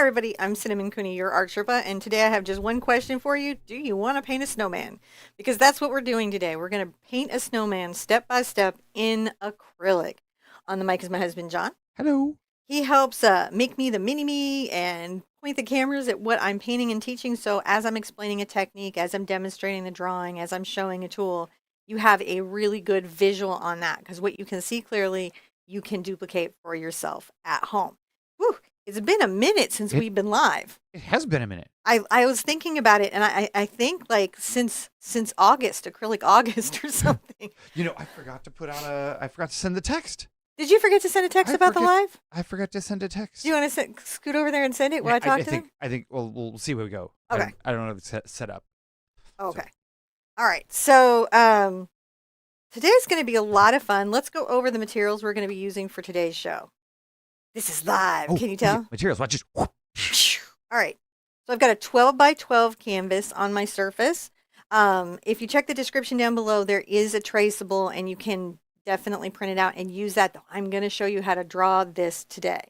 everybody, I'm Cinnamon Cooney, your Art Sherpa, and today I have just one question for you. Do you want to paint a snowman? Because that's what we're doing today. We're going to paint a snowman step by step in acrylic. On the mic is my husband, John. Hello. He helps make me the mini-me and point the cameras at what I'm painting and teaching. So as I'm explaining a technique, as I'm demonstrating the drawing, as I'm showing a tool, you have a really good visual on that because what you can see clearly, you can duplicate for yourself at home. Whew, it's been a minute since It we've been live. it has been a minute. I was thinking about it, and I think like since August, acrylic August or something. I forgot to send the text. Did you forget to send a text I about the forget live? I forgot to send a text. Do you want to scoot over there and send it while Yeah, I I, talk I to them? think I think we'll see where we go. Okay. I don't know if it's set up. So Okay. All right. So today's going to be a lot of fun. Let's go over the materials we're going to be using for today's show. This is live. Can you yeah, tell? materials. Watch just whoop. All right. So I've got a 12 by 12 canvas on my surface. If you check the description down below, there is a traceable, and you can definitely print it out and use that. I'm going to show you how to draw this today.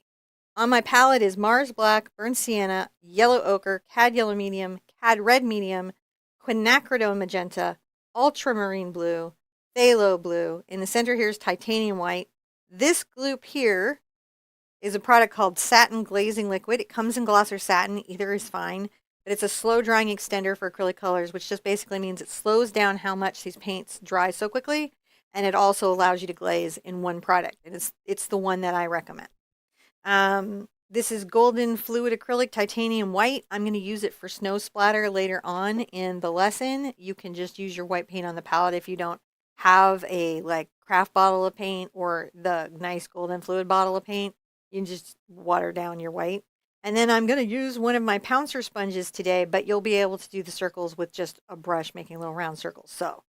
On my palette is Mars Black, Burnt Sienna, Yellow Ochre, Cad Yellow Medium, Cad Red Medium, Quinacridone Magenta, Ultramarine Blue, Phthalo Blue. In the center here is Titanium White. This gloop here is a product called Satin Glazing Liquid. It comes in gloss or satin. Either is fine. But it's a slow drying extender for acrylic colors, which just basically means it slows down how much these paints dry so quickly. And it also allows you to glaze in one product. And it's the one that I recommend. This is Golden Fluid Acrylic Titanium White. I'm going to use it for snow splatter later on in the lesson. You can just use your white paint on the palette if you don't have a like craft bottle of paint or the nice golden fluid bottle of paint. You can just water down your white. And then I'm going to use one of my pouncer sponges today, but you'll be able to do the circles with just a brush, making little round circles. So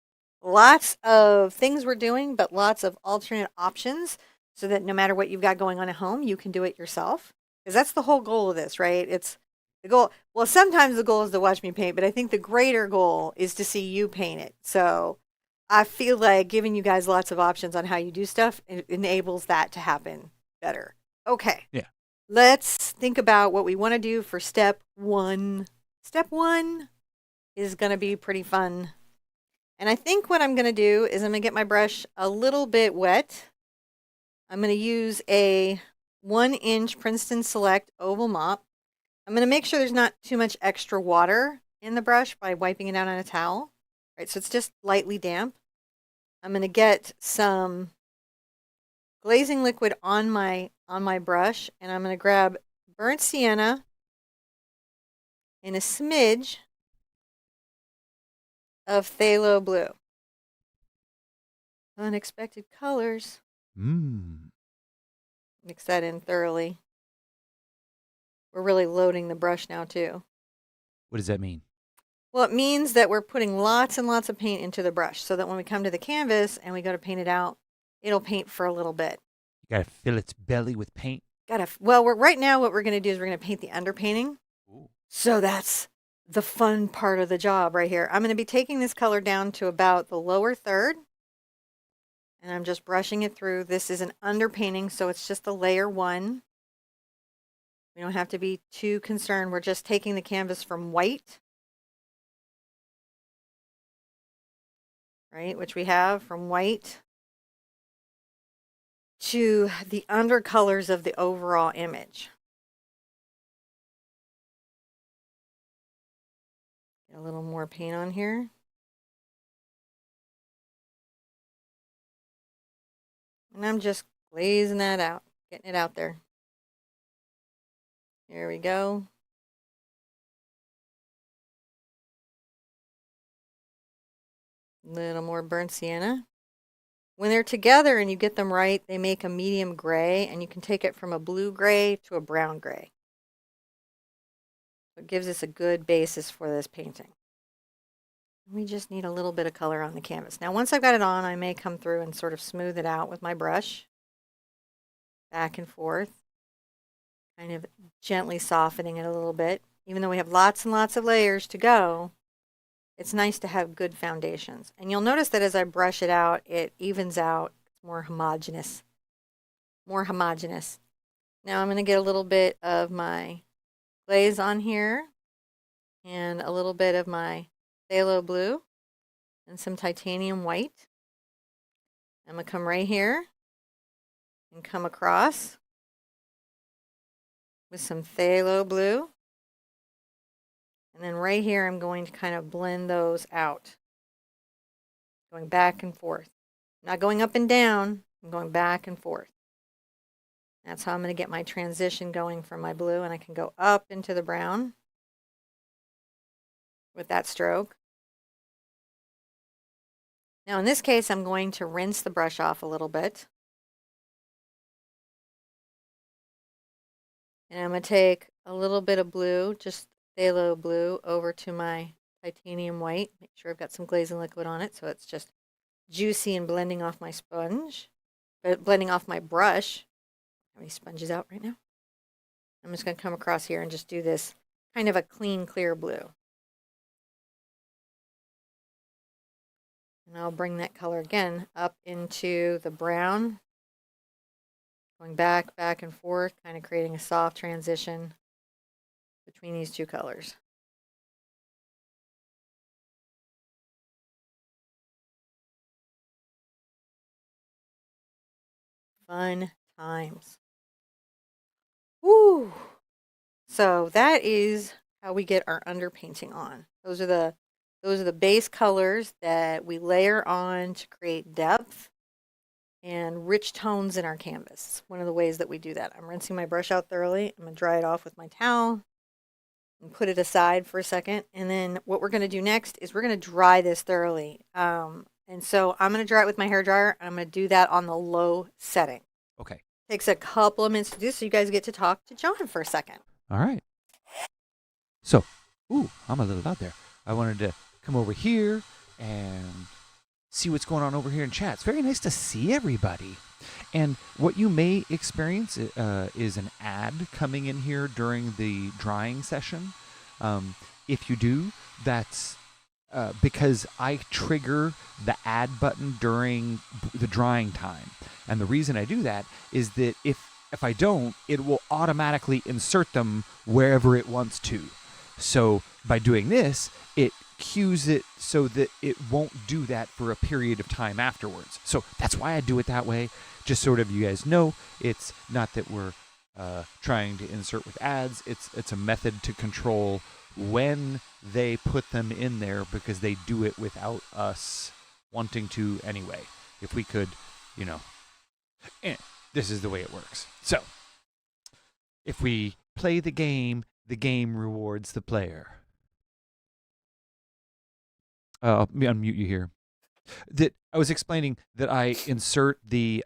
lots of things we're doing, but lots of alternate options so that no matter what you've got going on at home, you can do it yourself. Because that's the whole goal of this, right? It's the goal. Well, sometimes the goal is to watch me paint, but I think the greater goal is to see you paint it. So I feel like giving you guys lots of options on how you do stuff enables that to happen better. Okay. Yeah. Let's think about what we want to do for step one. Step one is going to be pretty fun. And I think what I'm going to do is I'm going to get my brush a little bit wet. I'm going to use a 1-inch Princeton Select oval mop. I'm going to make sure there's not too much extra water in the brush by wiping it out on a towel. Right, so it's just lightly damp. I'm going to get some glazing liquid on my brush, and I'm going to grab burnt sienna and a smidge of phthalo blue. Unexpected colors. Mix that in thoroughly. We're really loading the brush now too. What does that mean? Well, it means that we're putting lots and lots of paint into the brush so that when we come to the canvas and we go to paint it out, it'll paint for a little bit. You gotta fill its belly with paint. Well, right now what we're going to do is we're going to paint the underpainting. Ooh. So that's the fun part of the job right here. I'm going to be taking this color down to about the lower third. And I'm just brushing it through. This is an underpainting, so it's just a layer one. We don't have to be too concerned. We're just taking the canvas from white, right, which we have from white to the undercolors of the overall image. Get a little more paint on here. And I'm just glazing that out, getting it out there. Here we go. A little more burnt sienna. When they're together and you get them right, they make a medium gray, and you can take it from a blue gray to a brown gray. It gives us a good basis for this painting. We just need a little bit of color on the canvas. Now, once I've got it on, I may come through and sort of smooth it out with my brush. Back and forth. Kind of gently softening it a little bit. Even though we have lots and lots of layers to go, it's nice to have good foundations. And you'll notice that as I brush it out, it evens out. It's more homogeneous. More homogeneous. Now I'm going to get a little bit of my glaze on here and a little bit of my phthalo blue and some titanium white. I'm going to come right here and come across with some phthalo blue. And then right here, I'm going to kind of blend those out, going back and forth. I'm not going up and down, I'm going back and forth. That's how I'm going to get my transition going from my blue, and I can go up into the brown with that stroke. Now in this case, I'm going to rinse the brush off a little bit. And I'm going to take a little bit of blue, just phthalo blue, over to my titanium white. Make sure I've got some glazing liquid on it so it's just juicy and blending off my sponge, but blending off my brush. Have any sponges out right now? I'm just going to come across here and just do this kind of a clean, clear blue. And I'll bring that color again up into the brown, going back, back and forth, kind of creating a soft transition between these two colors. Fun times. Woo! So that is how we get our underpainting on. Those are the base colors that we layer on to create depth and rich tones in our canvas. One of the ways that we do that. I'm rinsing my brush out thoroughly. I'm going to dry it off with my towel and put it aside for a second. And then what we're going to do next is we're going to dry this thoroughly. And so I'm going to dry it with my hair dryer. I'm going to do that on the low setting. Okay. Takes a couple of minutes to do, so you guys get to talk to John for a second. All right. So, I'm a little out there. I wanted to come over here and see what's going on over here in chat. It's very nice to see everybody. And what you may experience is an ad coming in here during the drying session. If you do, that's because I trigger the ad button during the drying time. And the reason I do that is that if I don't, it will automatically insert them wherever it wants to. So by doing this, it cues it so that it won't do that for a period of time afterwards. So that's why I do it that way. Just sort of, you guys know, it's not that we're trying to insert with ads. It's a method to control when they put them in there, because they do it without us wanting to anyway. If we could, this is the way it works. So if we play the game rewards the player. I'll unmute you here. That I was explaining that I insert the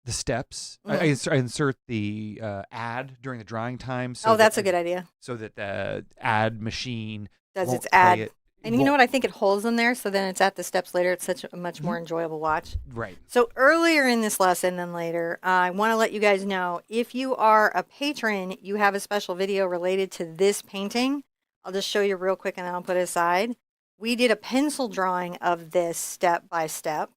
steps. Mm-hmm. I insert the ad during the drying time. So that's a good idea. So that the ad machine does won't its ad. It. And you know what? I think it holds them there, so then it's at the steps later. It's such a much more enjoyable watch. Right. So earlier in this lesson than later, I want to let you guys know, if you are a patron, you have a special video related to this painting. I'll just show you real quick and then I'll put it aside. We did a pencil drawing of this step by step.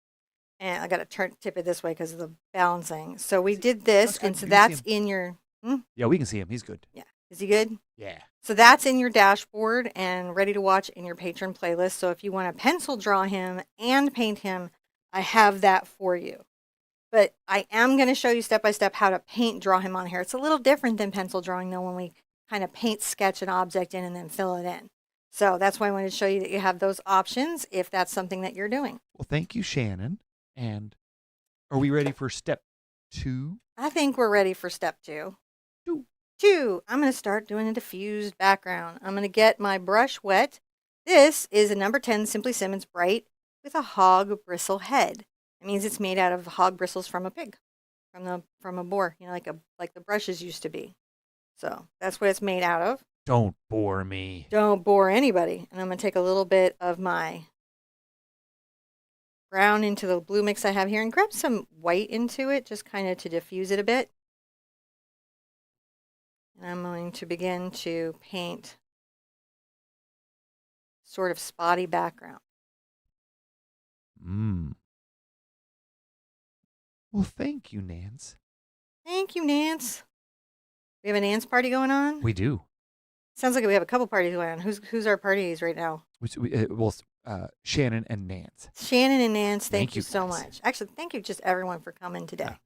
And I got to tip it this way because of the balancing. So we did this, and so that's in your... Yeah, we can see him. He's good. Yeah. Is he good? Yeah. So that's in your dashboard and ready to watch in your patron playlist. So if you want to pencil draw him and paint him, I have that for you. But I am going to show you step by step how to paint draw him on here. It's a little different than pencil drawing, though, when we kind of paint sketch an object in and then fill it in. So that's why I wanted to show you that you have those options if that's something that you're doing. Well, thank you, Shannon. And are we ready for step 2? I think we're ready for step 2. 2. I'm going to start doing a diffused background. I'm going to get my brush wet. This is a number 10 Simply Simmons Bright with a hog bristle head. It means it's made out of hog bristles from a pig, from a boar, like the brushes used to be. So that's what it's made out of. Don't bore me. Don't bore anybody. And I'm going to take a little bit of my brown into the blue mix I have here and grab some white into it, just kind of to diffuse it a bit. And I'm going to begin to paint sort of spotty background. Well, thank you, Nance. Thank you, Nance. We have a Nance party going on? We do. Sounds like we have a couple parties going on. Who's our parties right now? Well, Shannon and Nance. Shannon and Nance, thank Thank you you so guys. much. Actually, thank you just everyone for coming Yeah, today.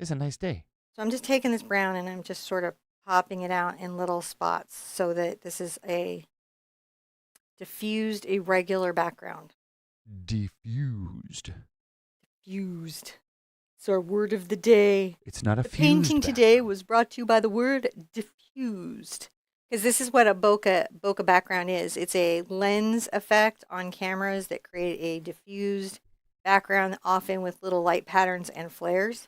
it's a nice day. So I'm just taking this brown and I'm just sort of popping it out in little spots so that this is a diffused irregular background. Diffused. Diffused. It's our word of the day. It's not a The fused painting today background. was brought to you by the word diffused. Because this is what a bokeh background is. It's a lens effect on cameras that create a diffused background, often with little light patterns and flares.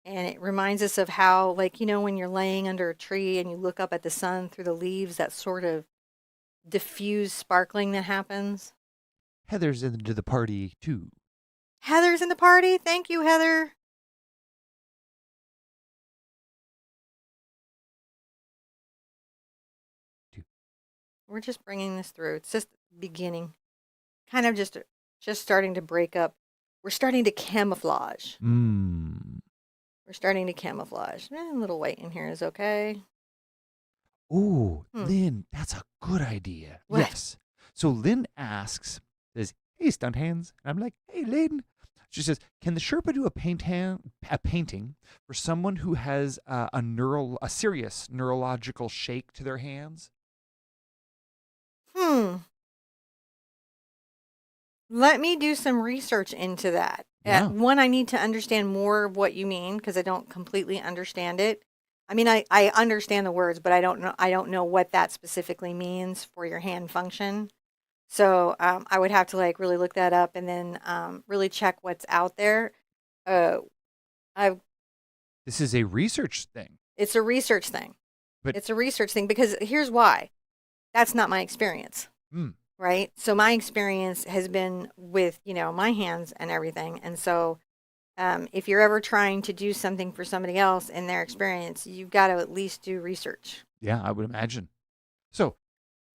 And it reminds us of how, like, when you're laying under a tree and you look up at the sun through the leaves, that sort of diffused sparkling that happens. Heather's into the party too. Heather's in the party. Thank you, Heather. We're just bringing this through. It's just beginning, kind of just starting to break up. We're starting to camouflage. Mmm. We're starting to camouflage. A little white in here is okay. Ooh, Hmm. Lynn, that's a good idea. What? Yes. So Lynn says, "Hey, stunt hands," and I'm like, "Hey, Lynn." She says, "Can the Sherpa do a painting for someone who has a serious neurological shake to their hands?" Hmm. Let me do some research into that. Yeah. One, I need to understand more of what you mean because I don't completely understand it. I mean, I understand the words, but I don't know what that specifically means for your hand function. So I would have to like really look that up and then really check what's out there. Uh, I This is a research thing. It's a research thing. But It's a research thing because here's why. That's not my experience. mm, Right? So my experience has been with, my hands and everything. And so if you're ever trying to do something for somebody else in their experience, you've got to at least do research. yeah, I would imagine. So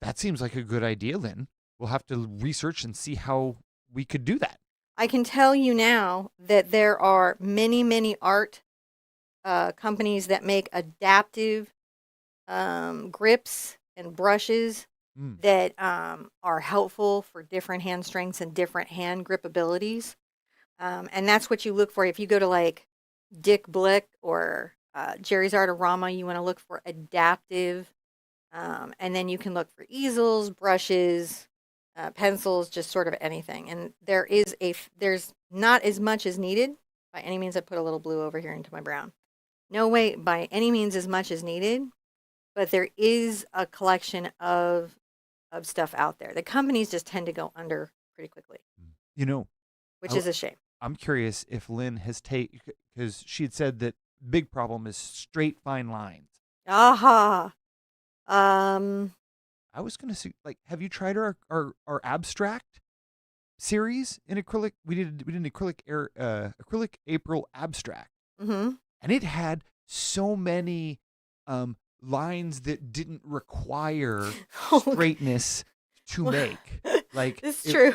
that seems like a good idea, Lynn. We'll have to research and see how we could do that. I can tell you now that there are many, many art companies that make adaptive grips and brushes Mm. that are helpful for different hand strengths and different hand grip abilities. And that's what you look for. If you go to like Dick Blick or Jerry's Artorama, you want to look for adaptive. And then you can look for easels, brushes, pencils, just sort of anything. And there's not as much as needed. By any means, I put a little blue over here into my brown. No way, by any means, as much as needed. But there is a collection of stuff out there. The companies just tend to go under pretty quickly, You know, which I, is a shame. I'm curious if Lynn has taken, because she had said that big problem is straight fine lines. Aha. Um, I was gonna see, like, have you tried our abstract series in acrylic? We did an acrylic April abstract, mm-hmm. and it had so many lines that didn't require straightness to make. Like It's true.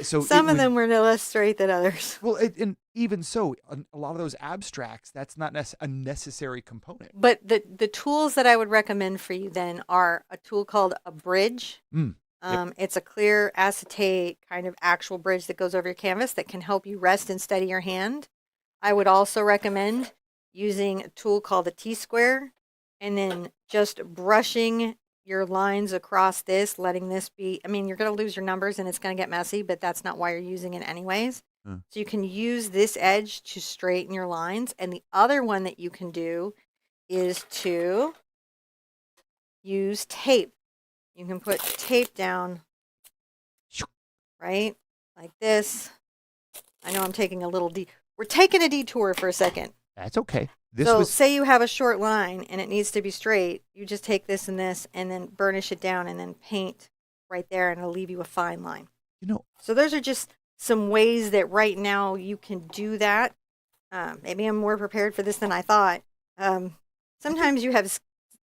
so it Some of would. them were no less straight than others. Well, and even so, a lot of those abstracts, that's not a necessary component. But the tools that I would recommend for you then are a tool called a bridge. Yep. It's a clear acetate kind of actual bridge that goes over your canvas that can help you rest and steady your hand. I would also recommend using a tool called a T-square and then just brushing your lines across this, letting this be, I mean, you're going to lose your numbers and it's going to get messy, but that's not why you're using it anyways. So you can use this edge to straighten your lines. And the other one that you can do is to use tape. You can put tape down, right? Like this. I know I'm taking a little we're taking a detour for a second. That's okay. So say you have a short line and it needs to be straight. You just take this and then burnish it down and then paint right there and it'll leave you a fine line. So those are just some ways that right now you can do that. Maybe I'm more prepared for this than I thought. Sometimes you have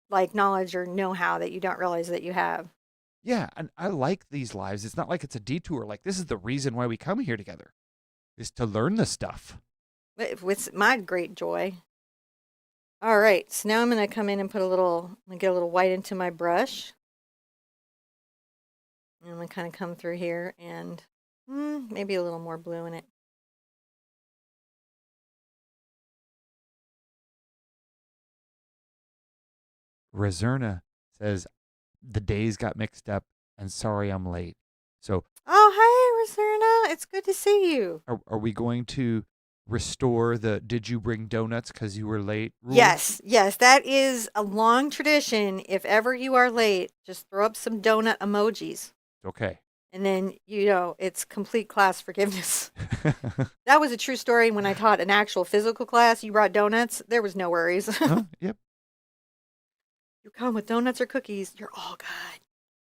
like knowledge or know-how that you don't realize that you have. Yeah, and I like these lives. It's not like it's a detour. Like, this is the reason why we come here together, is to learn this stuff. With my great joy. All right, so now I'm going to come in and get a little white into my brush. And I'm going to kind of come through here and maybe a little more blue in it. Razerna says, the days got mixed up and sorry I'm late. So, Oh, hi, Roserna. It's good to see you. are we going to restore the did you bring donuts because you were late rule? Yes, yes, that is a long tradition. If ever you are late, just throw up some donut emojis. Okay. And then, it's complete class forgiveness. That was a true story when I taught an actual physical class. You brought donuts, there was no worries. Yep. You come with donuts or cookies, you're all good.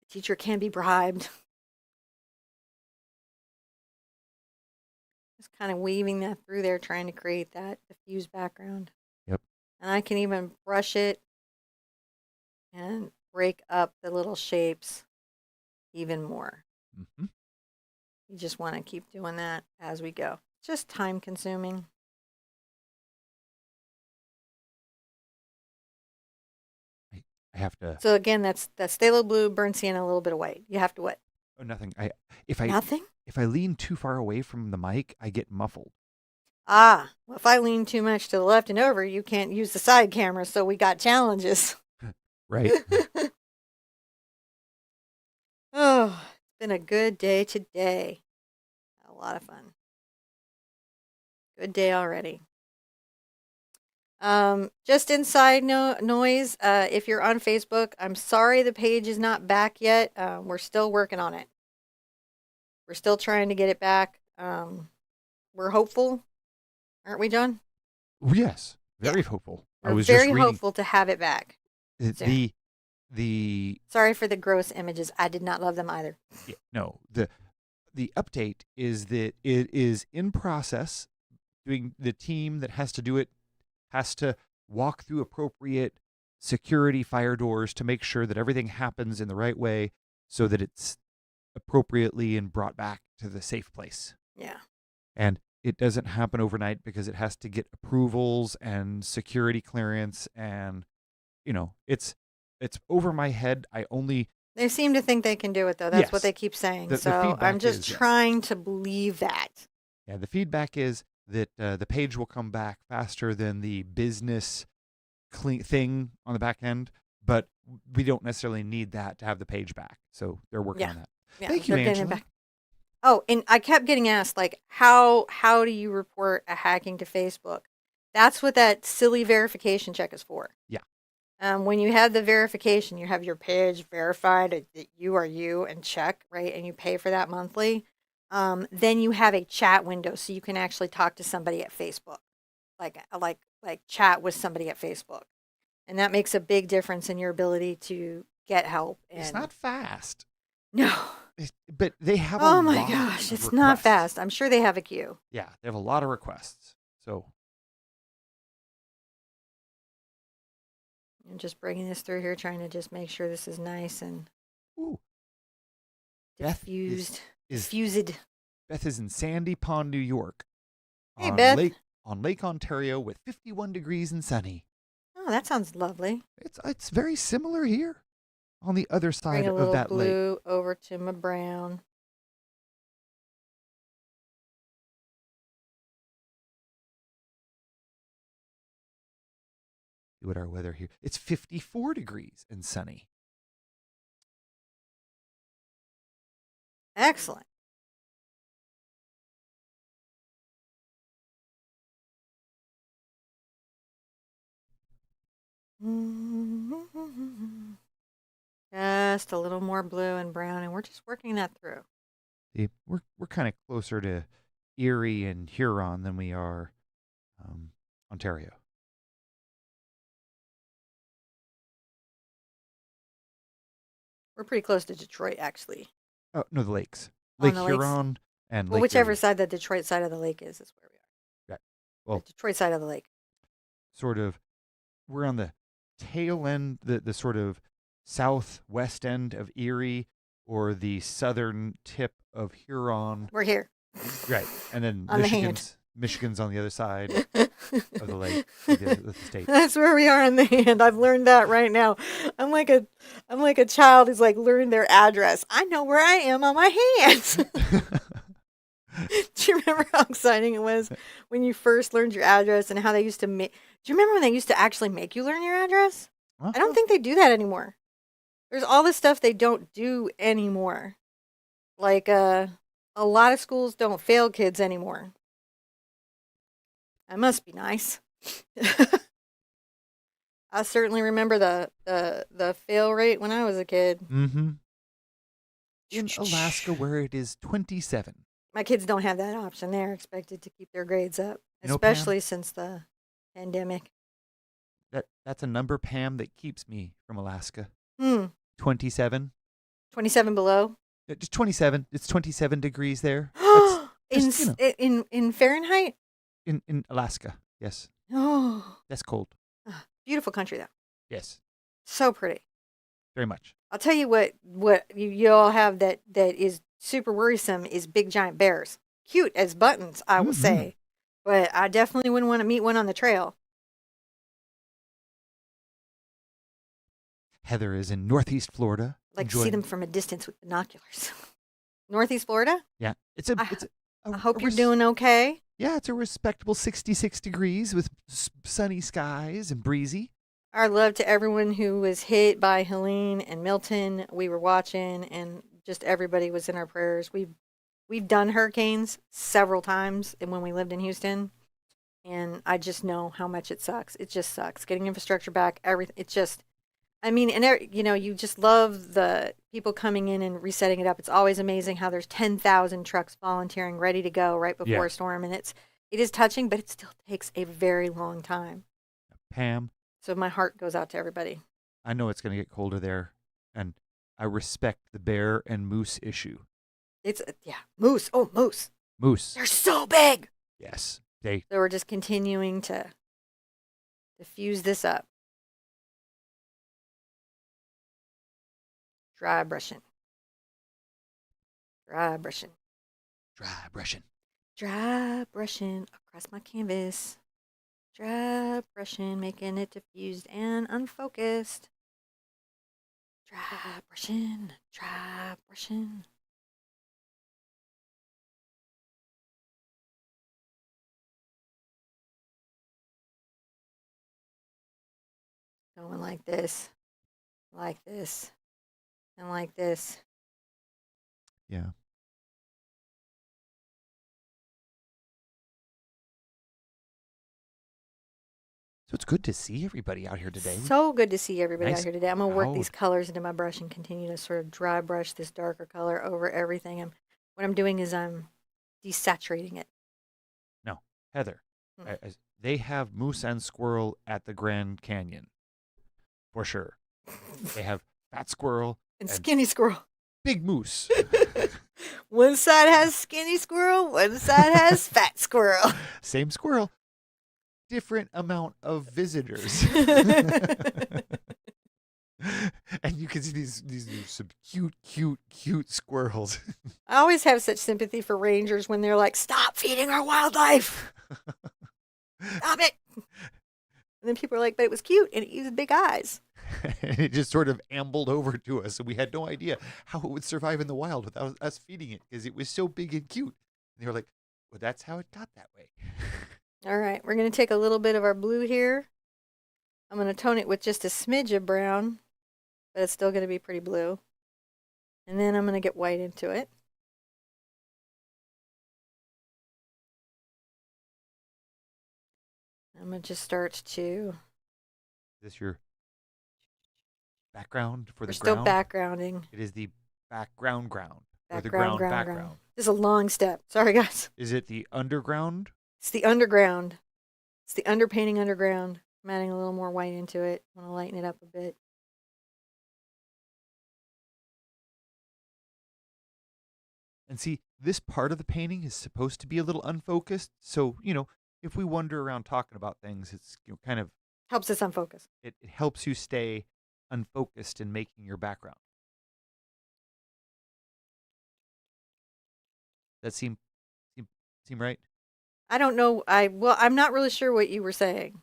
The teacher can be bribed. Just kind of weaving that through there, trying to create that diffused background. Yep. And I can even brush it and break up the little shapes even more. Mm-hmm. You just want to keep doing that as we go. Just time consuming. I have to. So again, that's phthalo blue, burnt sienna, a little bit of white. You have to what? Oh, nothing. Nothing? If I lean too far away from the mic, I get muffled. Ah, well, if I lean too much to the left and over, you can't use the side camera, so we got challenges. Right. Oh, it's been a good day today. A lot of fun. Good day already. Just inside noise, if you're on Facebook, I'm sorry the page is not back yet. We're still working on it. We're still trying to get it back. We're hopeful, aren't we, John? Yes. Very hopeful. We're I was very just reading hopeful to have it back. the Sorry for the gross images. I did not love them either. yeah, no, the update is that it is in process. Doing the team that has to do it has to walk through appropriate security fire doors to make sure that everything happens in the right way so that it's appropriately and brought back to the safe place. Yeah. And it doesn't happen overnight because it has to get approvals and security clearance, and it's over my head. They seem to think they can do it, though. That's what Yes. they keep saying. The So feedback I'm just is yes. trying to believe that. Yeah, the feedback is that the page will come back faster than the business thing on the back end, but we don't necessarily need that to have the page back. So they're working on that. Yeah, Thank you, they're getting it Angela. back. Oh, and I kept getting asked, like, how do you report a hacking to Facebook? That's what that silly verification check is for. Yeah. When you have the verification, you have your page verified that you are you and check, right? And you pay for that monthly. Then you have a chat window so you can actually talk to somebody at Facebook, like chat with somebody at Facebook. And that makes a big difference in your ability to get help. And It's not fast. No. But they have Oh a my lot gosh, of it's not requests. fast. I'm sure they have a queue. Yeah, they have a lot of requests. So I'm just bringing this through here, trying to just make sure this is nice and diffused. Diffused. Beth is in Sandy Pond, New York. Hey, on Beth. Lake Ontario with 51 degrees and sunny. Oh, that sounds lovely. It's very similar here on the other side Bring a of little that blue lake. over to my brown. See what our weather here. It's 54 degrees and sunny. Excellent. Just a little more blue and brown, and we're just working that through. See, we're kind of closer to Erie and Huron than we are Ontario. We're pretty close to Detroit, actually. Oh no, the lakes, On Lake the lakes? Huron and Well, Lake whichever Erie. side the Detroit side of the lake is where we are. Right. Well, The Detroit side of the lake. sort of, we're on the tail end, the sort of southwest end of Erie, or the southern tip of Huron. We're here. Right, and then On the hand. Michigan's on the other side. of the lake, of the state. That's where we are in the hand. I've learned that right now. I'm like a I'm like a child who's like learned their address. I know where I am on my hands. Do you remember how exciting it was when you first learned your address and how they used to make? Do you remember when they used to actually make you learn your address? I don't think they do that anymore. There's all this stuff they don't do anymore. Like a lot of schools don't fail kids anymore. That must be nice. I certainly remember the fail rate when I was a kid. Mm-hmm. In Alaska, where it is 27. My kids don't have that option. They're expected to keep their grades up, You know, Pam, especially since the pandemic. that's a number, Pam, that keeps me from Alaska. 27. 27 below. Just 27. It's 27 degrees there. in, Just, you know, in Fahrenheit? in Alaska, yes. Oh, That's cold. beautiful country though. Yes, So pretty. very much. I'll tell you what you all have that is super worrisome is big giant bears. Cute as buttons, I will say, but I definitely wouldn't want to meet one on the trail. Heather is in Northeast Florida. Like to see them from a distance with binoculars. Northeast Florida? Yeah, I hope you're doing okay. Yeah, it's a respectable 66 degrees with sunny skies and breezy. Our love to everyone who was hit by Helene and Milton. We were watching, and just everybody was in our prayers. We've done hurricanes several times, and when we lived in Houston, and I just know how much it sucks. It just sucks getting infrastructure back. Everything. It just. I mean, and you just love the people coming in and resetting it up. It's always amazing how there's 10,000 trucks volunteering, ready to go right before a storm, and it is touching, but it still takes a very long time. Pam, so my heart goes out to everybody. I know it's going to get colder there, and I respect the bear and moose issue. It's moose. Oh, moose. Moose. They're so big. Yes, So we're just continuing to diffuse this up. Dry brushing. Dry brushing. Dry brushing. Dry brushing across my canvas. Dry brushing, making it diffused and unfocused. Dry brushing. Dry brushing. Going like this, and like this. Yeah. So it's good to see everybody out here today. So good to see everybody Nice out here today. I'm going to work crowd. these colors into my brush and continue to sort of dry brush this darker color over everything. And what I'm doing is I'm desaturating it. No, Heather, they have moose and squirrel at the Grand Canyon, for sure. They have fat squirrel and skinny squirrel. Big moose. One side has skinny squirrel, one side has fat squirrel. Same squirrel. Different amount of visitors. And you can see these some cute squirrels. I always have such sympathy for rangers when they're like, stop feeding our wildlife. Stop it. And then people are like, but it was cute and it used big eyes. And it just sort of ambled over to us, and we had no idea how it would survive in the wild without us feeding it because it was so big and cute. And they were like, well, that's how it got that way. All right, we're going to take a little bit of our blue here. I'm going to tone it with just a smidge of brown, but it's still going to be pretty blue. And then I'm going to get white into it. I'm going to just start to... Is this your background for We're the still ground? backgrounding. It is the background. Or the Background. background. This is a long step. Sorry, guys. Is it the underground? It's the underground. It's the underpainting underground. I'm adding a little more white into it. I want to lighten it up a bit. And see, this part of the painting is supposed to be a little unfocused. So, if we wander around talking about things, it's kind of... Helps us unfocus. It helps you stay unfocused in making your background. That seem right? I don't know. I'm not really sure what you were saying.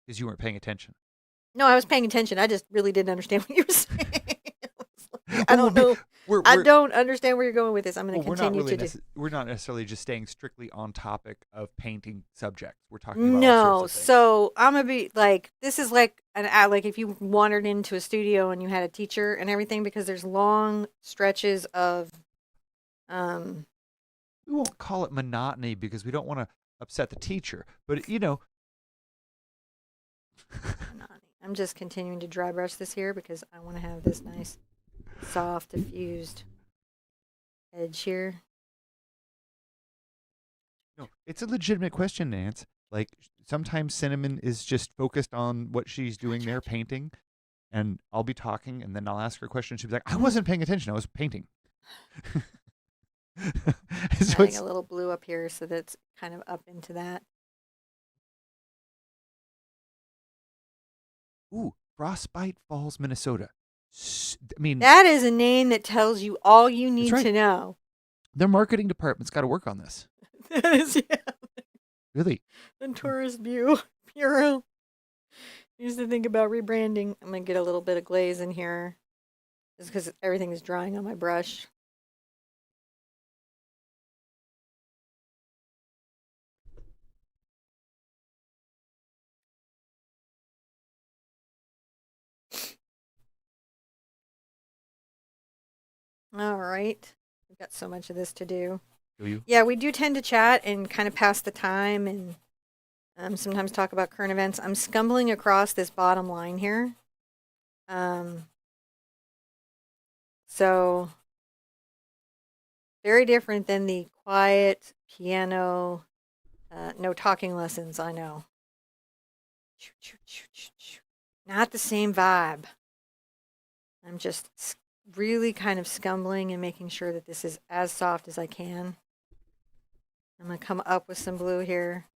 Because you weren't paying attention. No, I was paying attention. I just really didn't understand what you were saying. I Well, don't know. I we're don't understand where you're going with this. I'm going well, to continue to do. we're not necessarily just staying strictly on topic of painting subjects. We're talking about all sorts No, of things. so I'm gonna be like, this is like like if you wandered into a studio and you had a teacher and everything, because there's long stretches of um. We won't call it monotony because we don't want to upset the teacher. But I'm just continuing to dry brush this here because I want to have this nice, soft, diffused edge here. no, it's a legitimate question, Nance. Like sometimes Cinnamon is just focused on what she's doing there, painting, and I'll be talking, and then I'll ask her a question. She'll be like, "I wasn't paying attention. I was painting." So Adding a little blue up here so that's kind of up into that. ooh, Frostbite Falls, Minnesota. I mean, That is a name that tells you all you need right. to know. Their marketing department's got to work on this. That is, yeah. Really. The Tourist Bureau. Used to think about rebranding. I'm going to get a little bit of glaze in here. Just because everything is drying on my brush. All right. We've got so much of this to do. Do you? Yeah, we do tend to chat and kind of pass the time and sometimes talk about current events. I'm scumbling across this bottom line here. So very different than the quiet piano, no talking lessons, I know. Not the same vibe. I'm just really kind of scumbling and making sure that this is as soft as I can. I'm going to come up with some blue here.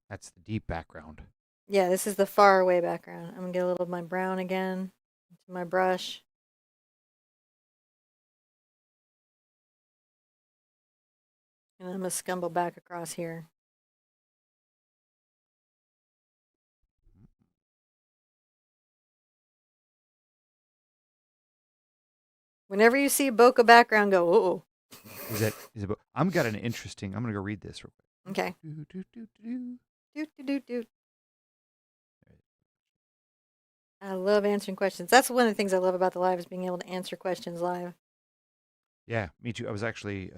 That's the deep background. Yeah, this is the far away background. I'm going to get a little of my brown again into my brush. And I'm going to scumble back across here. Whenever you see a bokeh background, go, oh. Is it? I'm got an interesting. I'm gonna go read this real quick. Okay. Do, do, do, do. Doot, doot, doot, doot. I love answering questions. That's one of the things I love about the live is being able to answer questions live. Yeah, me too. I was actually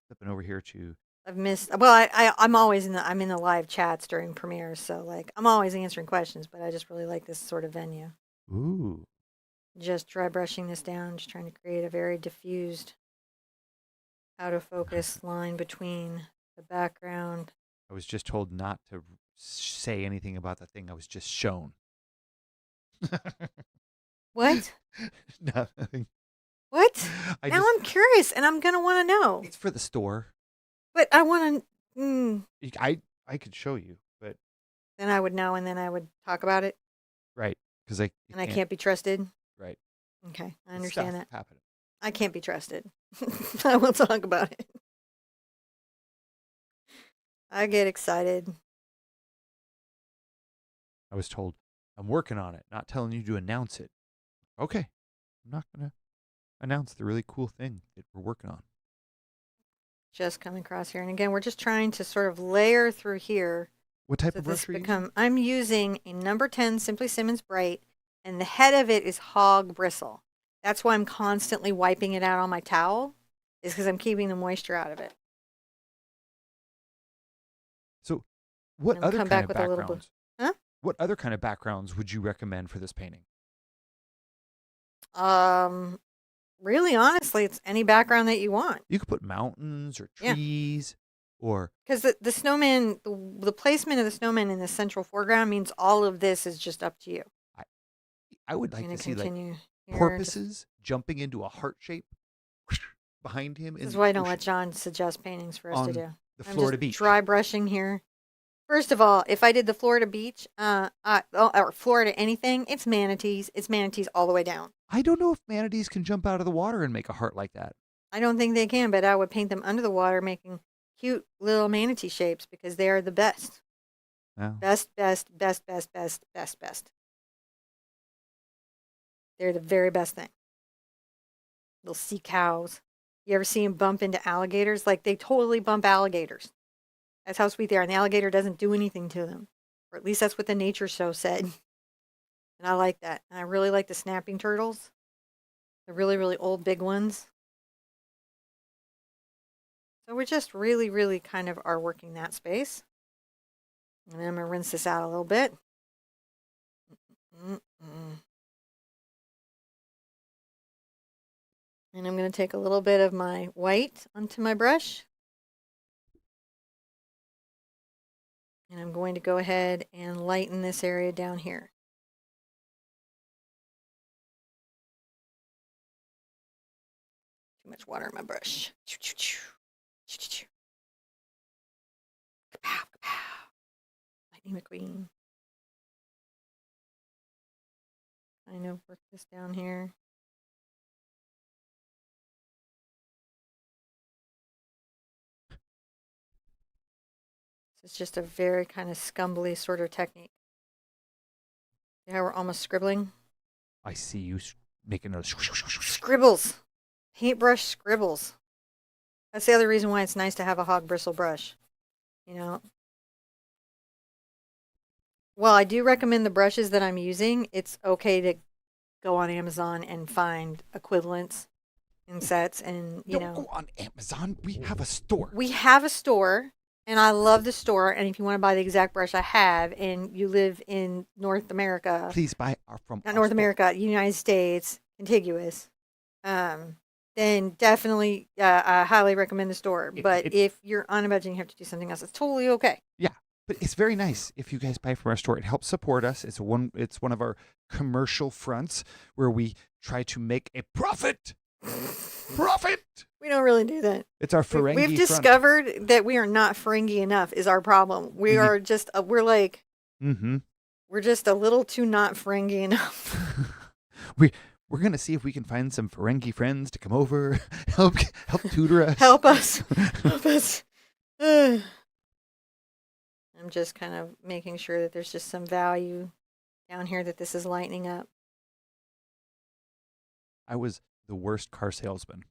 flipping over here to. I've missed. Well, I'm always I'm in the live chats during premieres, so like I'm always answering questions. But I just really like this sort of venue. Ooh. Just dry brushing this down, just trying to create a very diffused, out of focus line between the background. I was just told not to say anything about the thing I was just shown. What? Nothing. What? Now I'm curious, and I'm gonna want to know. It's for the store. But I want to. I could show you, but Then I would know, and then I would talk about it. right, because I can't be trusted. Right. Okay, I understand that. Happening. I can't be trusted. I will talk about it. I get excited. I was told I'm working on it, not telling you to announce it. Okay, I'm not gonna announce the really cool thing that we're working on. Just coming across here, and again, we're just trying to sort of layer through here. What type So of brush this are you using? I'm using a number 10 Simply Simmons Bright, and the head of it is hog bristle. That's why I'm constantly wiping it out on my towel, is because I'm keeping the moisture out of it. So, what other come kind back of with a little backgrounds? Huh? What other kind of backgrounds would you recommend for this painting? Really, honestly, it's any background that you want. You could put mountains or trees, or because the snowman, the placement of the snowman in the central foreground means all of this is just up to you. I would like to see like porpoises jumping into a heart shape behind him. This is why I don't let John suggest paintings for us to do. The Florida just beach. Dry brushing here. First of all, if I did the Florida beach, or Florida anything, it's manatees. It's manatees all the way down. I don't know if manatees can jump out of the water and make a heart like that. I don't think they can, but I would paint them under the water, making cute little manatee shapes because they are the best. No. Best, best, best, best, best, best, best. They're the very best thing. Little sea cows. You ever see them bump into alligators? Like they totally bump alligators. That's how sweet they are. And the alligator doesn't do anything to them. Or at least that's what the nature show said. And I like that. And I really like the snapping turtles. The really, really old big ones. So we just really, really kind of are working that space. And then I'm going to rinse this out a little bit. And I'm going to take a little bit of my white onto my brush. And I'm going to go ahead and lighten this area down here. Too much water in my brush. Kapow, kapow. Lightning McQueen. Kind of work this down here. This is just a very kind of scumbly sort of technique. See how we're almost scribbling? I see you making those. Scribbles. Paintbrush scribbles. That's the other reason why it's nice to have a hog bristle brush. You know? Well, I do recommend the brushes that I'm using. It's okay to go on Amazon and find equivalents in sets and, you Don't know. go on Amazon. We have a store. We have a store, and I love the store. And if you want to buy the exact brush I have, and you live in North America, Please buy from not North America, United States, contiguous, then definitely I highly recommend the store. But if you're on a budget and you have to do something else, it's totally okay. Yeah, but it's very nice if you guys buy from our store. It helps support us. It's one of our commercial fronts where we try to make a profit. Profit. We don't really do that. It's our Ferengi We've front. discovered that we are not Ferengi enough is our problem. We are just, we're like, we're just a little too not Ferengi enough. We're gonna see if we can find some Ferengi friends to come over, help tutor us. Help us. Help us. I'm just kind of making sure that there's just some value down here that this is lightening up. I was the worst car salesman.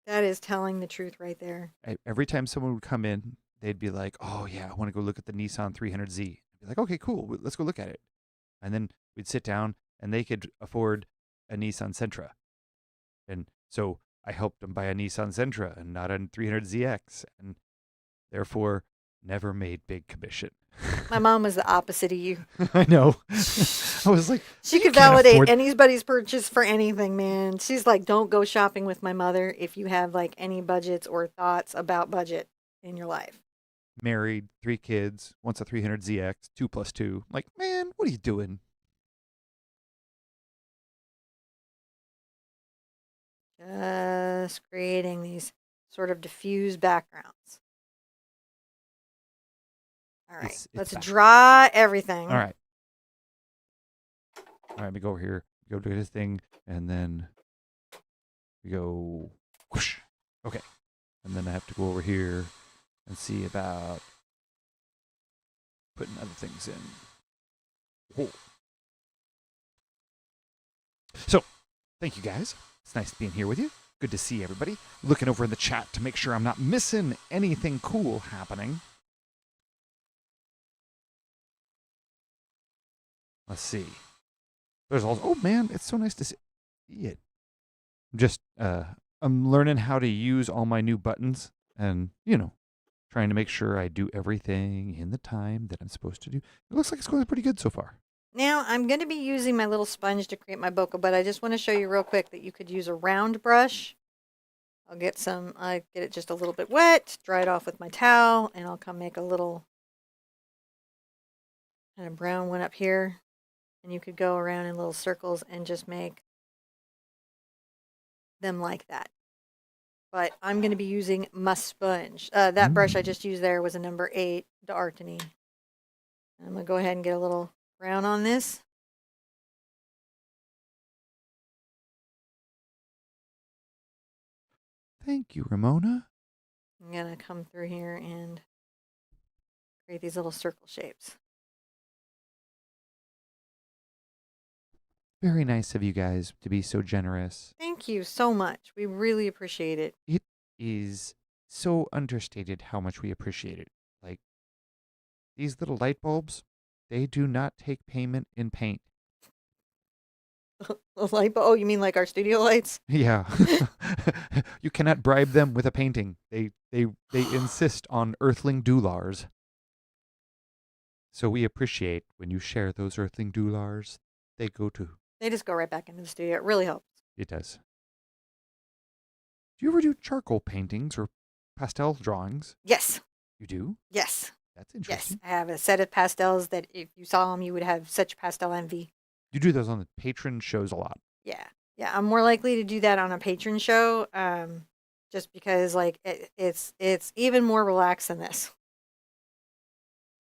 That is telling the truth right there. Every time someone would come in, they'd be like, "Oh yeah, I want to go look at the Nissan 300Z." I'd be like, "Okay, cool, let's go look at it." And then we'd sit down, and they could afford a Nissan Sentra, and so I helped them buy a Nissan Sentra and not a 300ZX, and therefore never made big commission. My mom was the opposite of you. I know. I was like, she could validate anybody's purchase for anything, man. She's like, don't go shopping with my mother if you have like any budgets or thoughts about budget in your life. Married, 3 kids, wants a 300ZX, 2 + 2. I'm like, man, what are you doing? Just creating these sort of diffuse backgrounds. All right, let's dry everything. All right. Let me go over here, go do this thing, and then we go whoosh. Okay. And then I have to go over here and see about putting other things in. Whoa. So, thank you guys. It's nice being here with you. Good to see everybody. Looking over in the chat to make sure I'm not missing anything cool happening. Let's see. There's also, oh man, it's so nice to see it. Just, I'm learning how to use all my new buttons and, you know, trying to make sure I do everything in the time that I'm supposed to do. It looks like it's going pretty good so far. Now, I'm going to be using my little sponge to create my bokeh, but I just want to show you real quick that you could use a round brush. I get it just a little bit wet, dry it off with my towel, and I'll come make a little kind of brown one up here. And you could go around in little circles and just make them like that. but I'm going to be using my sponge. That brush I just used there was a number 8 D'Artagnan. I'm going to go ahead and get a little brown on this. Thank you, Ramona. I'm going to come through here and create these little circle shapes. Very nice of you guys to be so generous. Thank you so much. We really appreciate it. It is so understated how much we appreciate it. Like, these little light bulbs, they do not take payment in paint. The light bulb. Oh, you mean like our studio lights? Yeah. You cannot bribe them with a painting. They insist on earthling doulars. So we appreciate when you share those earthling doulars. They go to. They just go right back into the studio. It really helps. It does. Do you ever do charcoal paintings or pastel drawings? Yes. You do? Yes. That's Yes. interesting. I have a set of pastels that if you saw them, you would have such pastel envy. You do those on the patron shows a lot. Yeah. Yeah. I'm more likely to do that on a patron show. Just because like it's even more relaxed than this.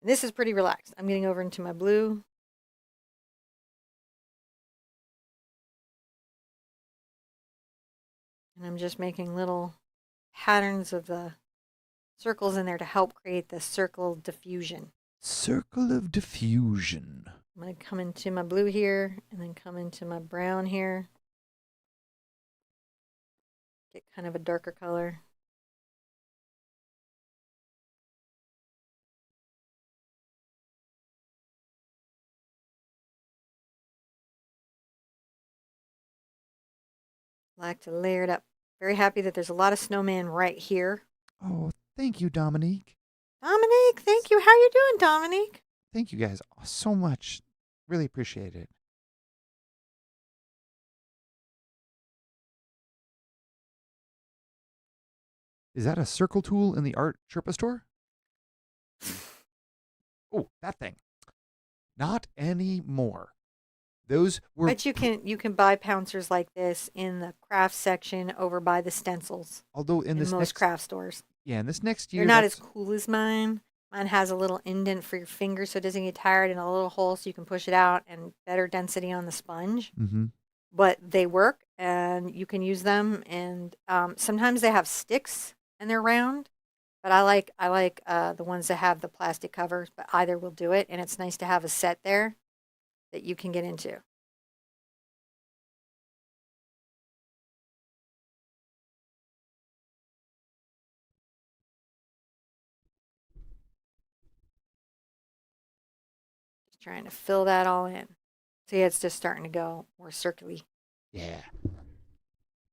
And this is pretty relaxed. I'm getting over into my blue. And I'm just making little patterns of the circles in there to help create the circle diffusion. Circle of diffusion. I'm going to come into my blue here and then come into my brown here. Get kind of a darker color. Like to layer it up. Very happy that there's a lot of snowman right here. Oh, thank you, Dominique. Dominique, thank you. How you doing, Dominique? Thank you guys so much. Really appreciate it. Is that a circle tool in the Art Sherpa store? Oh, that thing. Not anymore. Those were. But you can buy pouncers like this in the craft section over by the stencils Although in in this most next, craft stores. yeah, in this next They're year, not as that's cool as mine. Mine has a little indent for your finger so it doesn't get tired and a little hole so you can push it out and better density on the sponge. mm-hmm. But they work and you can use them. And sometimes they have sticks and they're round. But I like the ones that have the plastic covers. But either will do it, and it's nice to have a set there that you can get into. Just trying to fill that all in. See, it's just starting to go more circular. Yeah.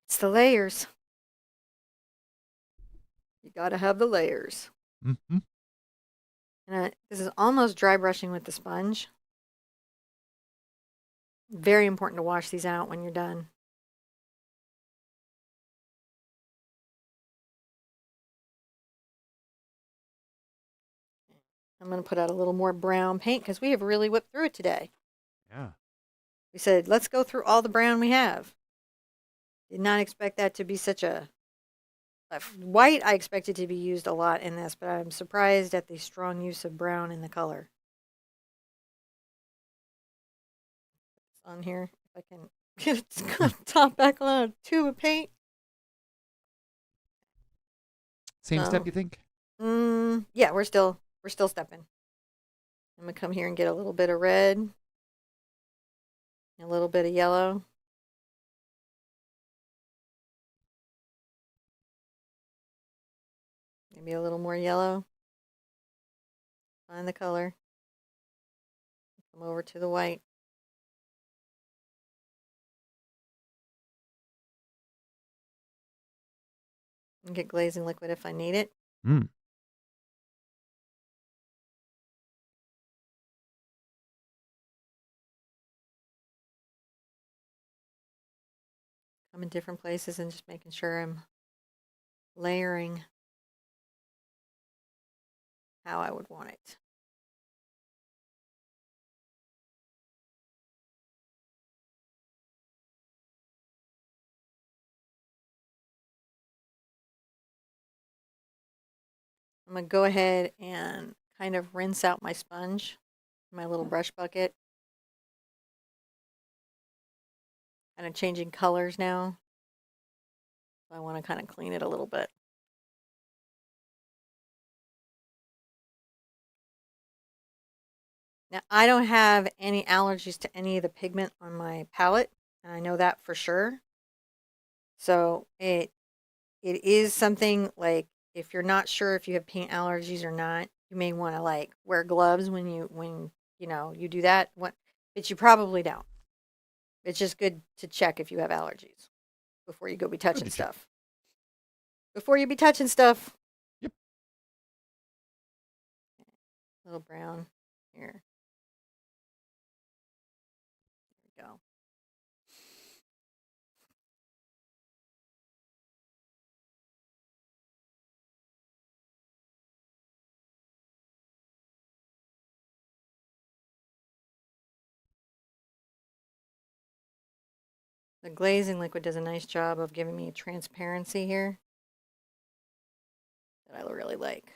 It's the layers. You gotta have the layers. Mm-hmm. And this is almost dry brushing with the sponge. Very important to wash these out when you're done. I'm going to put out a little more brown paint because we have really whipped through it today. Yeah. We said, let's go through all the brown we have. Did not expect that to be such a white. I expected to be used a lot in this, but I'm surprised at the strong use of brown in the color. It's on here. If I can get it top back on a tube of paint. Same step, you think? Yeah, we're still stepping. I'm gonna come here and get a little bit of red, a little bit of yellow. Maybe a little more yellow. Find the color. Come over to the white. And get glazing liquid if I need it. Mm. Come in different places and just making sure I'm layering how I would want it. I'm going to go ahead and kind of rinse out my sponge, my little brush bucket. Kind of changing colors now. I want to kind of clean it a little bit. Now, I don't have any allergies to any of the pigment on my palette, and I know that for sure. So it is something like if you're not sure if you have paint allergies or not, you may want to like wear gloves when you do that. But you probably don't. It's just good to check if you have allergies before you go be touching stuff. Before you be touching stuff. Yep. Little brown here. There we go. The glazing liquid does a nice job of giving me transparency here that I really like.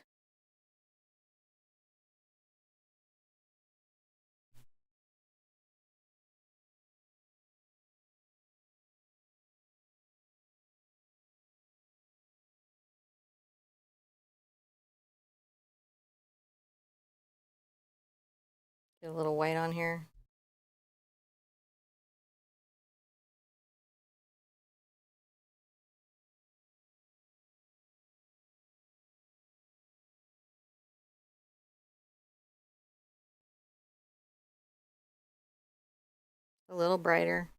Get a little white on here. A little brighter.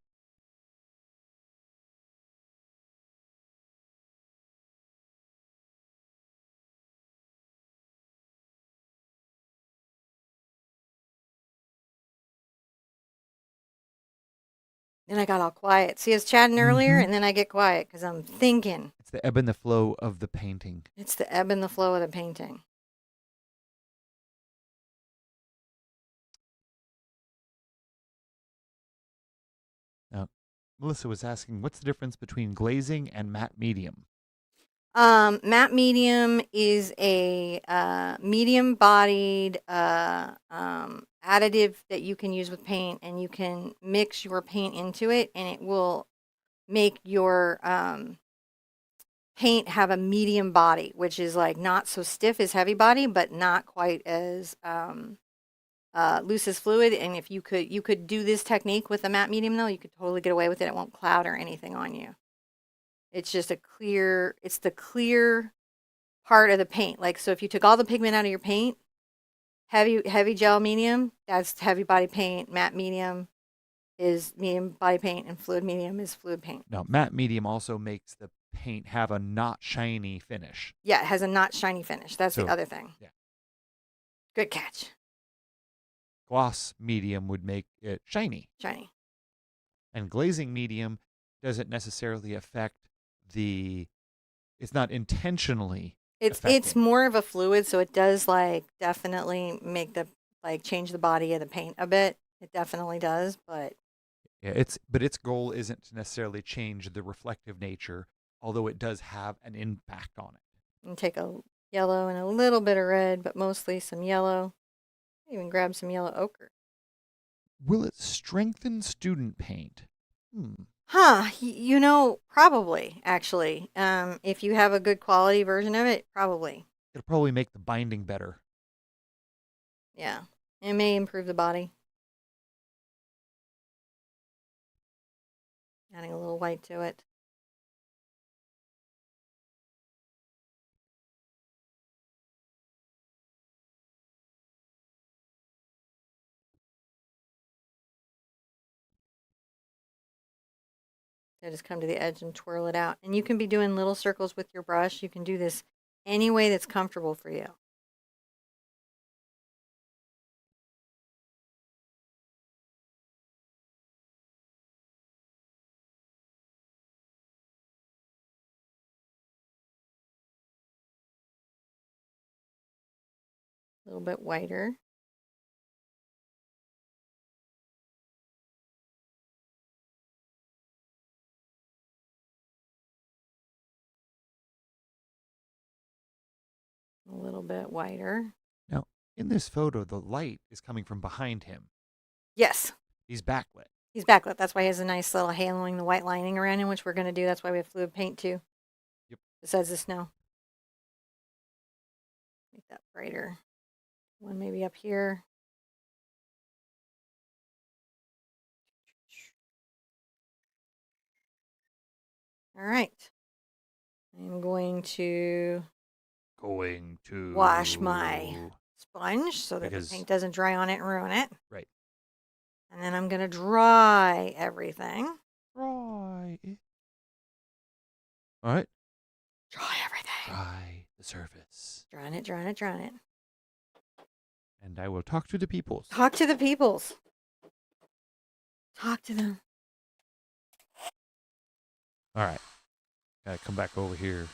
Then I got all quiet. See, I was chatting earlier, and then I get quiet because I'm thinking. It's the ebb and the flow of the painting. It's the ebb and the flow of the painting. Now, Melissa was asking, what's the difference between glazing and matte medium? Matte medium is a medium-bodied additive that you can use with paint, and you can mix your paint into it, and it will make your paint have a medium body, which is like not so stiff as heavy body, but not quite as loose as fluid. And if you could do this technique with a matte medium, though, you could totally get away with it. It won't cloud or anything on you. It's just it's the clear part of the paint. Like, so if you took all the pigment out of your paint, heavy gel medium, that's heavy body paint. Matte medium is medium body paint, and fluid medium is fluid paint. Now, matte medium also makes the paint have a not shiny finish. Yeah, it has a not shiny finish. That's the other thing. Yeah. Good catch. Gloss medium would make it shiny. Shiny. And glazing medium doesn't necessarily affect it's not intentionally it's more of a fluid, so it does like definitely make change the body of the paint a bit. It definitely does, but yeah, its goal isn't to necessarily change the reflective nature, although it does have an impact on it. And take a yellow and a little bit of red, but mostly some yellow. Even grab some yellow ochre. Will it strengthen student paint? Probably, actually. If you have a good quality version of it, probably. It'll probably make the binding better. Yeah. It may improve the body. Adding a little white to it. I just come to the edge and twirl it out. And you can be doing little circles with your brush. You can do this any way that's comfortable for you. A little bit whiter. A little bit whiter. Now, in this photo, the light is coming from behind him. Yes. He's backlit. He's backlit. That's why he has a nice little haloing the white lining around him, which we're going to do. That's why we have fluid paint too. Yep. Besides the snow. Make that brighter. One maybe up here. All right. I'm going to wash my sponge so that the paint doesn't dry on it and ruin it. Right. And then I'm going to dry everything. Dry it. All right. Dry everything. Dry the surface. Drying it, drying it, drying it. And I will talk to the peoples. Talk to the peoples. Talk to them. All right. Gotta come back over here.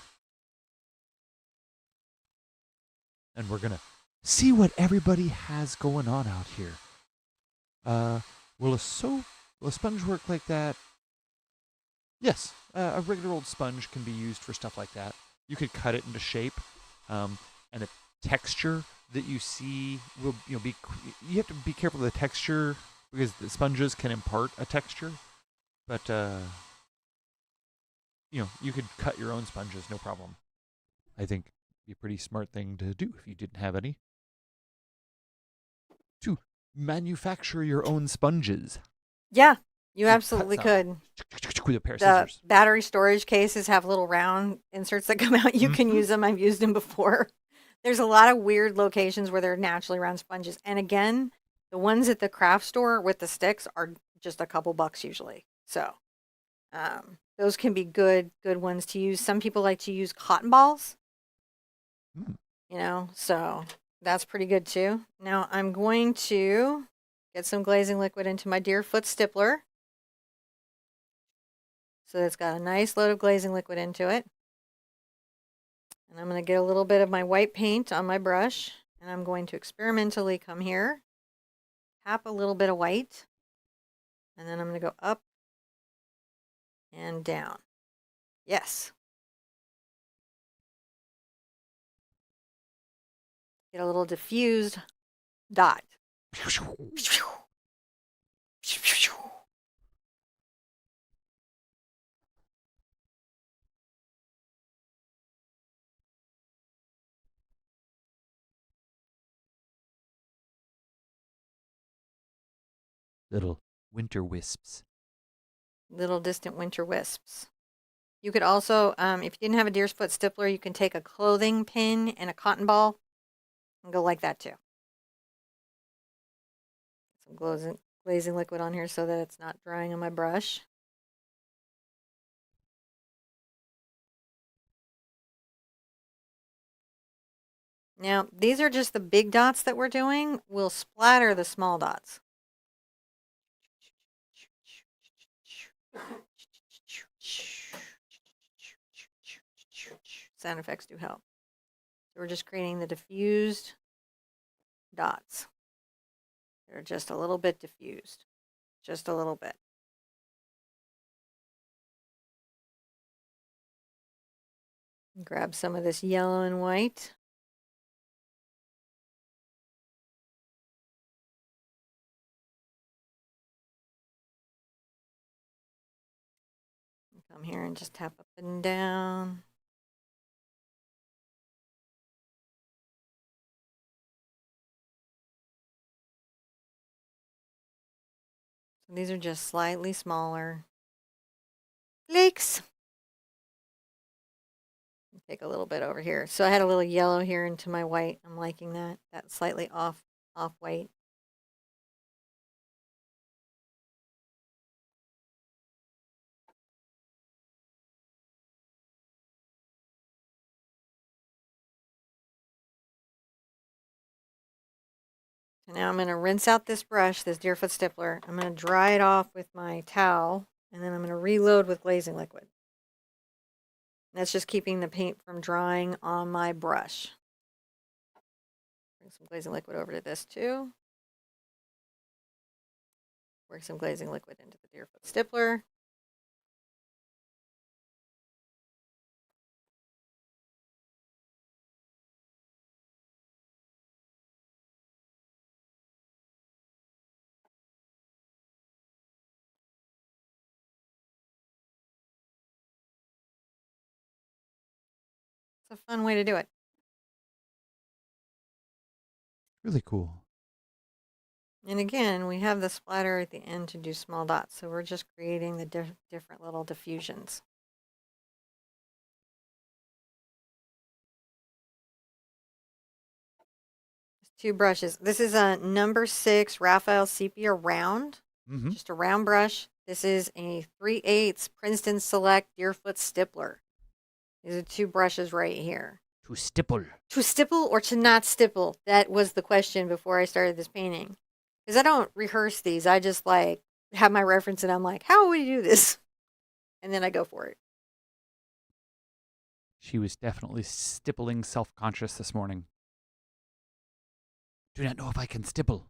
And we're gonna see what everybody has going on out here. Will a sponge work like that? Yes, a regular old sponge can be used for stuff like that. You could cut it into shape, and the texture that you see will be. You have to be careful of the texture because the sponges can impart a texture, but you could cut your own sponges, no problem. I think it'd be a pretty smart thing to do if you didn't have any. To manufacture your own sponges. Yeah, you absolutely could. With a pair of the scissors. Battery storage cases have little round inserts that come out. You can use them. I've used them before. There's a lot of weird locations where they're naturally round sponges. And again, the ones at the craft store with the sticks are just a couple bucks usually. So those can be good ones to use. Some people like to use cotton balls. So that's pretty good too. Now I'm going to get some glazing liquid into my Deerfoot stippler. So it's got a nice load of glazing liquid into it. And I'm going to get a little bit of my white paint on my brush. And I'm going to experimentally come here, tap a little bit of white. And then I'm going to go up and down. Yes. Get a little diffused dot. Little winter wisps. Little distant winter wisps. You could also, if you didn't have a deer's foot stippler, you can take a clothing pin and a cotton ball and go like that too. Some glazing liquid on here so that it's not drying on my brush. Now, these are just the big dots that we're doing. We'll splatter the small dots. Sound effects do help. So we're just creating the diffused dots. They're just a little bit diffused. Just a little bit. Grab some of this yellow and white. Come here and just tap up and down. So these are just slightly smaller flakes. Take a little bit over here. So I had a little yellow here into my white. I'm liking that. That's slightly off white. So now I'm going to rinse out this brush, this Deerfoot stippler. I'm going to dry it off with my towel, and then I'm going to reload with glazing liquid. That's just keeping the paint from drying on my brush. Bring some glazing liquid over to this too. Work some glazing liquid into the Deerfoot stippler. a fun way to do it. Really cool. And again, we have the splatter at the end to do small dots. So we're just creating the different little diffusions. Two brushes. This is a number 6 Raphael Sepia round. Mm-hmm. Just a round brush. This is a 3/8 Princeton Select Deerfoot Stippler. These are two brushes right here. To stipple. To stipple or to not stipple? That was the question before I started this painting. Because I don't rehearse these. I just like have my reference and I'm like, how would you do this? And then I go for it. She was definitely stippling self-conscious this morning. Do not know if I can stipple.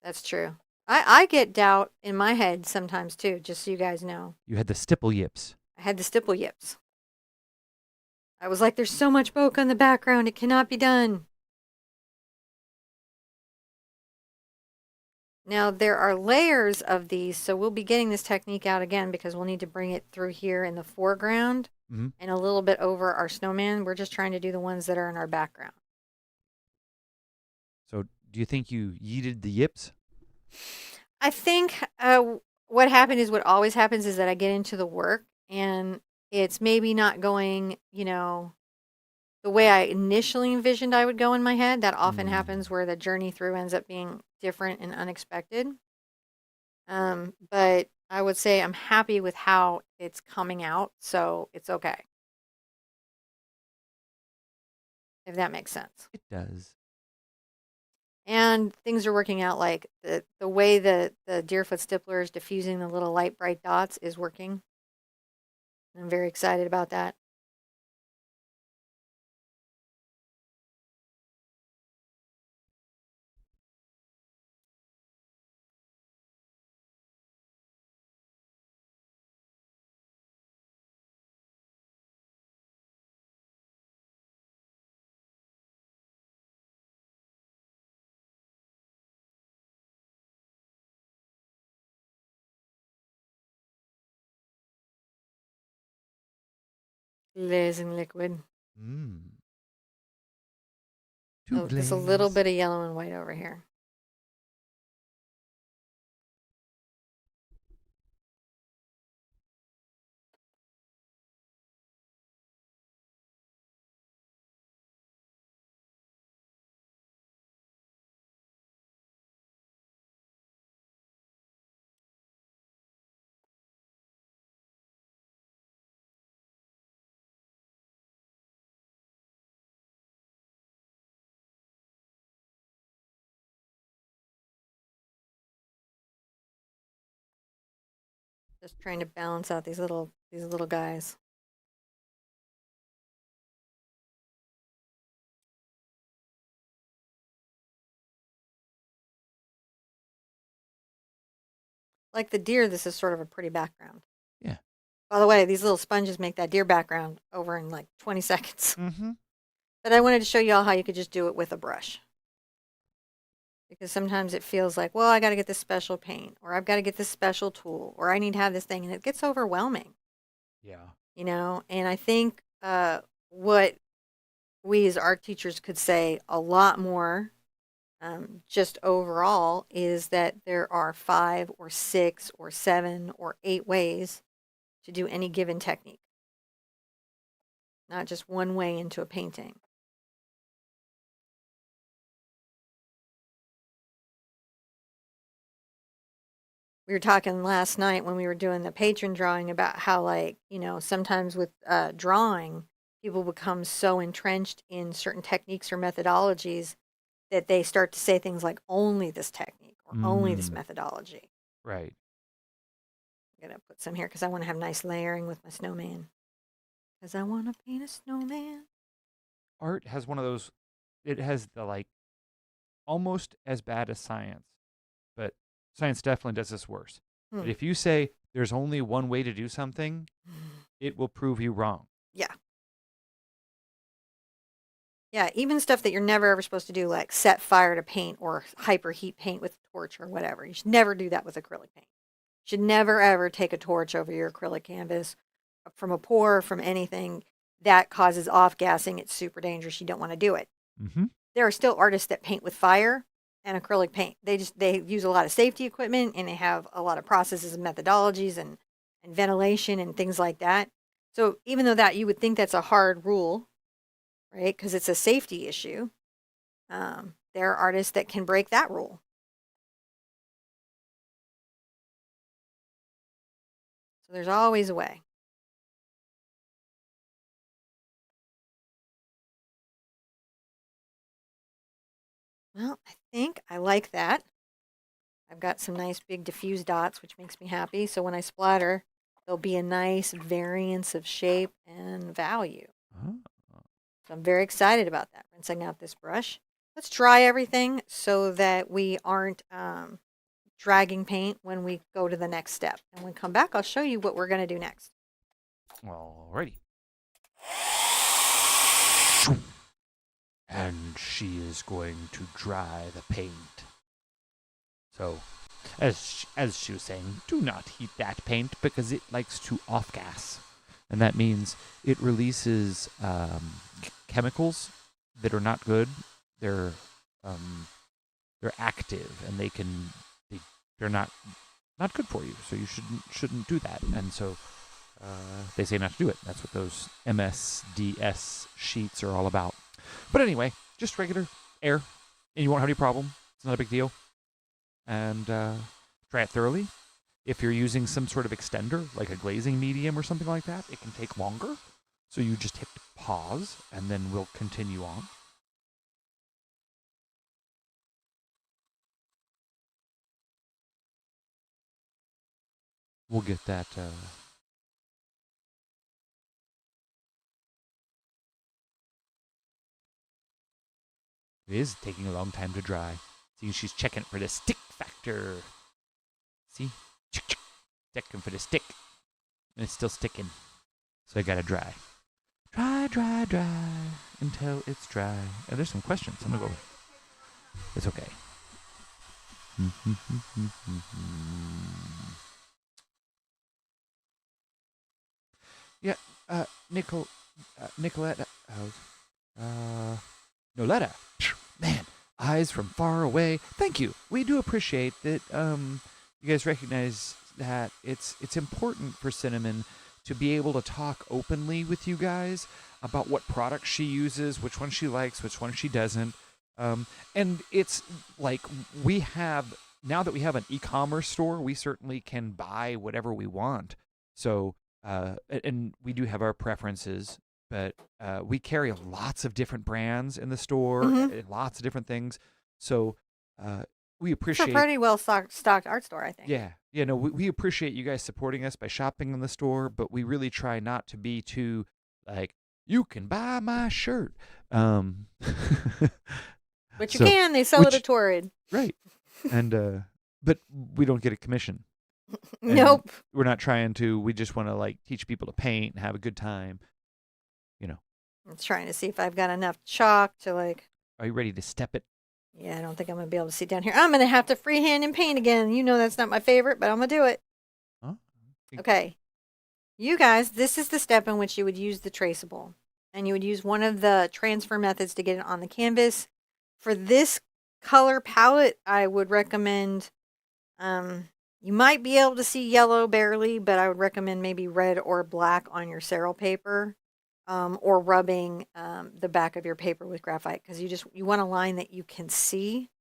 That's true. I get doubt in my head sometimes too, just so you guys know. You had the stipple yips. I had the stipple yips. I was like, there's so much bokeh in the background, it cannot be done. Now, there are layers of these, so we'll be getting this technique out again because we'll need to bring it through here in the foreground and a little bit over our snowman. We're just trying to do the ones that are in our background. So, do you think you yeeted the yips? I think what happened is what always happens is that I get into the work and it's maybe not going, you know, the way I initially envisioned I would go in my head. That often happens where the journey through ends up being different and unexpected. But I would say I'm happy with how it's coming out, so it's okay. If that makes sense. It does. And things are working out like the way the Deerfoot Stippler is diffusing the little light bright dots is working. I'm very excited about that. Glazing liquid. Oh, there's a little bit of yellow and white over here. Just trying to balance out these little guys. Like the deer, this is sort of a pretty background. Yeah. By the way, these little sponges make that deer background over in like 20 seconds. Mm-hmm. But I wanted to show you all how you could just do it with a brush. Because sometimes it feels like, well, I got to get this special paint, or I've got to get this special tool, or I need to have this thing, and it gets overwhelming. Yeah. You know, and I think what we as art teachers could say a lot more just overall is that there are 5 or 6 or 7 or 8 ways to do any given technique, not just one way into a painting. We were talking last night when we were doing the patron drawing about how, like, you know, sometimes with drawing, people become so entrenched in certain techniques or methodologies that they start to say things like only this technique or only this methodology. Right. I'm going to put some here because I want to have nice layering with my snowman. Because I want to paint a snowman. Art has one of those, it has the like almost as bad as science, but science definitely does this worse. But if you say there's only one way to do something, it will prove you wrong. Yeah. Yeah, even stuff that you're never ever supposed to do, like set fire to paint or hyperheat paint with a torch or whatever. You should never do that with acrylic paint. You should never ever take a torch over your acrylic canvas from a pour, from anything. that causes off gassing. It's super dangerous. You don't want to do it. Mm-hmm. There are still artists that paint with fire and acrylic paint. They use a lot of safety equipment and they have a lot of processes and methodologies and ventilation and things like that. So even though that you would think that's a hard rule, right? Because it's a safety issue. There are artists that can break that rule. So there's always a way. Well, I think I like that. I've got some nice big diffuse dots, which makes me happy. So when I splatter, there'll be a nice variance of shape and value. Oh. So I'm very excited about that. Rinsing out this brush. Let's dry everything so that we aren't dragging paint when we go to the next step. And when we come back, I'll show you what we're going to do next. Alrighty. And she is going to dry the paint. So, as she was saying, do not heat that paint because it likes to off-gas. And that means it releases chemicals that are not good. They're active and they're not good for you. So you shouldn't do that. And so they say not to do it. That's what those MSDS sheets are all about. But anyway, just regular air, and you won't have any problem. It's not a big deal. And try it thoroughly. If you're using some sort of extender, like a glazing medium or something like that, it can take longer. So you just hit pause, and then we'll continue on. We'll get that. It is taking a long time to dry. See, she's checking for the stick factor. See? Checking for the stick. And it's still sticking. So I gotta dry. Dry until it's dry. And there's some questions. I'm gonna go. It's okay. Yeah, Nicoletta. Noletta. Man, eyes from far away. Thank you. We do appreciate that you guys recognize that it's important for Cinnamon to be able to talk openly with you guys about what products she uses, which one she likes, which one she doesn't. And it's like now that we have an e-commerce store, we certainly can buy whatever we want. So, and we do have our preferences, but we carry lots of different brands in the store, and lots of different things. So we appreciate. It's a pretty well stocked art store, I think. Yeah, no, we appreciate you guys supporting us by shopping in the store, but we really try not to be too like, you can buy my shirt. But you can. They sell it at Torrid. Right. And but we don't get a commission. Nope. We're not trying to. We just want to like teach people to paint and have a good time. You know. I'm trying to see if I've got enough chalk to like. Are you ready to step it? Yeah, I don't think I'm gonna be able to sit down here. I'm gonna have to freehand and paint again. You know that's not my favorite, but I'm gonna do it. Huh? Okay. You guys, this is the step in which you would use the traceable. And you would use one of the transfer methods to get it on the canvas. For this color palette, I would recommend, you might be able to see yellow barely, but I would recommend maybe red or black on your Ceril paper, or rubbing the back of your paper with graphite, because you want a line that you can see.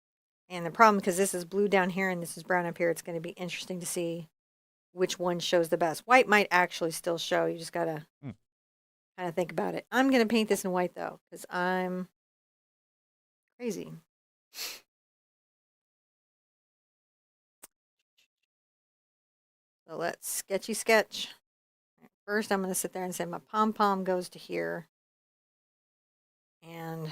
And the problem, because this is blue down here and this is brown up here, it's going to be interesting to see which one shows the best. White might actually still show. You just got to kind of think about it. I'm going to paint this in white, though, because I'm crazy. So let's sketchy sketch. First, I'm going to sit there and say my pom-pom goes to here. And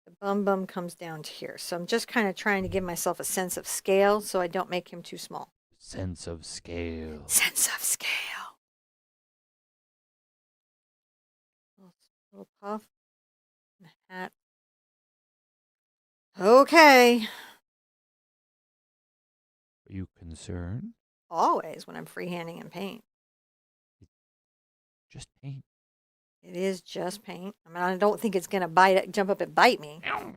the bum-bum comes down to here. So I'm just kind of trying to give myself a sense of scale so I don't make him too small. Sense of scale. Sense of scale. Little puff. And a hat. Okay. Are you concerned? Always when I'm freehanding and paint. Just paint. It is just paint. I mean, I don't think it's going to jump up and bite me. I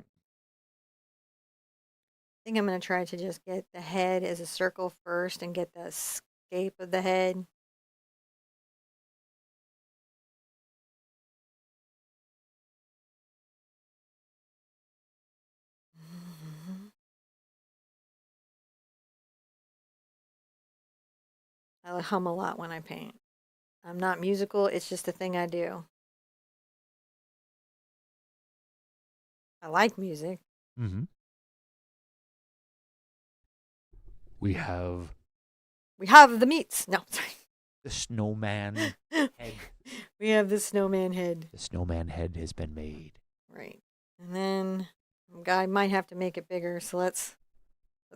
think I'm going to try to just get the head as a circle first and get the scape of the head. I hum a lot when I paint. I'm not musical, it's just a thing I do. I like music. Mm-hmm. We have the meats. No, sorry. the snowman head. We have the snowman head. The snowman head has been made. Right. And then I might have to make it bigger, so let's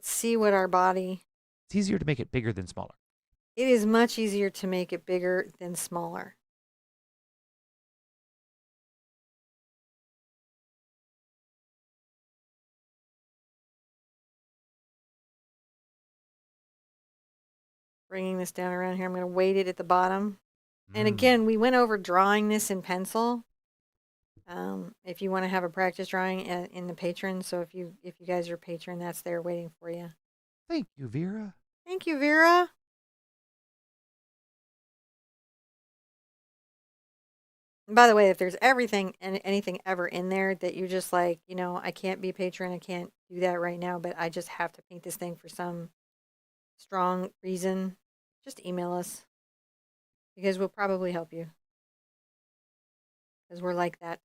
see what our body. It's easier to make it bigger than smaller. It is much easier to make it bigger than smaller. Bringing this down around here, I'm going to weight it at the bottom. And again, we went over drawing this in pencil. If you want to have a practice drawing in the patron, so if you guys are patron, that's there waiting for you. Thank you, Vera. Thank you, Vera. And by the way, if there's everything and anything ever in there that you're just like, I can't be patron, I can't do that right now, but I just have to paint this thing for some strong reason, just email us because we'll probably help you because we're like that.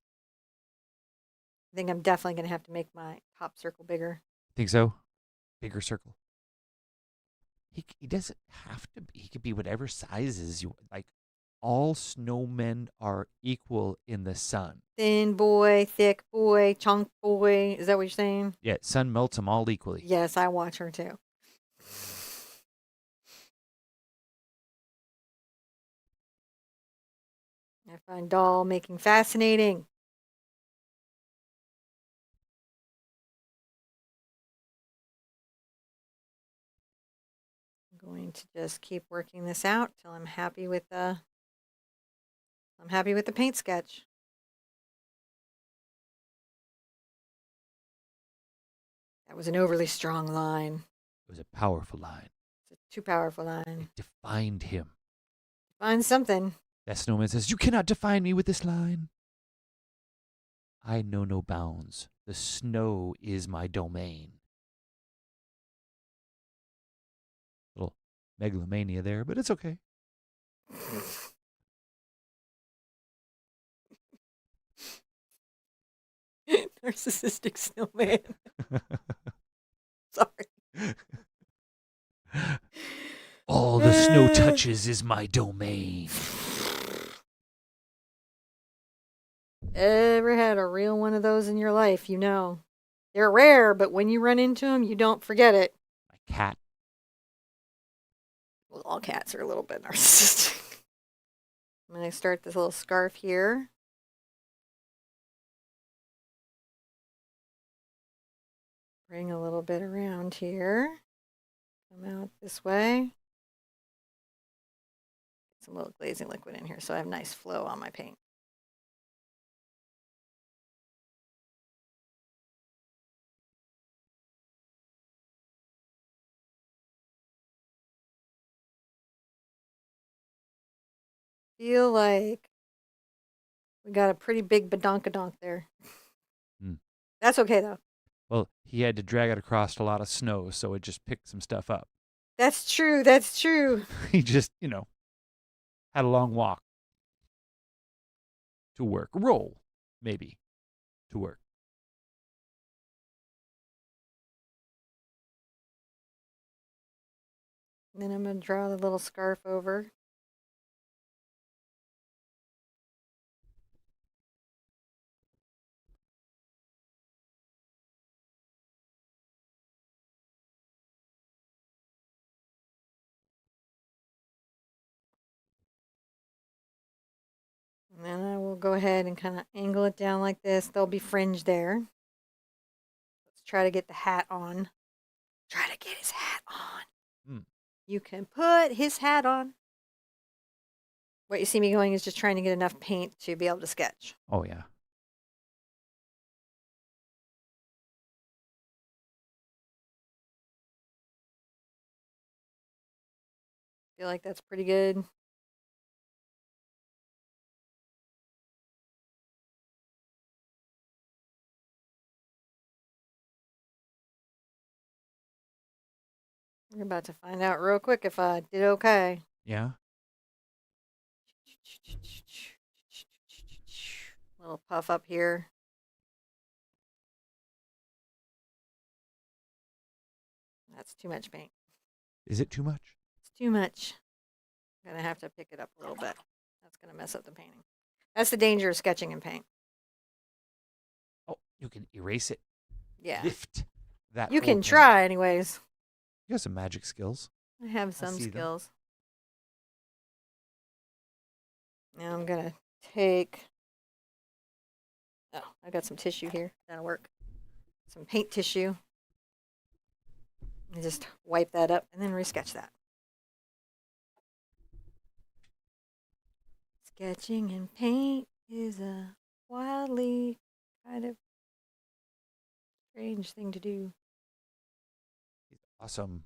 I think I'm definitely going to have to make my top circle bigger. Think so? Bigger circle. He doesn't have to be. He could be whatever sizes you like. All snowmen are equal in the sun. Thin boy, thick boy, chunk boy. Is that what you're saying? Yeah, sun melts them all equally. Yes, I watch her too. I find doll making fascinating. I'm going to just keep working this out till I'm happy with the paint sketch. That was an overly strong line. It was a powerful line. It's a too powerful line. It defined him. Find something. That snowman says, "You cannot define me with this line. I know no bounds. The snow is my domain." Little megalomania there, but it's okay. Narcissistic snowman. Sorry. All the snow touches is my domain. Ever had a real one of those in your life, you know. They're rare, but when you run into them, you don't forget it. My cat. Well, all cats are a little bit narcissistic. I'm going to start this little scarf here. Bring a little bit around here. Come out this way. Get some little glazing liquid in here so I have nice flow on my paint. Feel like we got a pretty big badonkadonk there. That's okay though. Well, he had to drag it across a lot of snow, so it just picked some stuff up. That's true. That's true. He just, had a long walk to work. Roll, maybe, to work. And then I'm going to draw the little scarf over. And then I will go ahead and kind of angle it down like this. There'll be fringe there. Let's try to get the hat on. Try to get his hat on. You can put his hat on. What you see me going is just trying to get enough paint to be able to sketch. Oh, yeah. Feel like that's pretty good. We're about to find out real quick if I did okay. Yeah. Little puff up here. That's too much paint. Is it too much? It's too much. I'm going to have to pick it up a little bit. That's going to mess up the painting. That's the danger of sketching in paint. Oh, you can erase it. Yeah. Lift that. You whole can paint. try, anyways. You got some magic skills. I have some see them. skills. Now I'm going to take. Oh, I got some tissue here. That'll work. Some paint tissue. And just wipe that up and then resketch that. Sketching in paint is a wildly kind of strange thing to do. Awesome.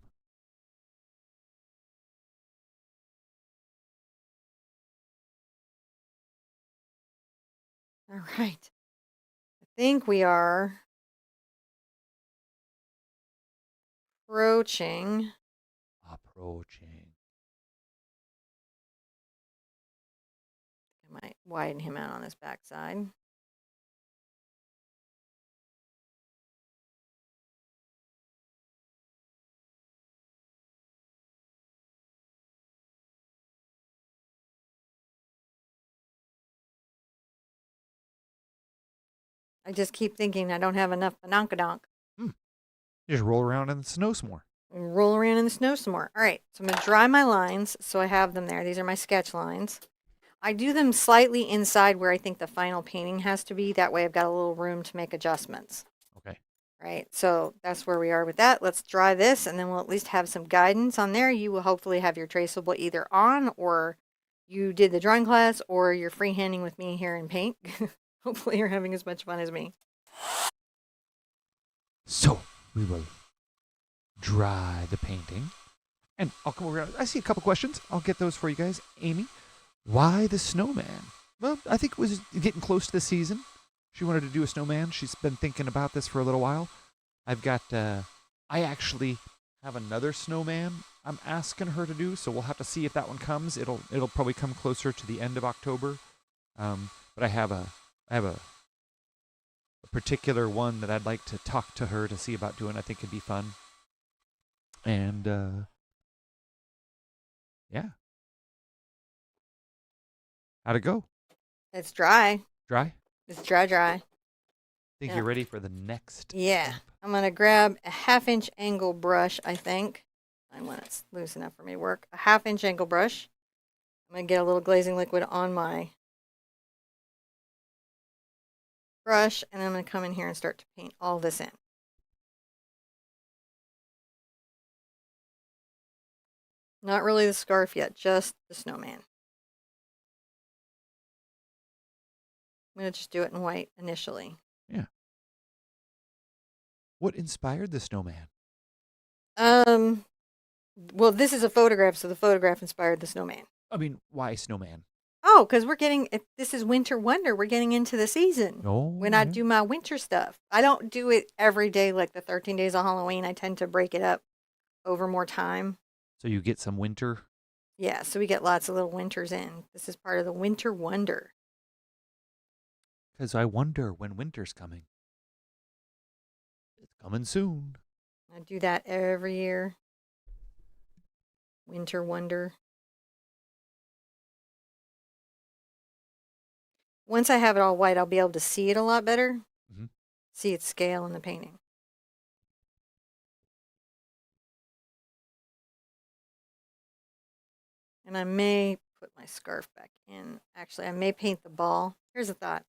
All right. I think we are approaching. I might widen him out on his backside. I just keep thinking I don't have enough banonkadonk. You just roll around in the snow some more. Roll around in the snow some more. All right, so I'm going to dry my lines so I have them there. These are my sketch lines. I do them slightly inside where I think the final painting has to be. That way I've got a little room to make adjustments. Okay. Right, so that's where we are with that. Let's dry this and then we'll at least have some guidance on there. You will hopefully have your traceable either on, or you did the drawing class, or you're freehanding with me here in paint. Hopefully you're having as much fun as me. So we will dry the painting. And I'll come over. I see a couple questions. I'll get those for you guys. Amy, why the snowman? Well, I think it was getting close to the season. She wanted to do a snowman. She's been thinking about this for a little while. I've got, I actually have another snowman I'm asking her to do, so we'll have to see if that one comes. It'll probably come closer to the end of October. But I have a particular one that I'd like to talk to her to see about doing. I think it'd be fun. And yeah. How'd it go? It's dry. Dry? It's dry. Think Yeah. you're ready for the next Yeah. step? I'm going to grab a 1/2-inch angle brush, I think. And when it's loose enough for me to work. A 1/2-inch angle brush. I'm going to get a little glazing liquid on my brush, and then I'm going to come in here and start to paint all this in. Not really the scarf yet, just the snowman. I'm going to just do it in white initially. Yeah. What inspired the snowman? Well, this is a photograph, so the photograph inspired the snowman. I mean, why snowman? Oh, because this is winter wonder. We're getting into the season. Oh, When I do my winter stuff, I don't do it every day like the 13 days of Halloween. I tend to break it up over more time. So you get some winter. Yeah, so we get lots of little winters in. This is part of the winter wonder. Because I wonder when winter's coming. It's coming soon. I do that every year. Winter wonder. Once I have it all white, I'll be able to see it a lot better. Mm-hmm. See its scale in the painting. And I may put my scarf back in. Actually, I may paint the ball. Here's a thought.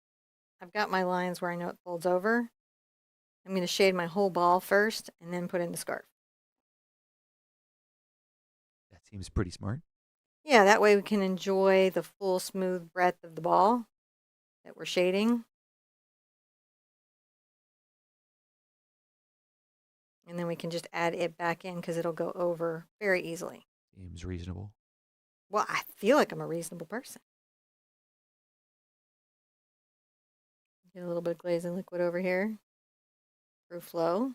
I've got my lines where I know it folds over. I'm going to shade my whole ball first and then put in the scarf. That seems pretty smart. Yeah, that way we can enjoy the full smooth breadth of the ball that we're shading. And then we can just add it back in because it'll go over very easily. Seems reasonable. Well, I feel like I'm a reasonable person. Get a little bit of glazing liquid over here for flow.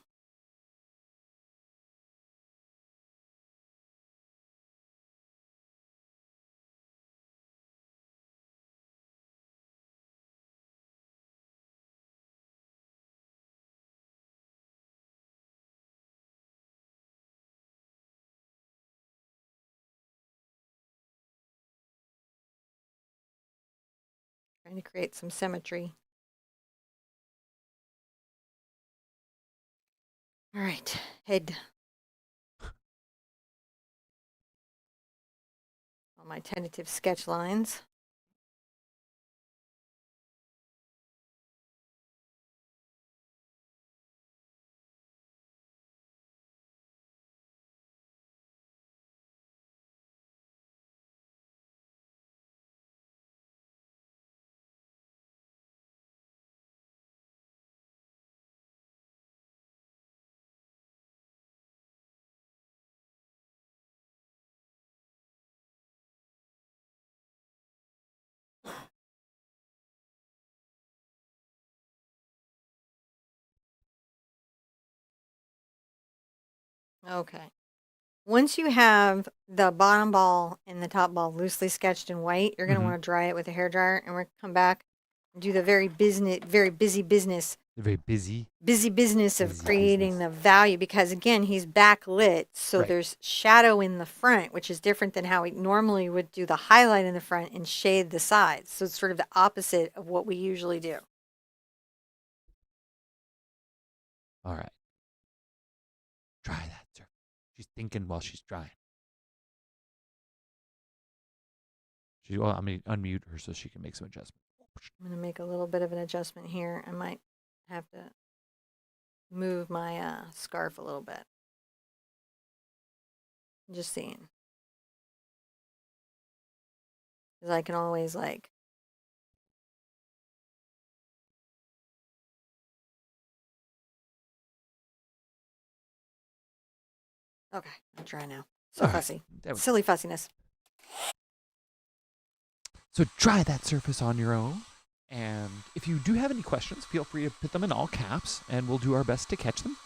Trying to create some symmetry. All right, head. On my tentative sketch lines. Okay. Once you have the bottom ball and the top ball loosely sketched in white, you're going to want to dry it with a hairdryer, and we're going to come back and do the very busy business They're very busy. of creating the value, because again, he's backlit, so Right. there's shadow in the front, which is different than how we normally would do the highlight in the front and shade the sides. So it's sort of the opposite of what we usually do. All right. Try that, sir. She's thinking while she's drying. Well, I'm going to unmute her so she can make some adjustments. I'm going to make a little bit of an adjustment here. I might have to move my scarf a little bit. Just seeing. Because I can always like. Okay, I'll try now. So All right. fussy. There we go. Silly fussiness. So try that surface on your own. And if you do have any questions, feel free to put them in all caps, and we'll do our best to catch them.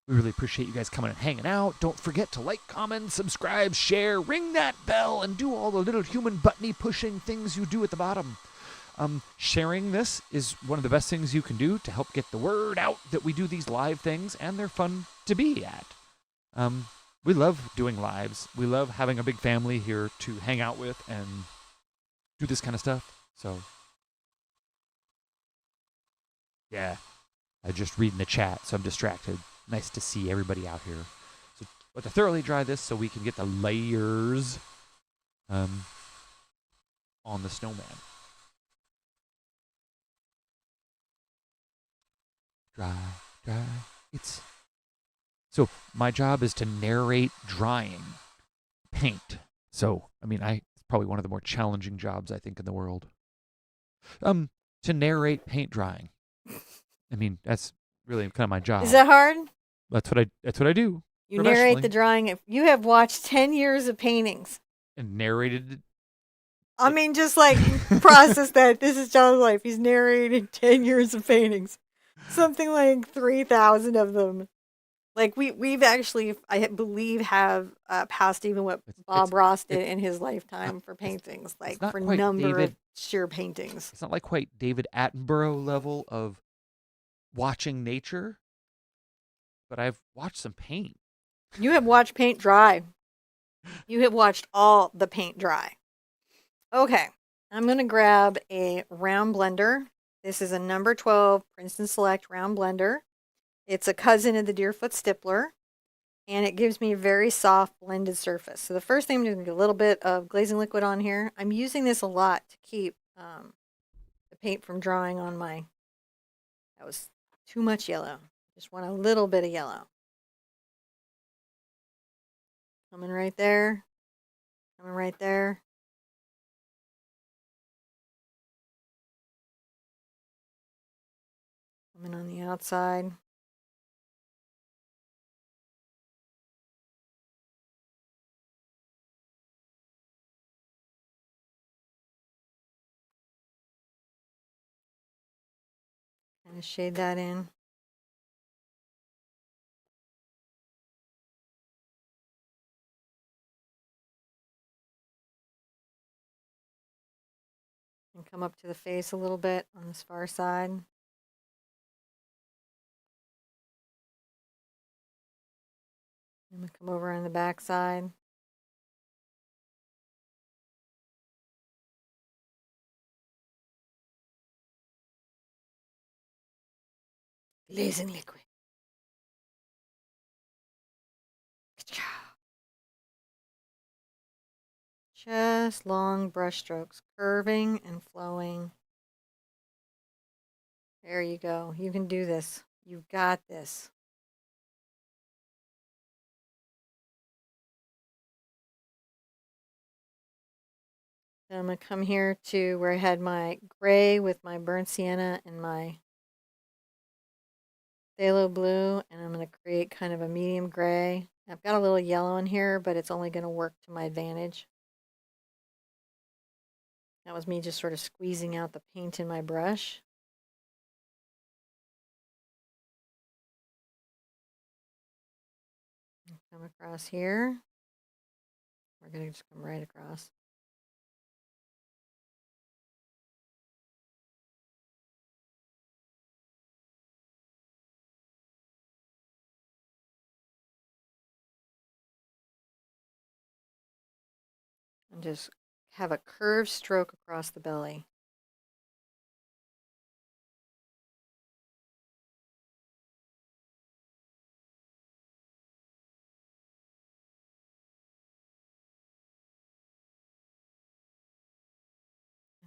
We really appreciate you guys coming and hanging out. Don't forget to like, comment, subscribe, share, ring that bell, and do all the little human buttony pushing things you do at the bottom. Sharing this is one of the best things you can do to help get the word out that we do these live things, and they're fun to be at. We love doing lives. We love having a big family here to hang out with and do this kind of stuff. So, yeah, I just reading the chat, so I'm distracted. Nice to see everybody out here. So, but to thoroughly dry this so we can get the layers on the snowman. Dry. So my job is to narrate drying paint. So, I mean, it's probably one of the more challenging jobs I think in the world. To narrate paint drying. I mean, that's really kind of my job. Is that hard? That's what I do. You narrate the drawing. You have watched 10 years of paintings. And narrated it. I mean, just like process that. This is John's life. He's narrated 10 years of paintings. Something like 3,000 of them. Like we've actually, I believe, have passed even what Bob Ross did in his lifetime for paintings, like for number of sheer paintings. It's not like quite David Attenborough level of watching nature, but I've watched some paint. You have watched paint dry. You have watched all the paint dry. Okay, I'm going to grab a round blender. This is a number 12 Princeton Select round blender. It's a cousin of the Deerfoot Stippler, and it gives me a very soft blended surface. So the first thing I'm doing is a little bit of glazing liquid on here. I'm using this a lot to keep the paint from drying on my, that was too much yellow. Just want a little bit of yellow. Coming right there. Coming right there. Coming on the outside. Kind of shade that in. And come up to the face a little bit on this far side. I'm going to come over on the back side. Glazing liquid. Just long brush strokes, curving and flowing. There you go. You can do this. You've got this. Then I'm going to come here to where I had my gray with my burnt sienna and my phthalo blue, and I'm going to create kind of a medium gray. I've got a little yellow in here, but it's only going to work to my advantage. That was me just sort of squeezing out the paint in my brush. Come across here. We're going to just come right across. And just have a curved stroke across the belly.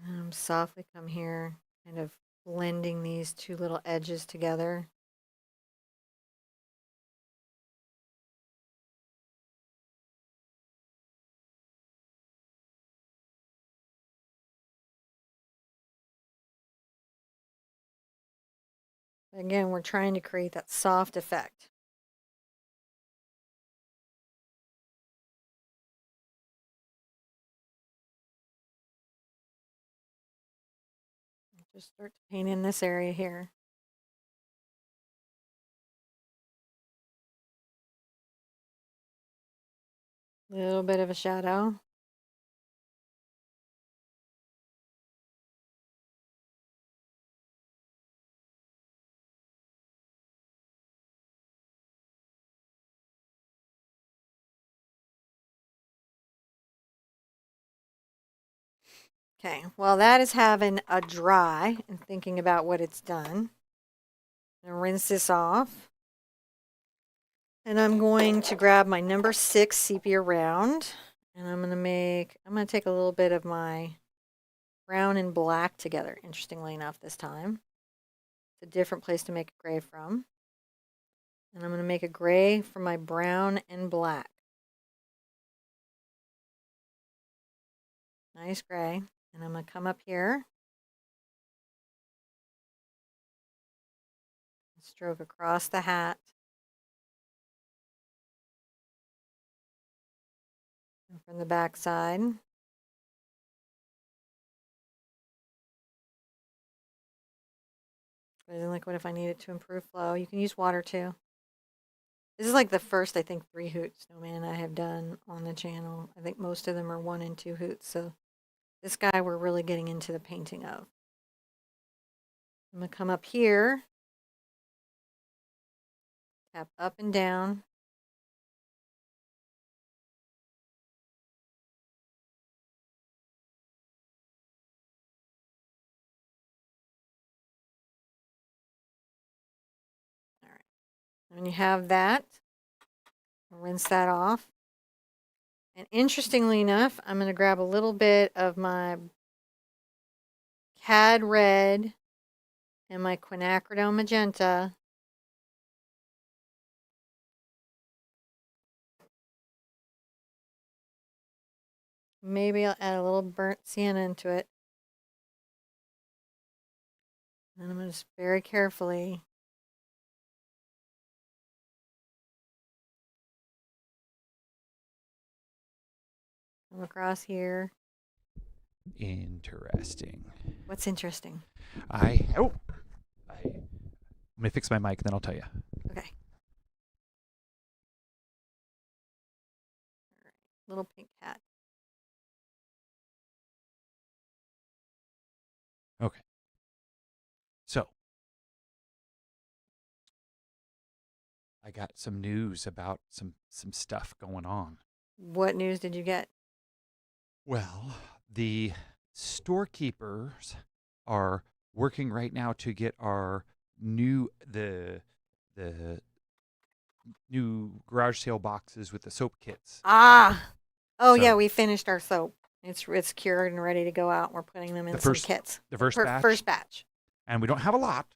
And softly come here, kind of blending these two little edges together. Again, we're trying to create that soft effect. Just start to paint in this area here. A little bit of a shadow. Okay, while that is having a dry and thinking about what it's done, I'm gonna rinse this off. And I'm going to grab my number 6 sepia round, and I'm gonna take a little bit of my brown and black together, interestingly enough this time. It's a different place to make a gray from. And I'm gonna make a gray from my brown and black. Nice gray. And I'm gonna come up here, stroke across the hat. And from the back side. Glazing liquid if I need it to improve flow. You can use water too. This is like the first, I think, 3 Hoots Snowman I have done on the channel. I think most of them are 1 and 2 Hoots. So this guy we're really getting into the painting of. I'm going to come up here, tap up and down. All right. And when you have that, rinse that off. And interestingly enough, I'm going to grab a little bit of my Cad Red and my quinacridone magenta. Maybe I'll add a little burnt sienna into it. And I'm going to just very carefully come across here. Interesting. What's interesting? I'm gonna fix my mic, and then I'll tell you. Okay. All right. Little pink cat. Okay. So I got some news about some stuff going on. What news did you get? Well, the storekeepers are working right now to get our new the new garage sale boxes with the soap kits. Ah! Oh, yeah, So we finished our soap. It's cured and ready to go out. We're putting them the in some first kits. the first batch, First batch. and we don't have a lot.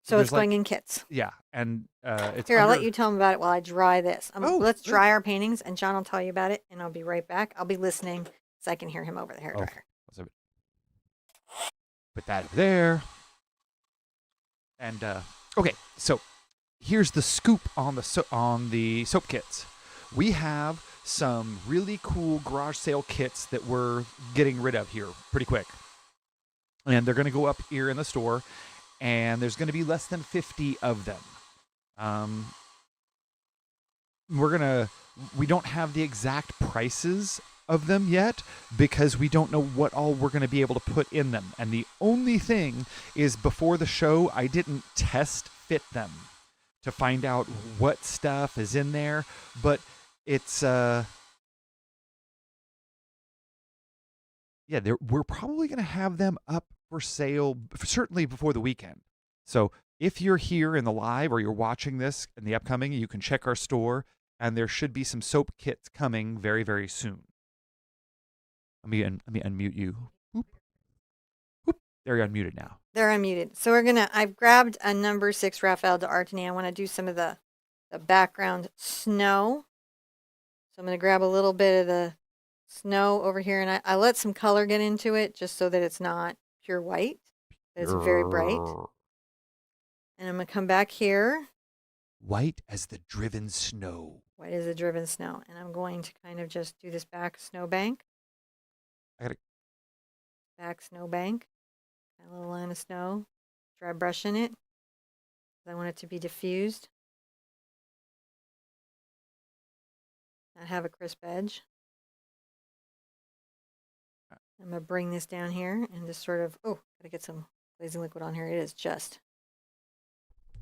So So it's there's going like in kits. yeah, and it's Here, I'll let under. you tell them about it while I dry this. Oh, Let's great. dry our paintings, and John will tell you about it, and I'll be right back. I'll be listening so I can hear him over the hair Oh, dryer. so put that over there. And okay, so here's the scoop on the soap kits. We have some really cool garage sale kits that we're getting rid of here pretty quick, and they're going to go up here in the store. And there's going to be less than 50 of them. We don't have the exact prices of them yet because we don't know what all we're going to be able to put in them. And the only thing is, before the show, I didn't test fit them to find out what stuff is in there. But it's, we're probably going to have them up for sale certainly before the weekend. So if you're here in the live or you're watching this in the upcoming, you can check our store, and there should be some soap kits coming very, very soon. Let me unmute you. Boop. Boop. There, you're unmuted now. They're unmuted. So I've grabbed a number 6 Raphael d'Artagnan. I want to do some of the background snow. So I'm going to grab a little bit of the snow over here, and I let some color get into it just so that it's not pure white. It's very bright. And I'm going to come back here. White as the driven snow. White as the driven snow. And I'm going to kind of just do this back snowbank. Back snowbank. A little line of snow. Dry brush in it. I want it to be diffused. Not have a crisp edge. I'm going to bring this down here and just sort of, gotta get some glazing liquid on here. It is just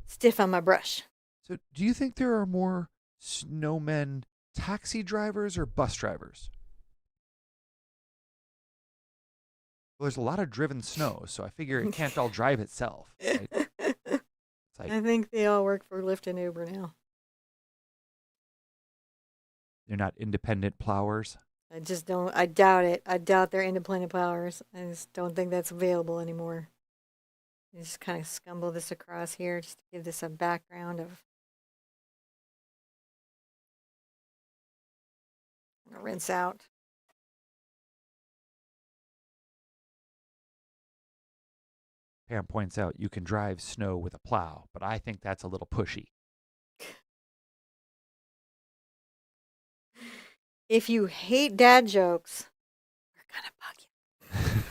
stiff on my brush. So do you think there are more snowmen taxi drivers or bus drivers? Well, there's a lot of driven snow, so I figure it can't all drive itself. Right? I think they all work for Lyft and Uber now. They're not independent plowers. I just don't, I doubt it. I doubt they're independent plowers. I just don't think that's available anymore. I just kind of scumble this across here just to give this a background of. I'm gonna rinse out. Pam points out you can drive snow with a plow, but I think that's a little pushy. If you hate dad jokes, we're gonna bug you.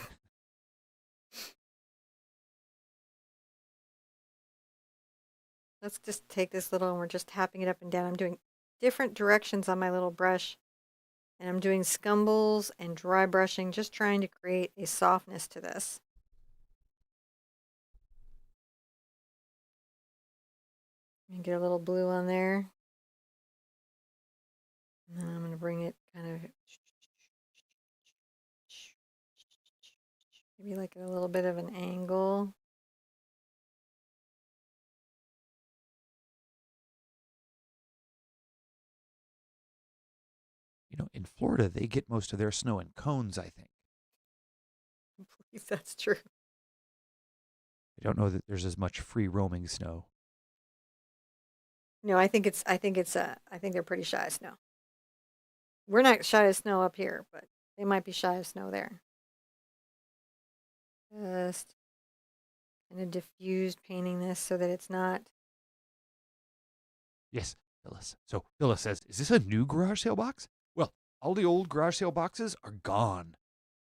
Let's just take this little, and we're just tapping it up and down. I'm doing different directions on my little brush, and I'm doing scumbles and dry brushing, just trying to create a softness to this. And get a little blue on there. And then I'm going to bring it kind of, maybe like a little bit of an angle. You know, in Florida, they get most of their snow in cones, I think. If that's true. I don't know that there's as much free roaming snow. No, I think they're pretty shy of snow. We're not shy of snow up here, but They might be shy of snow there. Just kind of diffused painting this so that it's not. Yes, Phyllis. So Phyllis says, is this a new garage sale box? Well, all the old garage sale boxes are gone.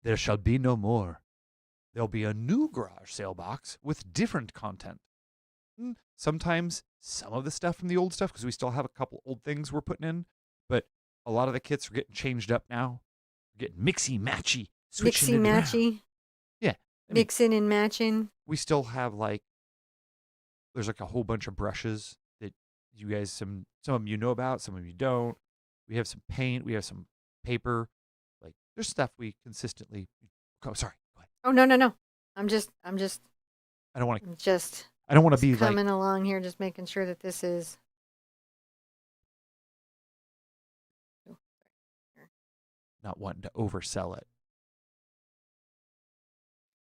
There shall be no more. There'll be a new garage sale box with different content. Sometimes some of the stuff from the old stuff, because we still have a couple old things we're putting in, but a lot of the kits are getting changed up now. We're getting mixy-matchy, switching it around. Mixy-matchy. Yeah. Mixing and matching. We still have there's a whole bunch of brushes that you guys, some of them you know about, some of you don't. We have some paint, we have some paper. There's stuff we consistently. Oh, sorry. Go ahead. Oh, no. I'm just. I don't want to. I'm just. I don't want to be coming along here, just making sure that this is. Not wanting to oversell it.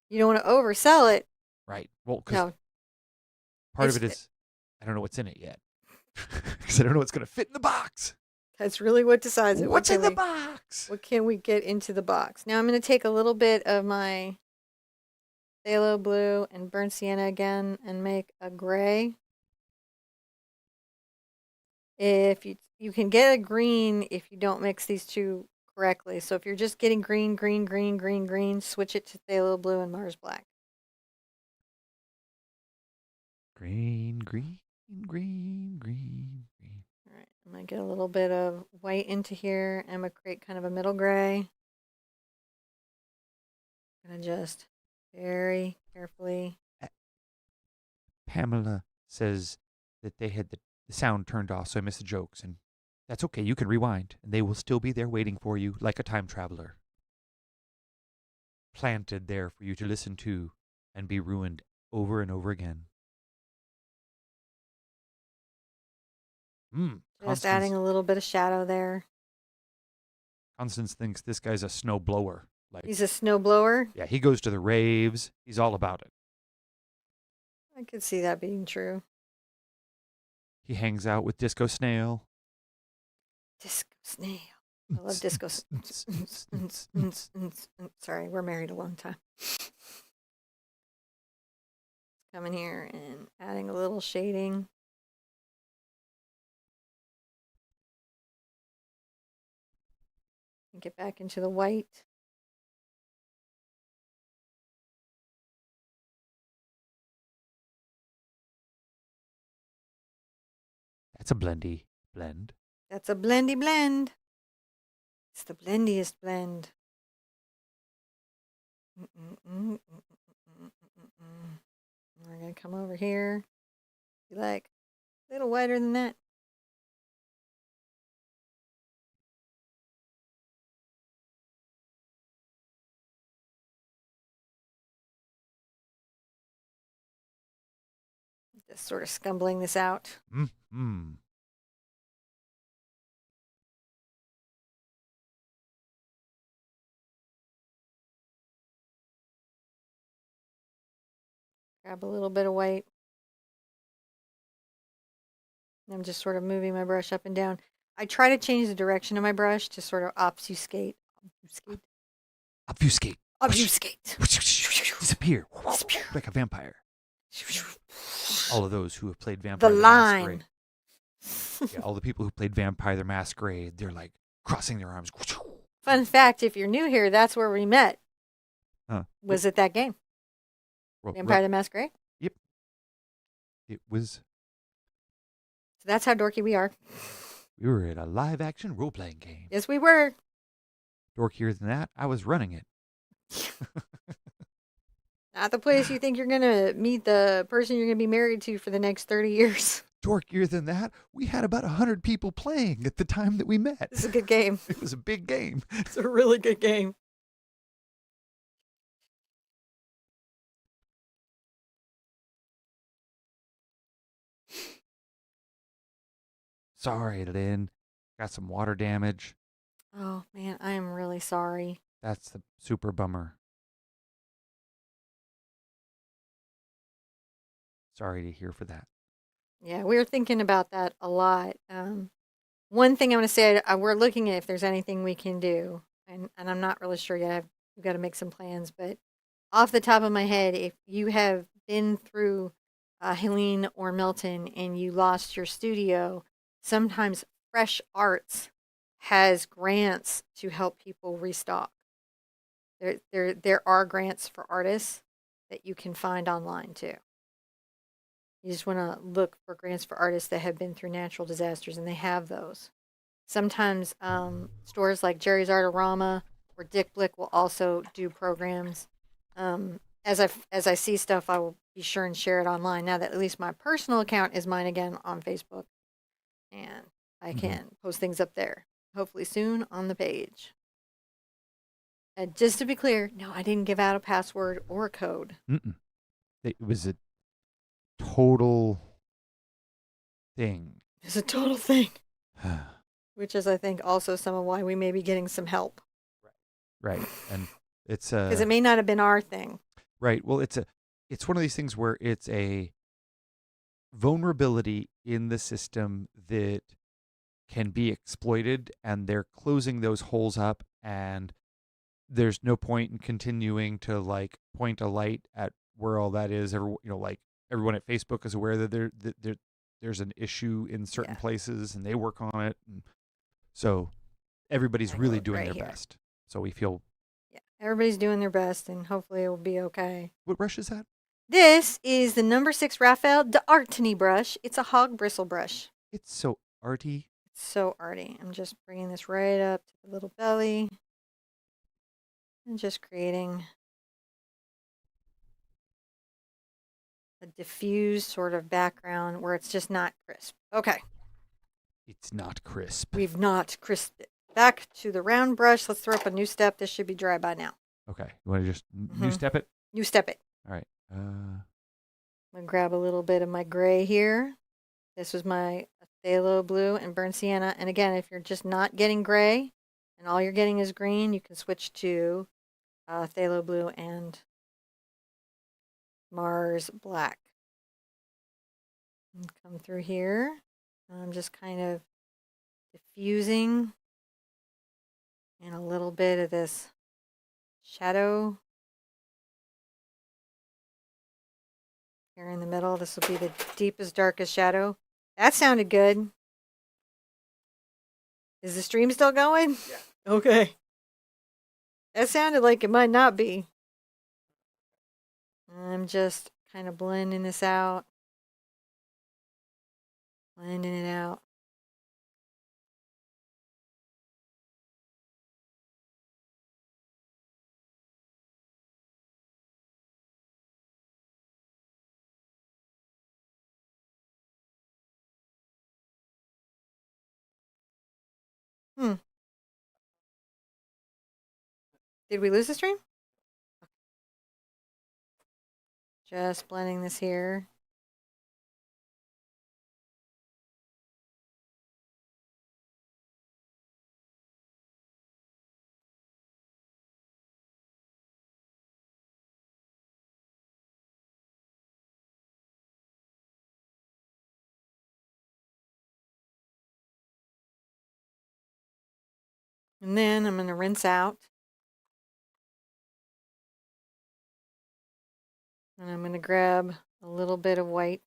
You don't want to oversell it. Right. Well, because part of it is I don't know what's in it yet. Because I don't know what's going to fit in the box. That's really what decides it. What's in the box? What can we get into the box? Now I'm going to take a little bit of my phthalo blue and burnt sienna again and make a gray. If you can get a green if you don't mix these two correctly. So if you're just getting green, switch it to phthalo blue and Mars black. Green. All right, I'm going to get a little bit of white into here. I'm going to create kind of a middle gray. I'm going to just very carefully. Pamela says that they had the sound turned off, so I missed the jokes. And that's okay. You can rewind, and they will still be there waiting for you like a time traveler. Planted there for you to listen to and be ruined over and over again. Just adding a little bit of shadow there. Constance thinks this guy's a snow blower. He's a snow blower? Yeah, he goes to the raves. He's all about it. I could see that being true. He hangs out with Disco Snail. Disco Snail. I love Disco Sorry, we're married a long time. Coming here and adding a little shading. And get back into the white. That's a blendy blend. That's a blendy blend. It's the blendiest blend. We're going to come over here. Be like a little whiter than that. Just sort of scumbling this out. Grab a little bit of white. I'm just sort of moving my brush up and down. I try to change the direction of my brush to sort of obfuscate. Disappear. Like a vampire. All of those who have played Vampire the Masquerade. line. Yeah, all the people who played Vampire the Masquerade, they're like crossing their arms. Fun fact, if you're new here, that's where we met. Was it that game? Vampire the Masquerade? Yep. It was. So that's how dorky we are. We were at a live action role playing game. Yes, we were. Dorkier than that, I was running it. Not the place you think you're going to meet the person you're going to be married to for the next 30 years. Dorkier than that, we had about 100 people playing at the time that we met. It's a good game. It was a big game. It's a really good game. Sorry, Lynn. Got some water damage. Oh, man, I am really sorry. That's the super bummer. Sorry to hear for that. Yeah, we were thinking about that a lot. One thing I want to say, we're looking at if there's anything we can do. and I'm not really sure yet. We've got to make some plans, but off the top of my head, if you have been through Helene or Milton and you lost your studio, sometimes Fresh Arts has grants to help people restock. There are grants for artists that you can find online too. You just want to look for grants for artists that have been through natural disasters, and they have those. Sometimes stores like Jerry's Artorama or Dick Blick will also do programs. As I see stuff, I will be sure and share it online. Now that at least my personal account is mine again on Facebook, and I can post things up there. Hopefully soon on the page. And just to be clear, no, I didn't give out a password or a code. Mm-mm. It was a total thing. It's a total thing. Which is, I think, also some of why we may be getting some help. Right. And it's because it may not have been our thing. Right. Well, it's one of these things where it's a vulnerability in the system that can be exploited, and they're closing those holes up, and there's no point in continuing to like point a light at where all that is. Like everyone at Facebook is aware that there's an issue in certain places, and they work on it, and so everybody's really doing their best. So we feel everybody's doing their best, and hopefully it will be okay. What brush is that? This is the number 6 Raphael d'Artany brush. It's a hog bristle brush. It's so arty. It's so arty. I'm just bringing this right up to the little belly and just creating a diffused sort of background where it's just not crisp. Okay. It's not crisp. We've not crisped it. Back to the round brush. Let's throw up a new step. This should be dry by now. Okay. You want to just new step it? New step it. All right. I'm going to grab a little bit of my gray here. This was my phthalo blue and burnt sienna. And again, if you're just not getting gray and all you're getting is green, you can switch to phthalo blue and Mars black. And come through here. I'm just kind of diffusing and a little bit of this shadow here in the middle. This will be the deepest, darkest shadow. That sounded good. Is the stream still going? Yeah. Okay. That sounded like it might not be. I'm just kind of blending this out. Blending it out. Did we lose the stream? Just blending this here. And then I'm going to rinse out. And I'm going to grab a little bit of white.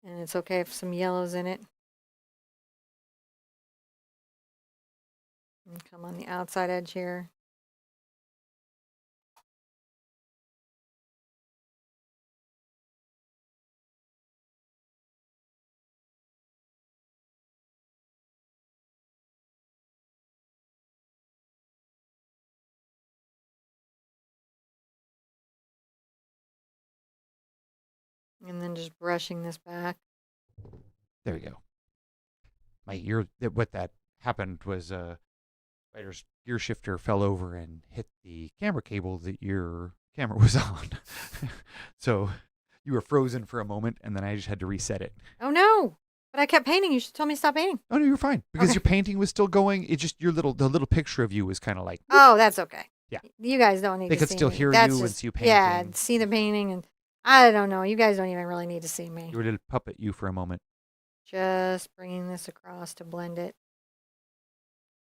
And it's okay if some yellow's in it. And come on the outside edge here. And then just brushing this back. There we go. My ear, what that happened was Spider's gear shifter fell over and hit the camera cable that your camera was on. So you were frozen for a moment, and then I just had to reset it. Oh no! But I kept painting. You should tell me to stop painting. Oh no, you're fine because your painting was still going. It just the little picture of you was kind of like. Oh, that's okay. Yeah. You guys don't need to see me. They could still hear you and see you painting. Yeah, see the painting, and I don't know. You guys don't even really need to see me. You were a little puppet you for a moment. Just bringing this across to blend it.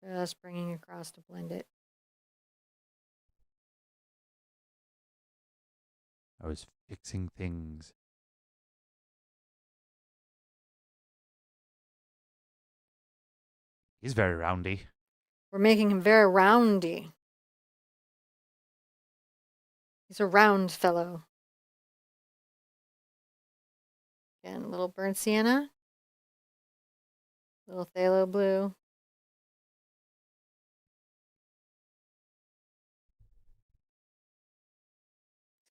Just bringing across to blend it. I was fixing things. He's very roundy. We're making him very roundy. He's a round fellow. Again, a little burnt sienna. Little phthalo blue.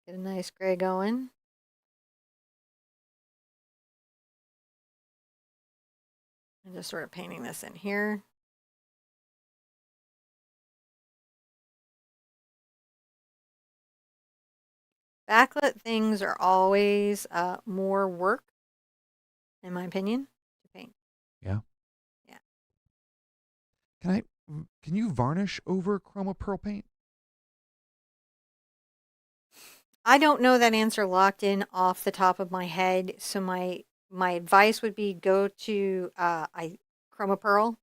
Get a nice gray going. I'm just sort of painting this in here. Backlit things are always more work, in my opinion, to paint. Yeah. Yeah. Can you varnish over chroma pearl paint? I don't know that answer locked in off the top of my head, so my advice would be go to Chroma Pearl,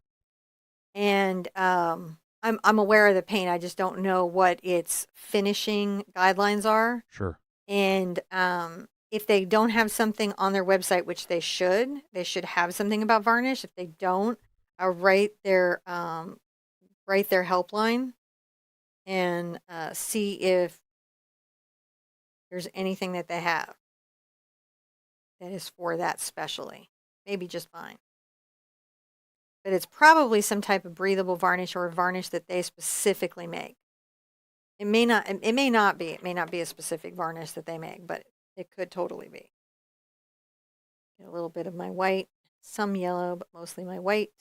and I'm aware of the paint. I just don't know what its finishing guidelines are. Sure. And if they don't have something on their website, which they should have something about varnish. If they don't, I'll write their helpline and see if there's anything that they have that is for that specially. Maybe just fine. But it's probably some type of breathable varnish or a varnish that they specifically make. It may not be. It may not be a specific varnish that they make, but it could totally be. Get a little bit of my white, some yellow, but mostly my white.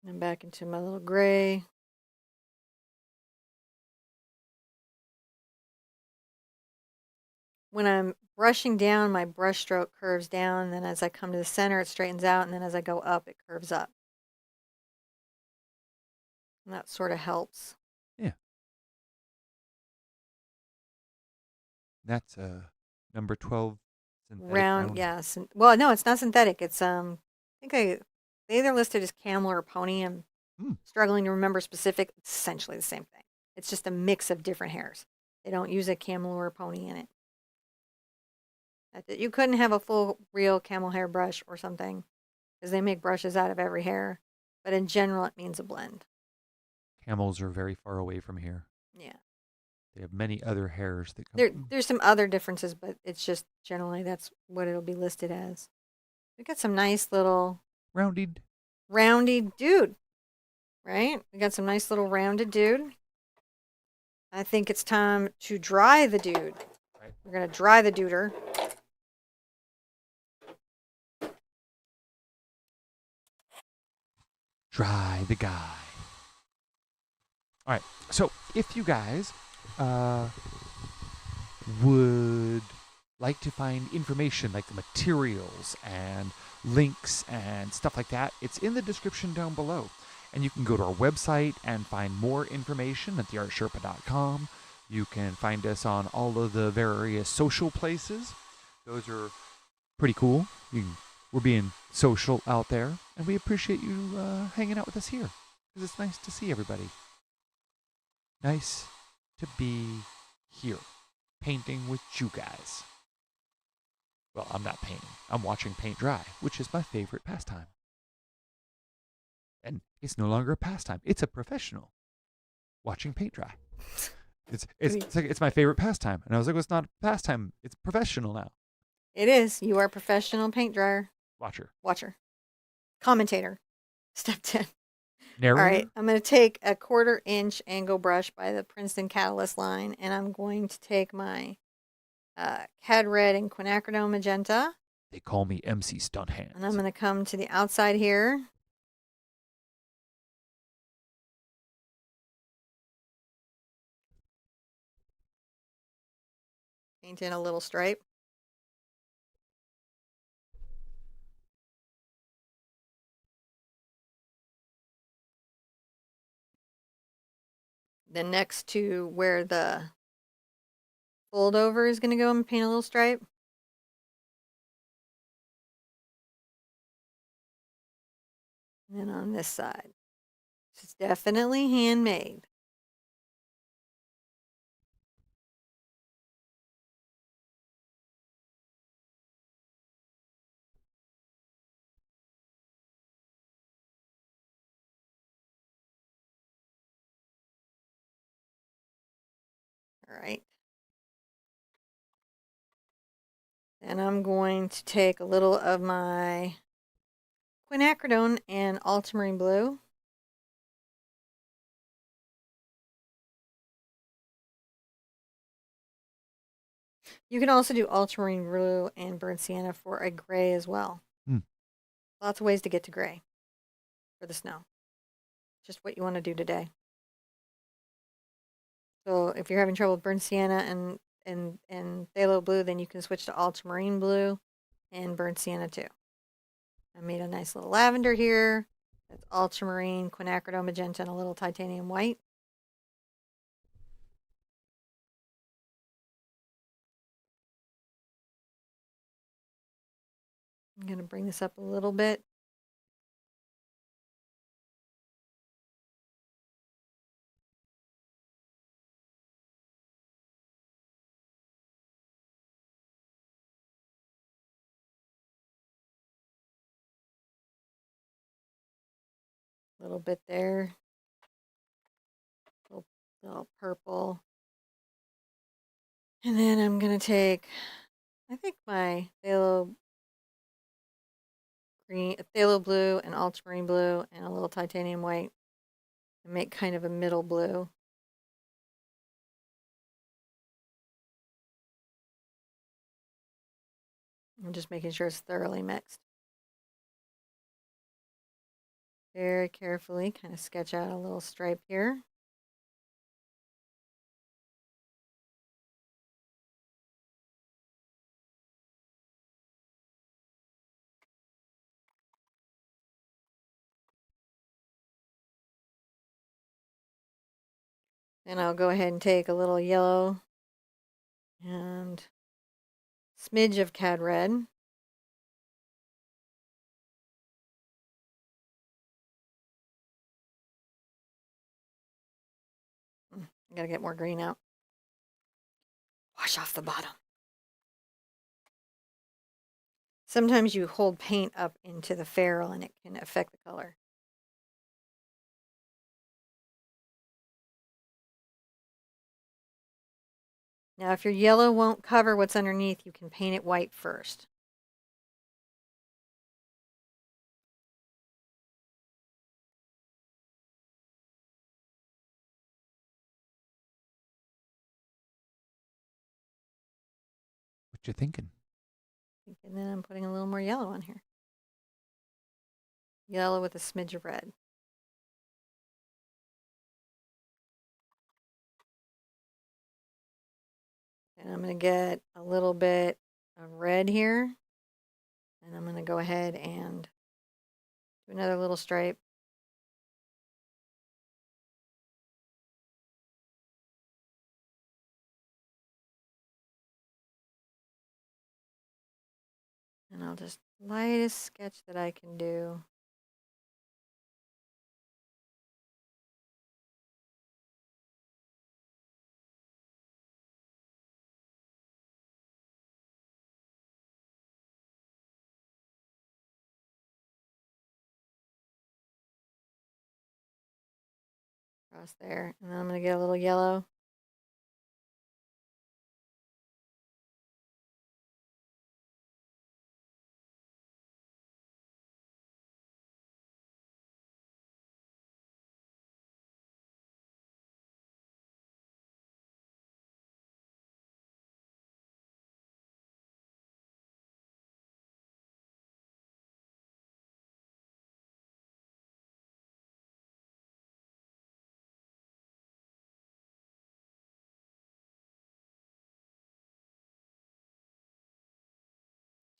And back into my little gray. When I'm brushing down, my brush stroke curves down. And then as I come to the center, it straightens out. And then as I go up, it curves up. And that sort of helps. Yeah. That's number 12 synthetic Round, yes. Yeah, well, no, it's not synthetic. It's I think they either listed as camel or pony. I'm struggling to remember specific. It's essentially the same thing. It's just a mix of different hairs. They don't use a camel or a pony in it. You couldn't have a full real camel hair brush or something because they make brushes out of every hair. But in general, it means a blend. Camels are very far away from here. Yeah. They have many other hairs that come. There's some other differences, but it's just generally that's what it'll be listed as. We got some nice little roundy dude, right? We got some nice little rounded dude. I think it's time to dry the dude. Right. We're gonna dry the duder. Dry the guy. All right. So if you guys would like to find information like the materials and links and stuff like that, it's in the description down below. And you can go to our website and find more information at theartsherpa.com. You can find us on all of the various social places. Those are pretty cool. We're being social out there, and we appreciate you hanging out with us here because it's nice to see everybody. Nice to be here, painting with you guys. Well, I'm not painting. I'm watching paint dry, which is my favorite pastime. And it's no longer a pastime. It's a professional. Watching paint dry. It's my favorite pastime. And I was like, well, it's not a pastime. It's professional now. It is. You are a professional paint dryer. Watcher. Commentator. Step 10. Narrator? All right. I'm going to take a 1/4 inch angle brush by the Princeton Catalyst line, and I'm going to take my Cad Red and Quinacridone Magenta. They call me MC Stunt Hands. And I'm going to come to the outside here. Paint in a little stripe. Then next to where the fold over is going to go and paint a little stripe. And then on this side. It's definitely handmade. All right. Then I'm going to take a little of my quinacridone and ultramarine blue. You can also do ultramarine blue and burnt sienna for a gray as well. Hmm. Lots of ways to get to gray for the snow. Just what you want to do today. So if you're having trouble with burnt sienna and phthalo blue, then you can switch to ultramarine blue and burnt sienna too. I made a nice little lavender here. That's ultramarine, quinacridone magenta, and a little titanium white. I'm going to bring this up a little bit. A little bit there. Little purple. And then I'm going to take, I think my phthalo green, phthalo blue and ultramarine blue and a little titanium white and make kind of a middle blue. I'm just making sure it's thoroughly mixed. Very carefully, kind of sketch out a little stripe here. And I'll go ahead and take a little yellow and smidge of cad red. I gotta get more green out. Wash off the bottom. Sometimes you hold paint up into the ferrule and it can affect the color. Now, if your yellow won't cover what's underneath, you can paint it white first. What you thinking? And then I'm putting a little more yellow on here. Yellow with a smidge of red. And I'm going to get a little bit of red here. And I'm going to go ahead and do another little stripe. And I'll just lightest sketch that I can do. Across there. And then I'm going to get a little yellow.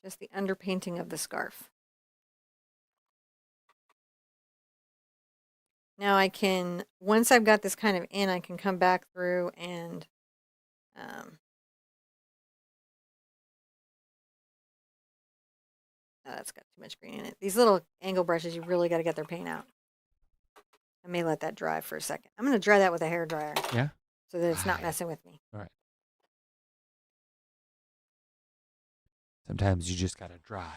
Just the underpainting of the scarf. Now I can, once I've got this kind of in, I can come back through and Oh, that's got too much green in it. These little angle brushes, you really got to get their paint out. I may let that dry for a second. I'm going to dry that with a hair dryer. Yeah. So that it's not Right. messing with me. All right. Sometimes you just gotta dry.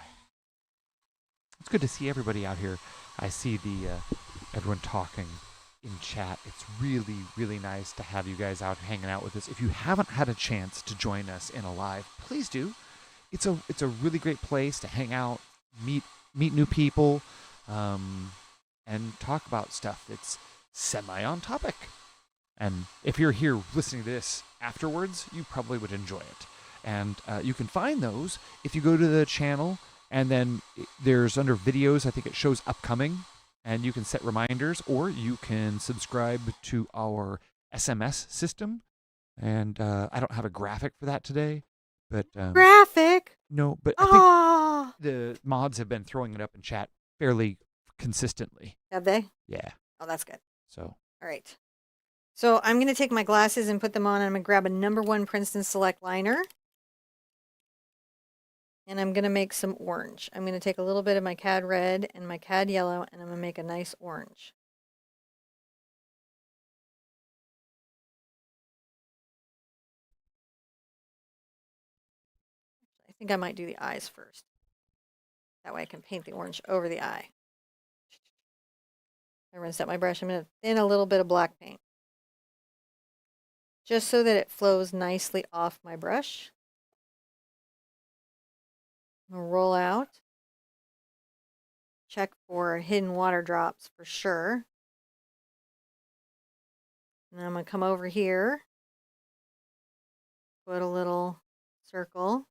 It's good to see everybody out here. I see the everyone talking in chat. It's really, really nice to have you guys out hanging out with us. If you haven't had a chance to join us in a live, please do. It's a really great place to hang out, meet new people, and talk about stuff that's semi on topic. And if you're here listening to this afterwards, you probably would enjoy it. And you can find those if you go to the channel, and then there's under videos, I think it shows upcoming, and you can set reminders, or you can subscribe to our SMS system. And I don't have a graphic for that today, but Graphic? no, but I think Ah! the mods have been throwing it up in chat fairly consistently. Have they? Yeah. Oh, that's good. So All right. So I'm going to take my glasses and put them on. And I'm going to grab a #1 Princeton Select liner. And I'm going to make some orange. I'm going to take a little bit of my cad red and my cad yellow, and I'm going to make a nice orange. I think I might do the eyes first. That way I can paint the orange over the eye. I rinsed out my brush. I'm going to thin a little bit of black paint, just so that it flows nicely off my brush. I'm going to roll out. Check for hidden water drops for sure. And then I'm going to come over here, put a little circle.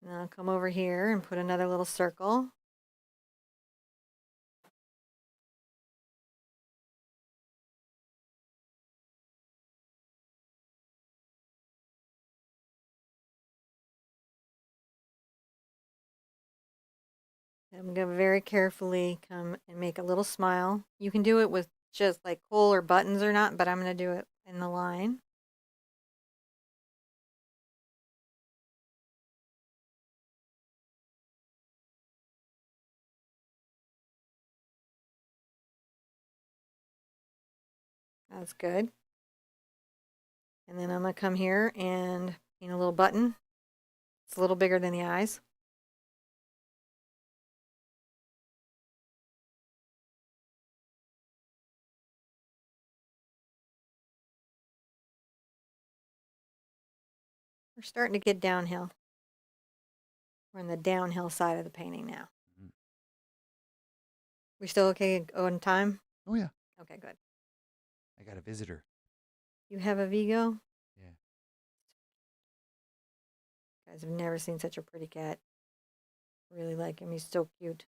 And I'll come over here and put another little circle. I'm going to very carefully come and make a little smile. You can do it with just like kohl or buttons or not, but I'm going to do it in the line. That's good. And then I'm going to come here and paint a little button. It's a little bigger than the eyes. We're starting to get downhill. We're on the downhill side of the painting now. Mhm. We still okay on time? oh yeah, Okay, good. I got a visitor. You have a Vigo? Yeah. Guys, I've never seen such a pretty cat. Really like him. He's so cute.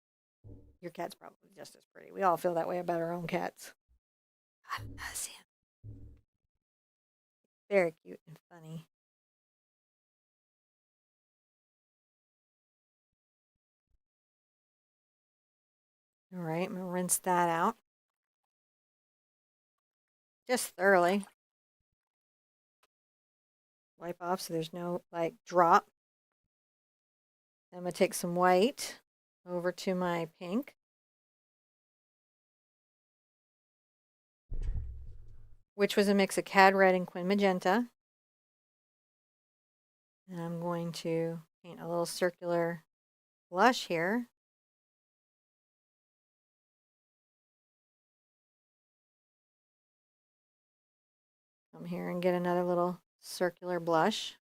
Your cat's probably just as pretty. We all feel that way about our own cats. I see him. Very cute and funny. All right, I'm going to rinse that out. Just thoroughly. Wipe off so there's no like drop. I'm going to take some white over to my pink, which was a mix of cad red and quin magenta. And I'm going to paint a little circular blush here. Come here and get another little circular blush.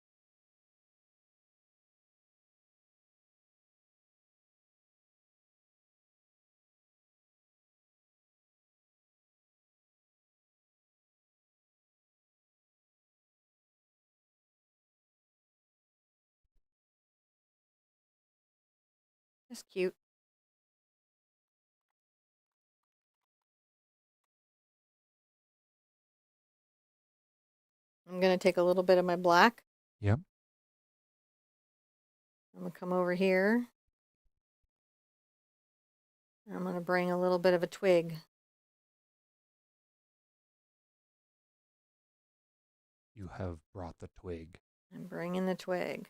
Just cute. I'm going to take a little bit of my black. Yep. I'm going to come over here I'm going to bring a little bit of a twig. You have brought the twig. I'm bringing the twig.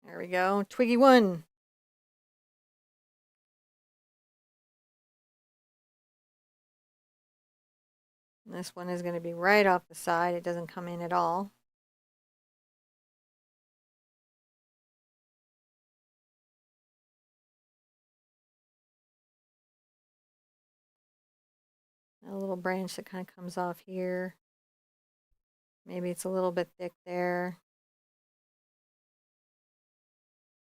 There we go. Twiggy 1. And this one is going to be right off the side. It doesn't come in at all. A little branch that kind of comes off here. Maybe it's a little bit thick there.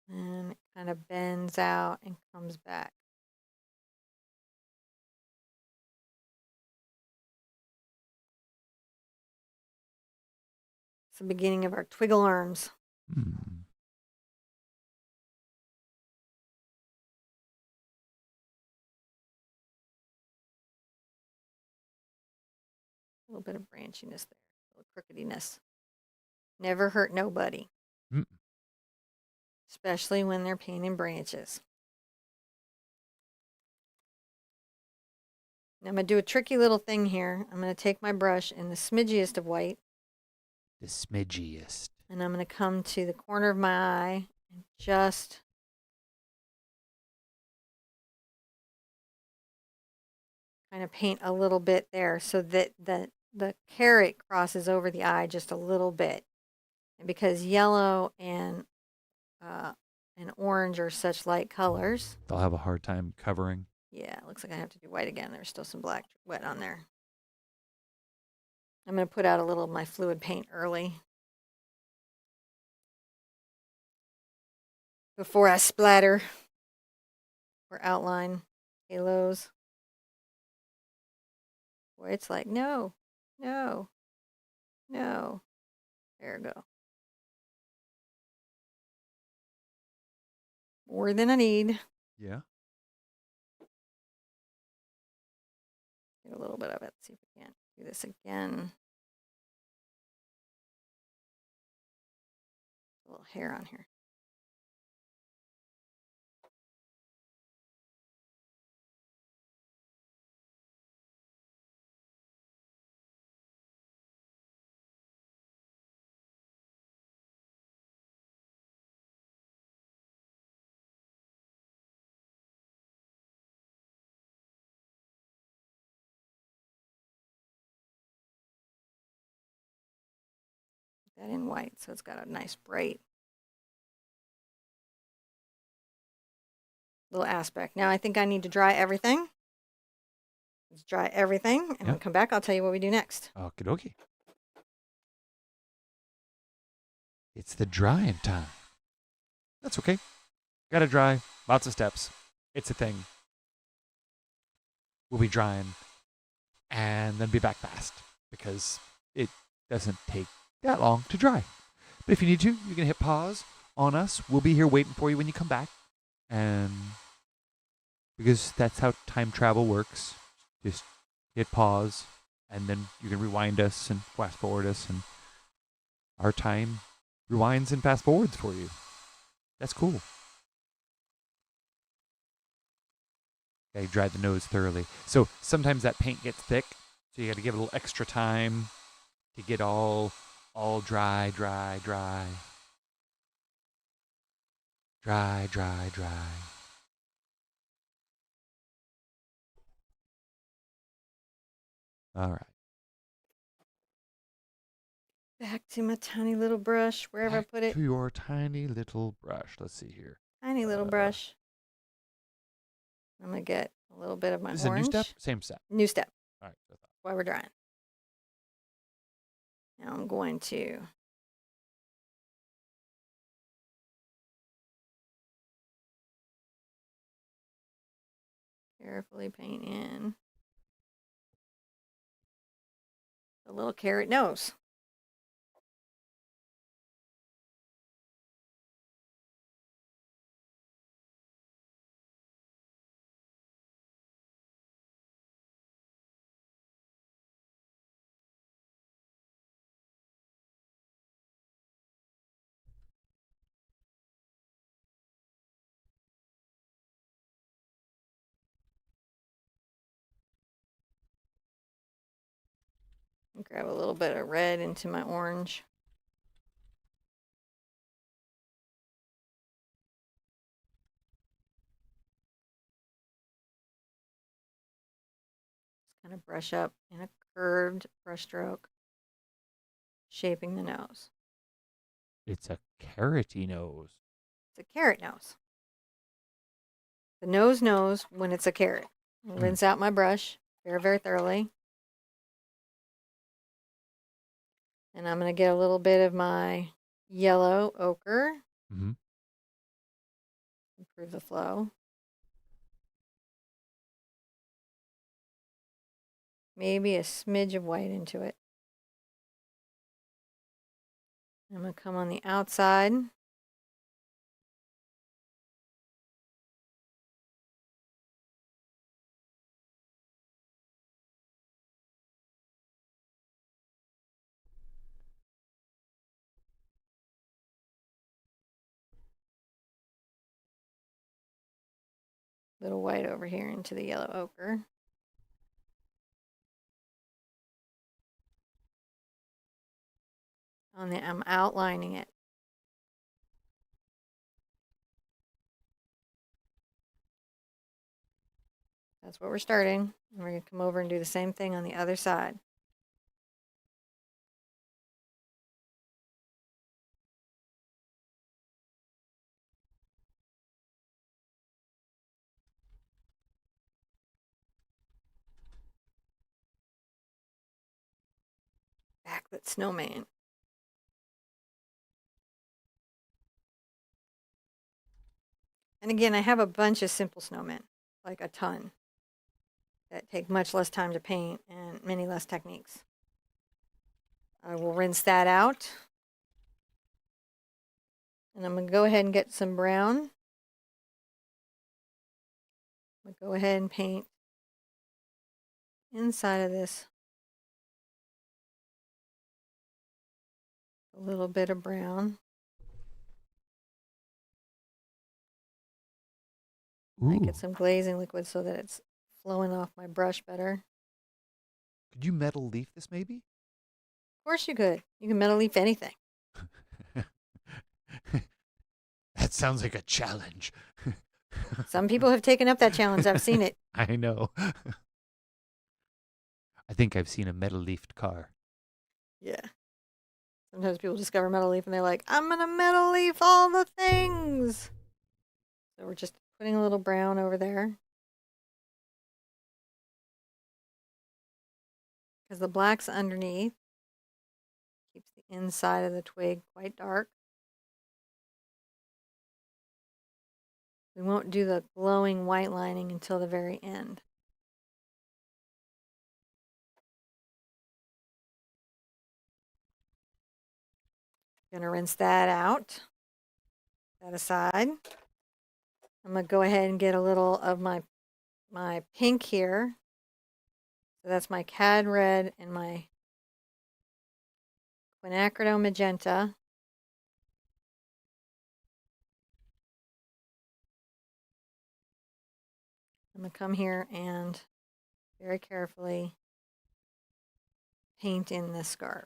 And it kind of bends out and comes back. It's the beginning of our twiggle arms. Hmm. A little bit of branchiness there, a little crookediness. Never hurt nobody, especially when they're painting branches. Now I'm going to do a tricky little thing here. I'm going to take my brush in the smidgiest of white. The smidgiest. And I'm going to come to the corner of my eye and just kind of paint a little bit there so that the carrot crosses over the eye just a little bit. And because yellow and orange are such light colors, They'll have a hard time covering. yeah, it looks like I have to do white again. There's still some black wet on there. I'm going to put out a little of my fluid paint early before I splatter or outline halos. Boy, it's like, no, no, no. There we go. More than I need. Yeah. Get a little bit of it. See if we can't do this again. A little hair on here. That in white, so it's got a nice bright little aspect. Now I think I need to dry everything. Let's dry everything, and when we come back, I'll tell you what we do next. Okie dokie. It's the drying time. That's okay. Gotta dry. Lots of steps. It's a thing. We'll be drying and then be back fast because it doesn't take that long to dry. But if you need to, you can hit pause on us. We'll be here waiting for you when you come back. And because that's how time travel works. Just hit pause and then you can rewind us and fast forward us, and our time rewinds and fast forwards for you. That's cool. Okay, dry the nose thoroughly. So sometimes that paint gets thick, so you got to give it a little extra time to get all dry. Dry. All right. Back to my tiny little brush, wherever I put it. To your tiny little brush. Let's see here. Tiny little brush. I'm going to get a little bit of my Is this orange. a new step? Same step. New step. All right. While we're drying. Now I'm going to carefully paint in the little carrot nose. Grab a little bit of red into my orange. Just kind of brush up in a curved brush stroke, shaping the nose. It's a carroty nose. It's a carrot nose. The nose knows when it's a carrot. Rinse out my brush very, very thoroughly. And I'm going to get a little bit of my yellow ochre. Mm-hmm. Improve the flow. Maybe a smidge of white into it. I'm going to come on the outside. Little white over here into the yellow ochre. I'm outlining it. That's what we're starting. And we're going to come over and do the same thing on the other side. Backlit Snowman. And again, I have a bunch of simple snowmen, like a ton, that take much less time to paint and many less techniques. I will rinse that out. And I'm going to go ahead and get some brown. I'm going to go ahead and paint inside of this a little bit of brown. I get some glazing liquid so that it's flowing off my brush better. Could you metal leaf this maybe? Of course you could. You can metal leaf anything. That sounds like a challenge. Some people have taken up that challenge. I've seen it. I know. I think I've seen a metal leafed car. Yeah. Sometimes people discover metal leaf and they're like, I'm going to metal leaf all the things. So we're just putting a little brown over there. Because the black's underneath. Keeps the inside of the twig quite dark. We won't do the glowing white lining until the very end. Gonna rinse that out. That aside. I'm gonna go ahead and get a little of my pink here. So that's my cad red and my quinacridone magenta. I'm gonna come here and very carefully paint in this scarf.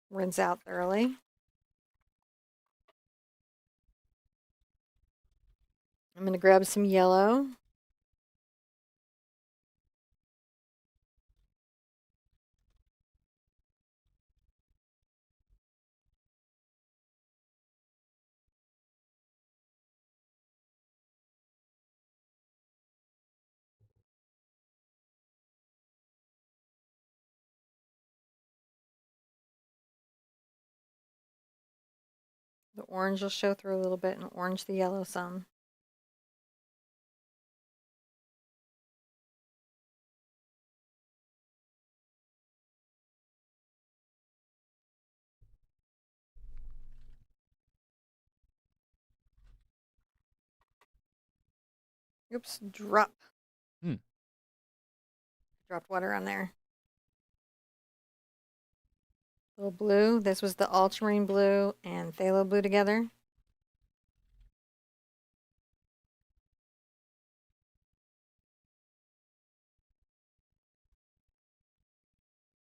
Rinse out thoroughly. I'm going to grab some yellow. The orange will show through a little bit and orange the yellow some. Oops, drop. Hmm. Dropped water on there. Little blue. This was the ultramarine blue and phthalo blue together.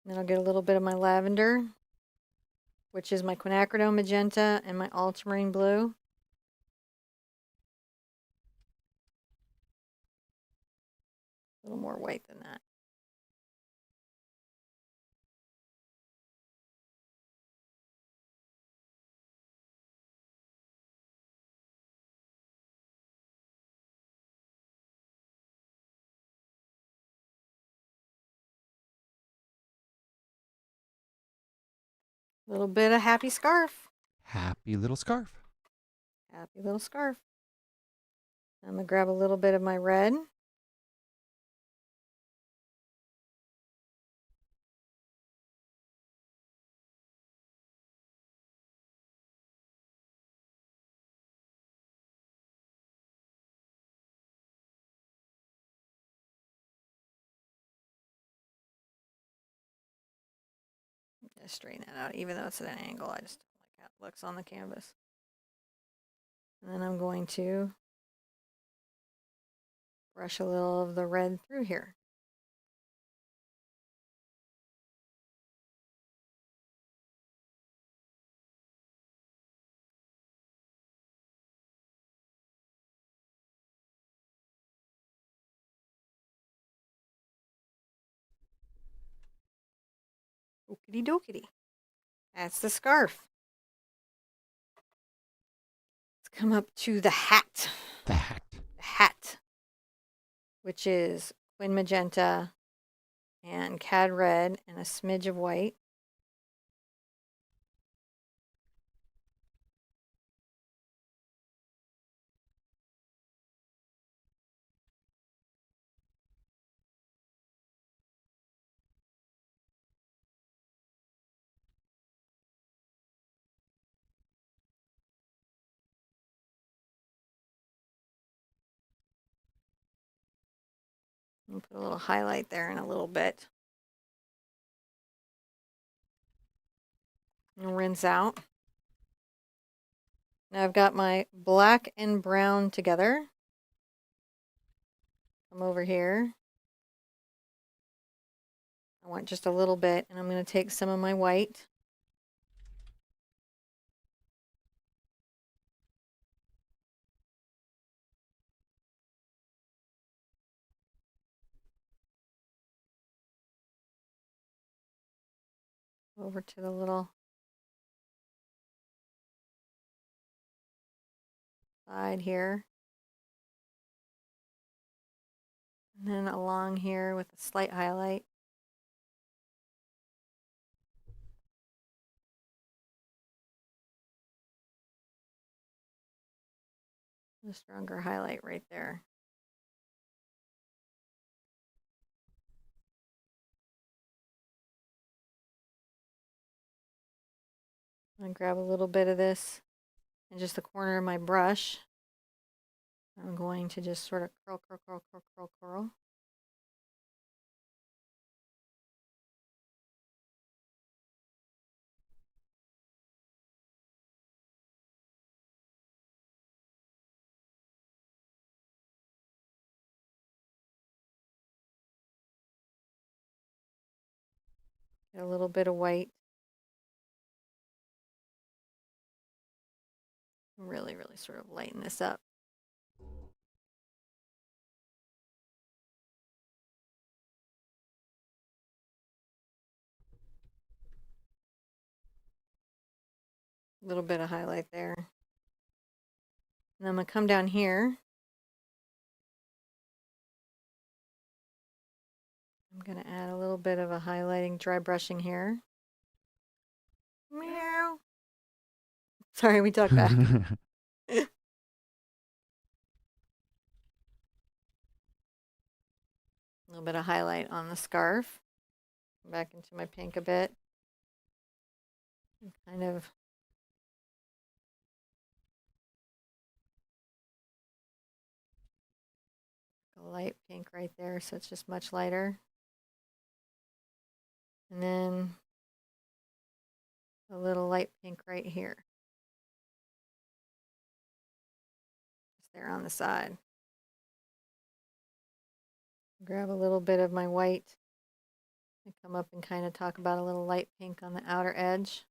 Then I'll get a little bit of my lavender, which is my quinacridone magenta and my ultramarine blue. A little more white than that. A little bit of happy scarf. Happy little scarf. Happy little scarf. I'm going to grab a little bit of my red. Just straighten that out, even though it's at an angle. I just don't like how it looks on the canvas. And then I'm going to brush a little of the red through here. Okie dokie. That's the scarf. Let's come up to the hat. The hat. The hat, which is Quin Magenta and Cad Red and a smidge of white. I'll put a little highlight there in a little bit. And rinse out. Now I've got my black and brown together. Come over here. I want just a little bit, and I'm going to take some of my white. Over to the little side here. And then along here with a slight highlight. A stronger highlight right there. I'm going to grab a little bit of this in just the corner of my brush. I'm going to just sort of curl, curl, curl, curl, curl, curl. Get a little bit of white. Really, really sort of lighten this up. A little bit of highlight there. And I'm going to come down here. I'm going to add a little bit of a highlighting, dry brushing here. Meow. Sorry, we talked back. A little bit of highlight on the scarf. Back into my pink a bit. Kind of a light pink right there, so it's just much lighter. And then a little light pink right here. Just there on the side. Grab a little bit of my white and come up and kind of talk about a little light pink on the outer edge.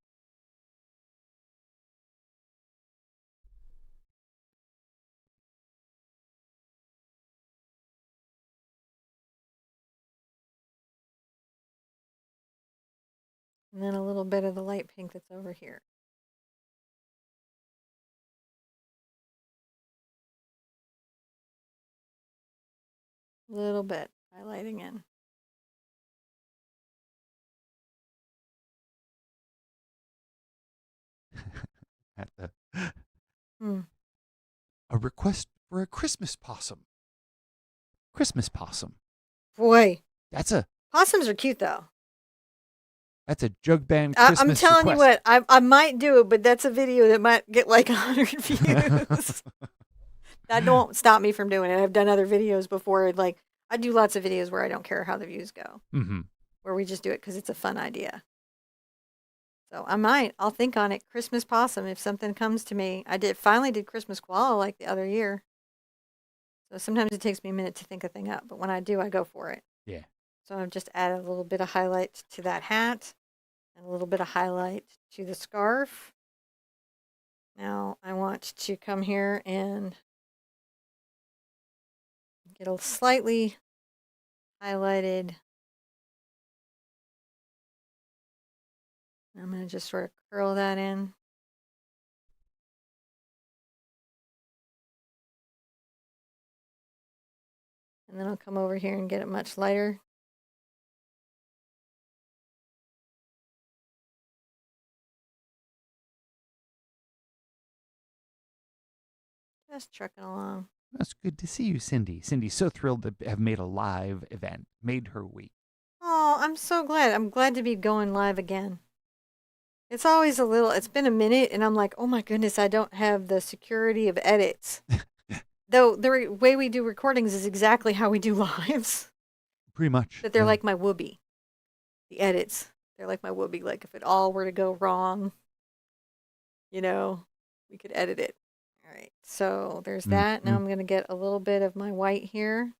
And then a little bit of the light pink that's over here. A little bit, highlighting in. At the Hmm. a request for a Christmas possum. Christmas possum. Boy, That's a possums are cute though. jug band Christmas I'm telling you request. what, I might do it, but that's a video that might get like 100 views. That don't stop me from doing it. I've done other videos before. Like I do lots of videos where I don't care how the views go, where we just do it because it's a fun idea. So I'll think on it. Christmas possum, if something comes to me. Finally did Christmas koala like the other year. So sometimes it takes me a minute to think a thing up, but when I do, I go for it. Yeah. So I've just added a little bit of highlight to that hat and a little bit of highlight to the scarf. Now I want to come here and get a slightly highlighted. I'm going to just sort of curl that in. And then I'll come over here and get it much lighter. Just trucking along. That's good to see you, Cindy. Cindy's so thrilled to have made a live event, made her week. Oh, I'm so glad. I'm glad to be going live again. It's always it's been a minute, and I'm like, oh my goodness, I don't have the security of edits. Though the way we do recordings is exactly how we do lives. Pretty much. That they're like my whoopee. The edits. They're like my whoopee. Like if it all were to go wrong, we could edit it. All right. So there's that. Now I'm going to get a little bit of my white here.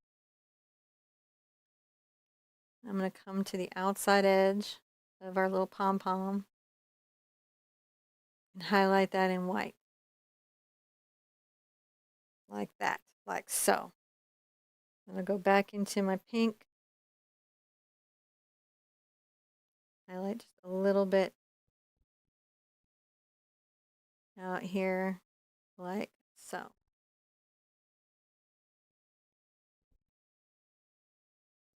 I'm going to come to the outside edge of our little pom-pom and highlight that in white. Like that, like so. I'm going to go back into my pink. Highlight just a little bit out here, like so.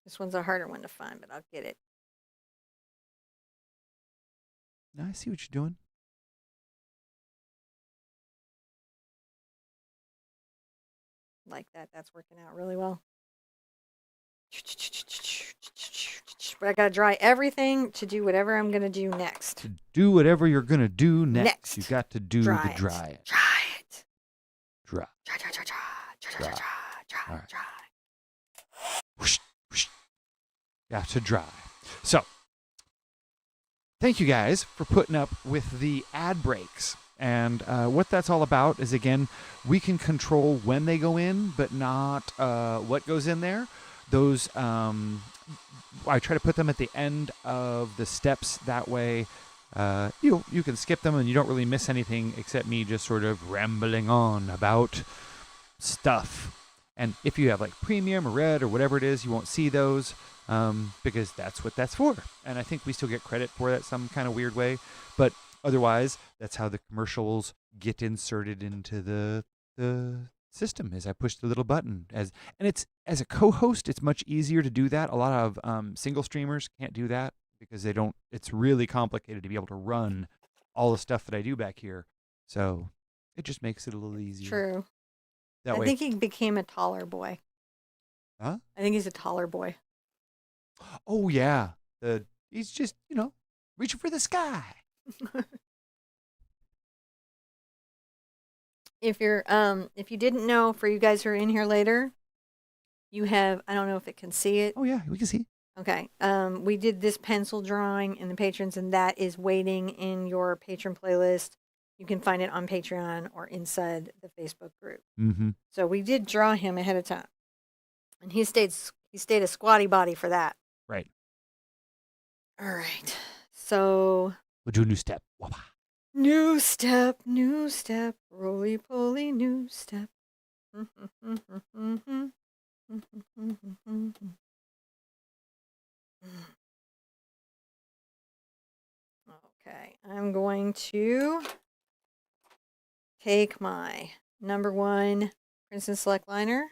This one's a harder one to find, but I'll get it. I see what you're doing. Like that. That's working out really well. But I got to dry everything to do whatever I'm going to do next. To do whatever you're going to do next. You got to do the dry it. Dry it. Dry. Dry. Whoosh, whoosh. Got to dry. So, thank you guys for putting up with the ad breaks. And what that's all about is, again, we can control when they go in, but not what goes in there. Those, I try to put them at the end of the steps. That way, you can skip them and you don't really miss anything except me just sort of rambling on about stuff. And if you have like premium or red or whatever it is, you won't see those because that's what that's for. And I think we still get credit for that some kind of weird way. But otherwise, that's how the commercials get inserted into the system. Is I push the little button and it's as a co-host, it's much easier to do that. A lot of single streamers can't do that because they don't. It's really complicated to be able to run all the stuff that I do back here. So it just makes it a little easier. True. That way. I think he became a taller boy. Huh? I think he's a taller boy. Oh yeah. He's just reaching for the sky. If you didn't know, for you guys who are in here later, You have, I don't know if it can see it. Oh, yeah, we can see. Okay. We did this pencil drawing in the patrons, and that is waiting in your patron playlist. You can find it on Patreon or inside the Facebook group. Mm-hmm. So we did draw him ahead of time, and he stayed a squatty body for that. Right. All right. So We'll do a new step. Wah-wah. new step, roly poly, new step. Okay, I'm going to take my number 1 Princeton Select liner.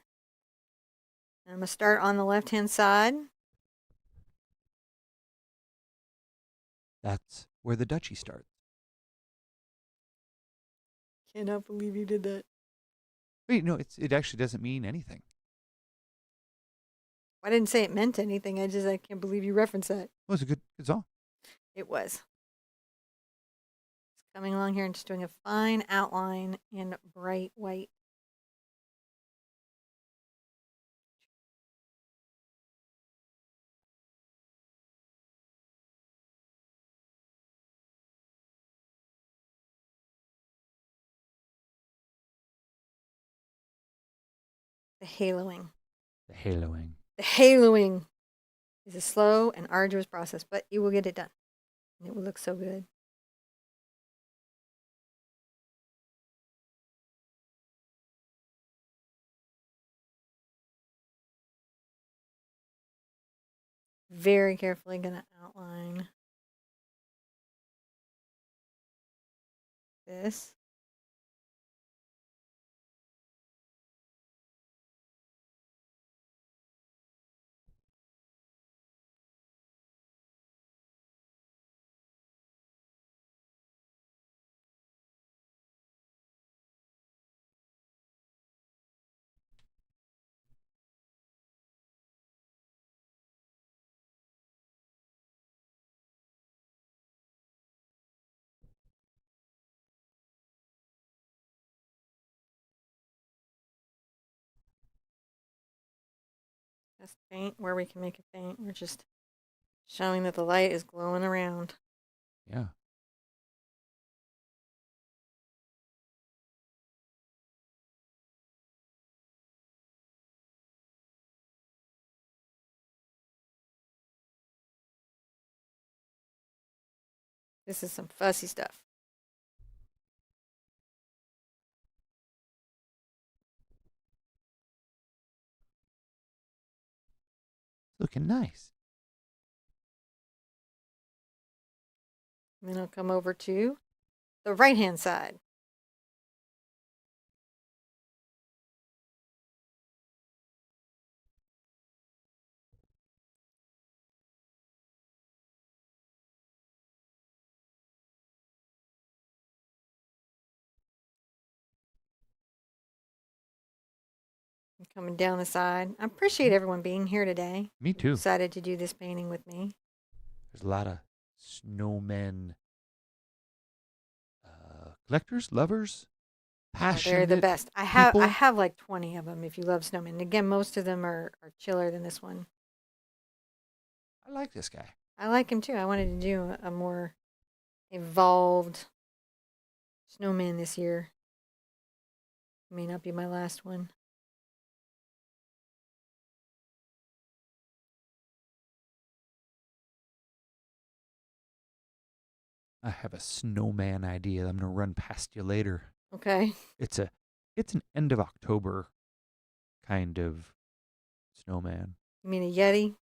I'm going to start on the left-hand side. That's where the duchy starts. Cannot believe you did that. Wait, no, it actually doesn't mean anything. I didn't say it meant anything. I can't believe you referenced that. Well, it's a good song. It was. Just coming along here and just doing a fine outline in bright white. The haloing. The haloing. The haloing is a slow and arduous process, but you will get it done. And it will look so good. Very carefully going to outline this. Just faint where we can make it faint. We're just showing that the light is glowing around. Yeah. This is some fussy stuff. Looking nice. And then I'll come over to the right-hand side. Coming down the side. I appreciate everyone being here today. Me too. Decided to do this painting with me. There's a lot of snowmen collectors, lovers, Oh, passionate. they're the best. I people. have like 20 of them if you love snowmen. Again, most of them are chiller than this one. I like this guy. I like him too. I wanted to do a more evolved snowman this year. May not be my last one. I have a snowman idea that I'm gonna run past you later. Okay. It's an end of October kind of snowman. You mean a Yeti?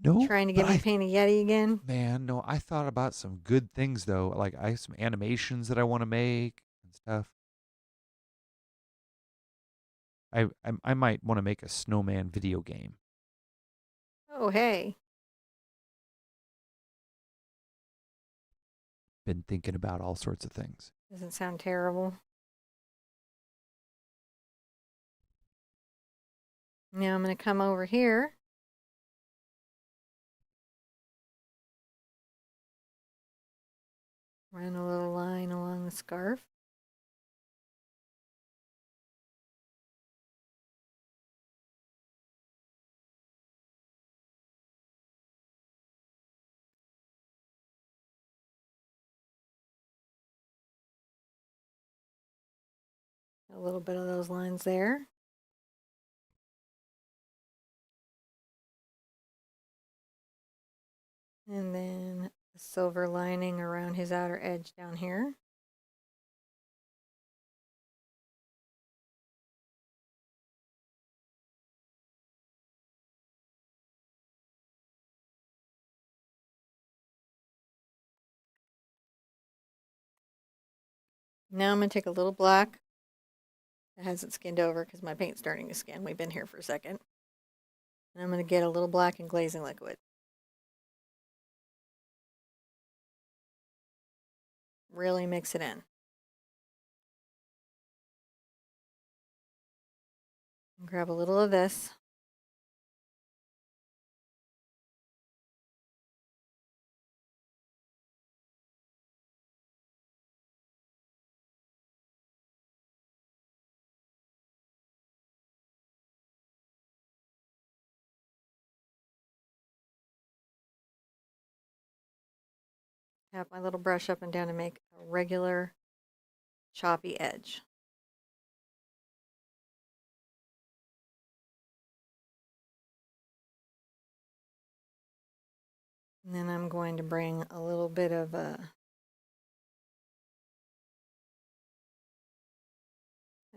No, Trying to get me to paint a Yeti again? Man, no, I thought about some good things though. Like I have some animations that I want to make and stuff. I might want to make a snowman video game. Oh, hey. Been thinking about all sorts of things. Doesn't sound terrible. Now I'm going to come over here. Run a little line along the scarf. A little bit of those lines there. And then a silver lining around his outer edge down here. Now I'm going to take a little black that hasn't skinned over because my paint's starting to skin. We've been here for a second. And I'm going to get a little black and glazing liquid. Really mix it in. Grab a little of this. Tap my little brush up and down to make a regular choppy edge. And then I'm going to bring a little bit of a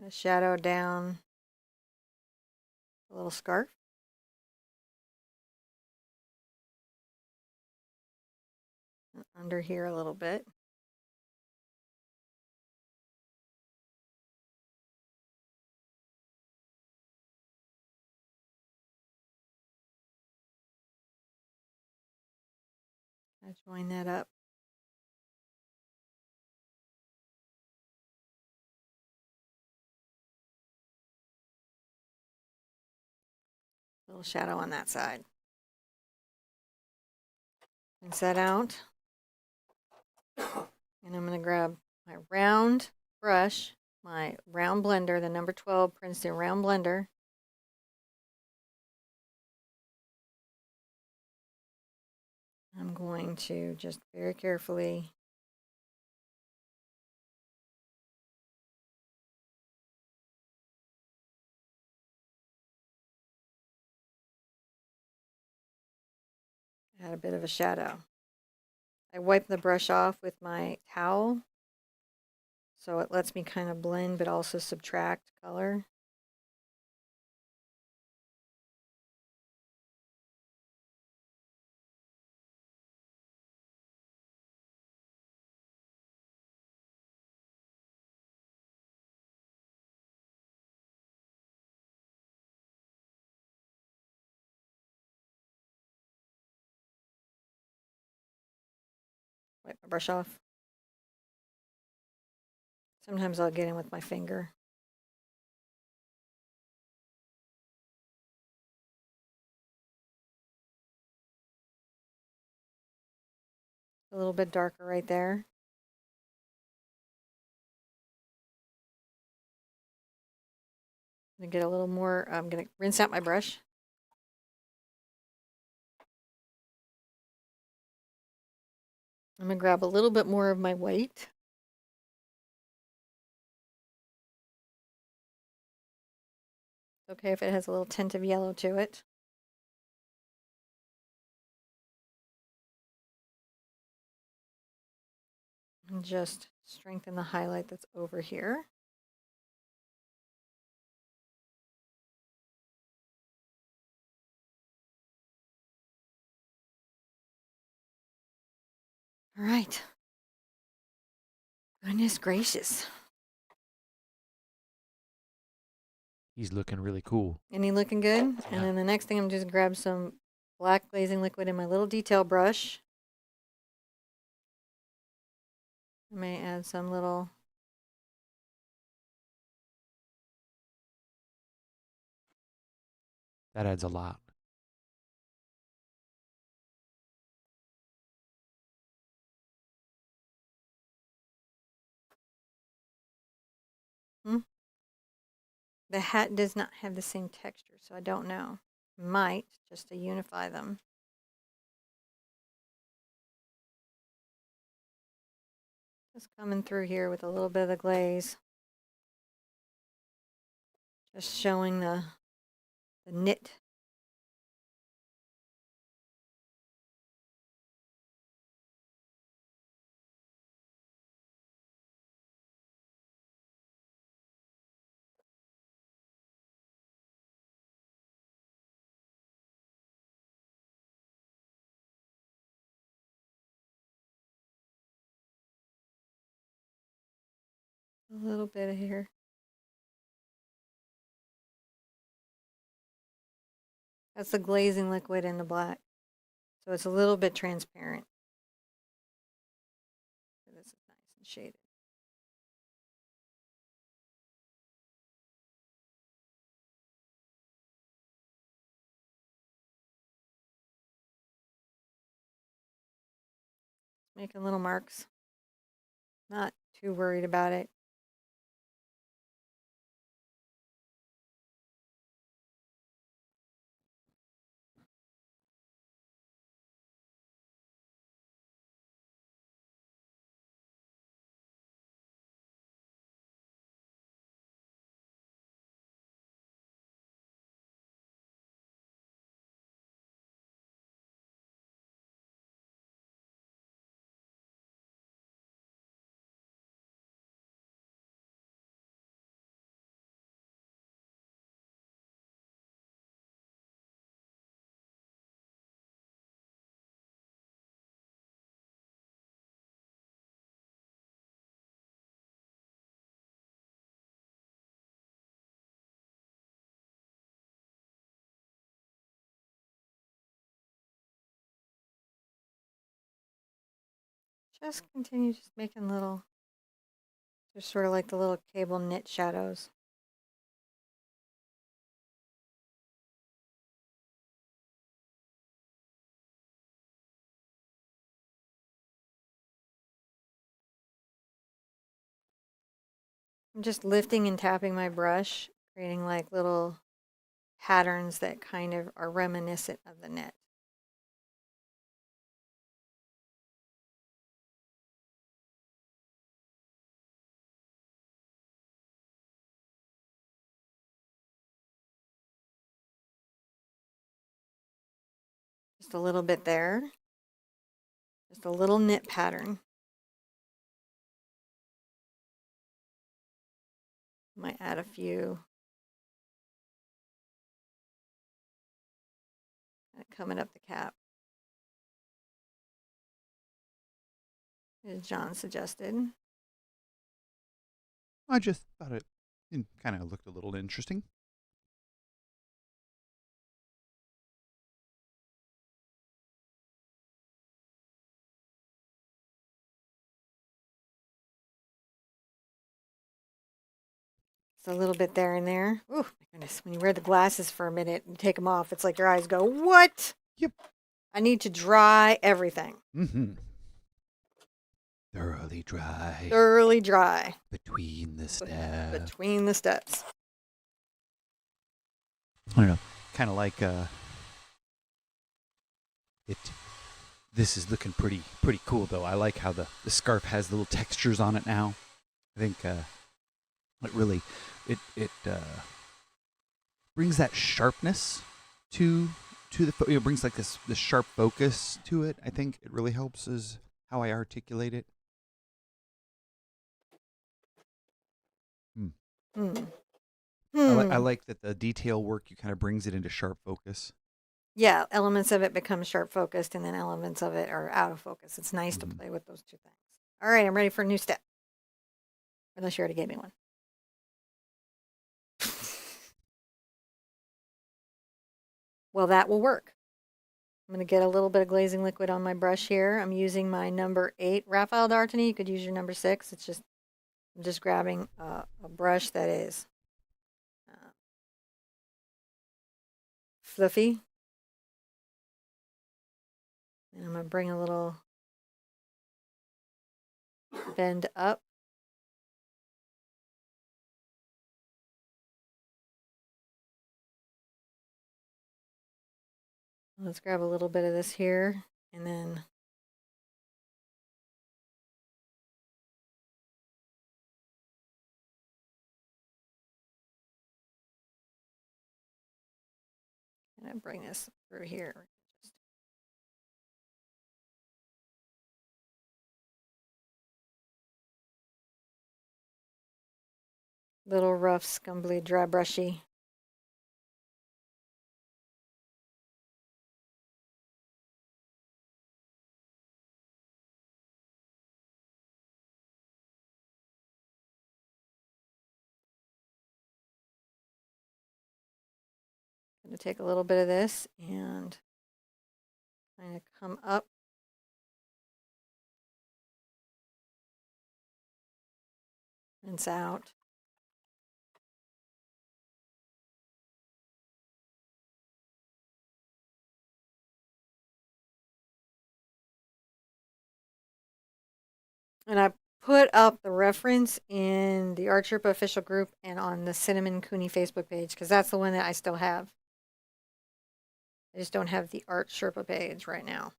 shadow down a little scarf. And under here a little bit. I join that up. Little shadow on that side. Rinse that out. And I'm going to grab my round brush, my round blender, the number 12 Princeton round blender. I'm going to just very carefully add a bit of a shadow. I wipe the brush off with my towel so it lets me kind of blend but also subtract color. Wipe my brush off. Sometimes I'll get in with my finger. A little bit darker right there. I'm going to get a little more. I'm going to rinse out my brush. I'm going to grab a little bit more of my white. It's okay if it has a little tint of yellow to it. And just strengthen the highlight that's over here. All right. Goodness gracious. He's looking really cool. Isn't he looking good? Yeah. And then the next thing, I'm just grab some black glazing liquid in my little detail brush. I may add some little. That adds a lot. The hat does not have the same texture, so I don't know. Might, just to unify them. Just coming through here with a little bit of the glaze. Just showing the knit. A little bit of here. That's the glazing liquid in the black. So it's a little bit transparent. So this is nice and shaded. Making little marks. Not too worried about it. Just continue just making little, just sort of like the little cable knit shadows. I'm just lifting and tapping my brush, creating like little patterns that kind of are reminiscent of the knit. Just a little bit there. Just a little knit pattern. Might add a few. Coming up the cap. As John suggested. I just thought it kind of looked a little interesting. Just a little bit there and there. Oh my goodness. When you wear the glasses for a minute and take them off, it's like your eyes go, what? Yep. I need to dry everything. Mm-hmm. Thoroughly dry. Thoroughly dry. Between the steps. Between the steps. I don't know. Kind of like this is looking pretty cool though. I like how the scarf has little textures on it now. I think it really it brings that sharpness to the it brings like this sharp focus to it. I think it really helps is how I articulate it. I like that the detail work you kind of brings it into sharp focus. Yeah, elements of it become sharp focused and then elements of it are out of focus. It's nice to play with those two things. All right, I'm ready for a new step. Unless you already gave me one. Well, that will work. I'm going to get a little bit of glazing liquid on my brush here. I'm using my number 8 Raphael D'Artagnan. You could use your number 6. It's just, I'm just grabbing a brush that is fluffy. And I'm going to bring a little bend up. Let's grab a little bit of this here and then I'm gonna bring this through here. Little rough, scumbly, dry brushy. I'm gonna take a little bit of this and kind of come up rinse out. And I put up the reference in the Art Sherpa official group and on the Cinnamon Cooney Facebook page because that's the one that I still have. I just don't have the Art Sherpa page right now.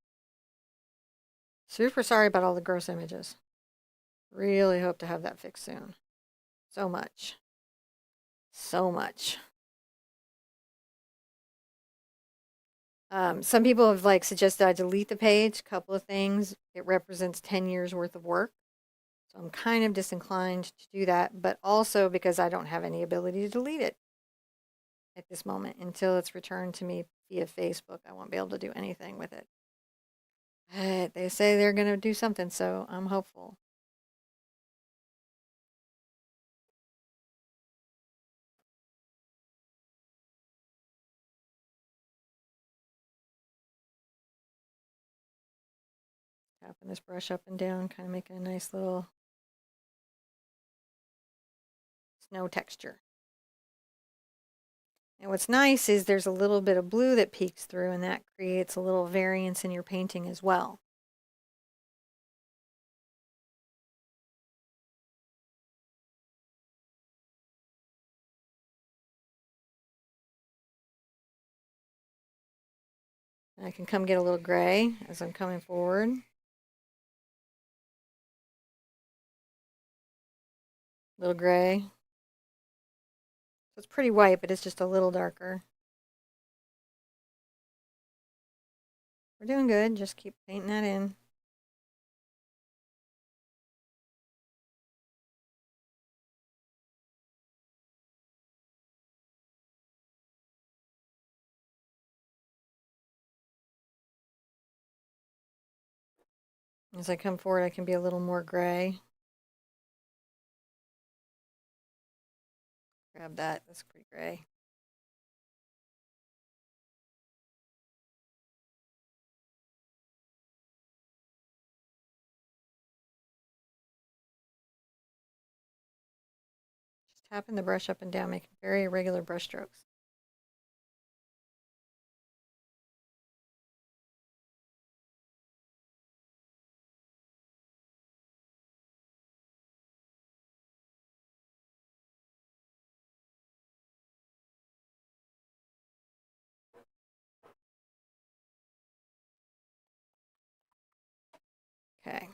Super sorry about all the gross images. Really hope to have that fixed soon. So much. So much. Some people have like suggested I delete the page. Couple of things. It represents 10 years worth of work. So I'm kind of disinclined to do that, but also because I don't have any ability to delete it at this moment until it's returned to me via Facebook. I won't be able to do anything with it. But they say they're going to do something, so I'm hopeful. Tapping this brush up and down, kind of making a nice little snow texture. And what's nice is there's a little bit of blue that peeks through, and that creates a little variance in your painting as well. And I can come get a little gray as I'm coming forward. Little gray. So it's pretty white, but it's just a little darker. We're doing good. Just keep painting that in. As I come forward, I can be a little more gray. Grab that. That's pretty gray. Just tapping the brush up and down, making very irregular brush strokes. Okay.